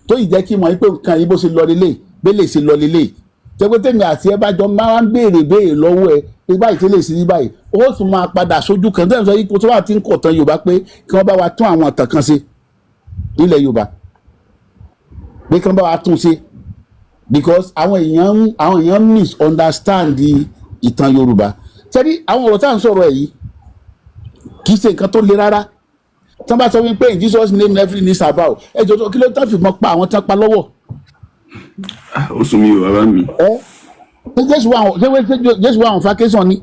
tó yìí jẹ́ kí mọ̀ pé nǹkan yìí bó ṣe lọ lélẹ̀ bẹ́lẹ̀ ṣe lọ lélẹ̀ jẹ́ pé tèmi àti ẹ bá jọ máa ń béèrè lọ́wọ́ ẹ pé báyìí tẹ́lẹ̀ sí ní báyìí ó tún máa padà sójú kan tẹ́lẹ̀ sọ yìí kó tó wà tí ń kọ̀ tán Yorùbá pé kí wọ́n bá wa tún àwọn ìtàn kan ṣe nílẹ̀ Yorùbá pé kí wọ́n bá wa tún ṣe because àwọn èèyàn misunderstand ìtàn Yorùbá tẹ́lẹ̀ àwọn ọ̀rọ̀ tá à ń sọ̀rọ̀ ẹ̀ yìí kì í ṣe nǹkan tó le rárá tí wọ́n bá sọ wípé in Jesus name every knee shall bow ẹ jọ̀ọ́ kí ló tán fi mọ́ pa àwọn tán pa lọ́wọ́. ó sún mi ò bàbá mi. Jésù wà àwọn vacation ni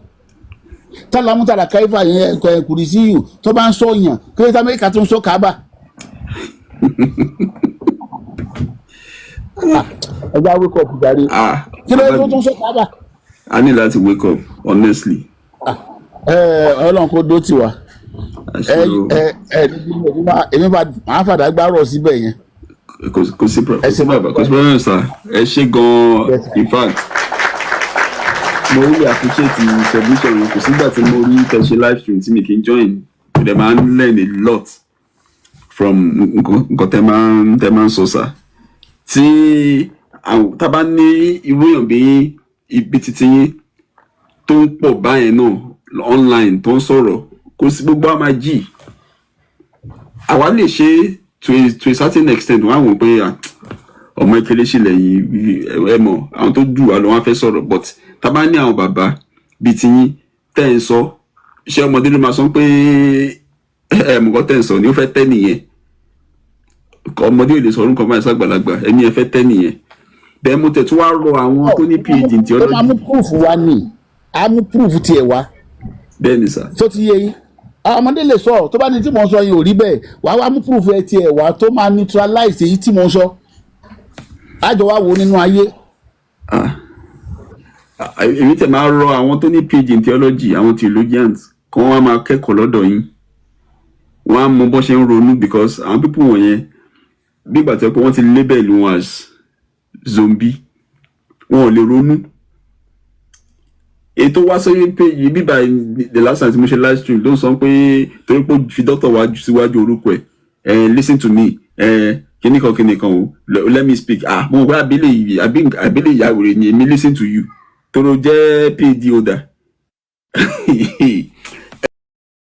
tálámútàlà káífà yẹn kùrì sí yù tó bá ń sọ yàn kí ló tán Amẹ́ríkà tó ń sọ Káàbà. ẹ já wake up jàre kí ló tó ń sọ Káàbà. a ní láti wake up honestly. Ọlọ́run kò dó tiwa èmi máa fàdá gbárò síbẹ̀ yẹn. kò sí problem sir ẹ ṣe gan-an in fact mo really appreciate the submission yẹn kò sígbà tí mo rí tẹ̀sí live stream tí mi kì í join mo dẹ̀ máa ń learn a lot from nǹkan tẹ́ máa ń sọ sir tí tá a bá ní irú èèyàn bí ibi títí yín tó ń pọ̀ báyẹn náà online tó ń sọ̀rọ̀ kò sí gbogbo àmà jì àwa lè ṣe to a certain extent wọn àwọn pé ọmọ ìkẹlẹ sílẹ̀ yìí ẹ mọ̀ àwọn tó jù wá lọ wọn fẹ́ sọ̀rọ̀ but tá bá ní àwọn bàbá bíi tiyín tẹ́ ń sọ iṣẹ́ ọmọdé ló máa sọ pé mọ̀kọ́ tẹ́ ń sọ ni ó fẹ́ tẹ́ nìyẹn ọmọdé ò lè sọ orúkọ báyìí sàgbàlagbà ẹni ẹ fẹ́ tẹ́ nìyẹn bẹ́ẹ̀ mo tẹ̀ tún wá rọ àwọn tó ní PhD in theology. ó máa mú proof wá ní a mú proof tiẹ̀ wá. bẹ́ẹ̀ ni sà. tó ti yé yín ọmọdé lè sọ tó bá ní tí mò ń sọ yín ò rí bẹ́ẹ̀ wàá wá mú proof ẹ tiẹ̀ wá tó máa neutralize èyí tí mò ń sọ àjọ wa wo nínú ayé. èmi tẹ̀ máa rọ àwọn tó ní PhD in theology àwọn theologians kí wọ́n máa kẹ́kọ̀ọ́ lọ́dọ̀ yín wọ́n á mọ bó ṣe ń ronú because àwọn people wọ̀nyẹn bí ìgbà tó yẹ pé wọ́n ti label wọn as zombie wọn ò lè ronú. ètò wá sórí péjì bíbá the last time tí mo ṣe live stream ló ń sọ pé torí pé fi dókítà wá síwájú orúkọ ẹ̀ listen to me kíníkan o let me speak mo mọ̀ pé àbílẹ̀ ìyàwó rẹ̀ ni èmi listen to you tóró jẹ́ PhD holder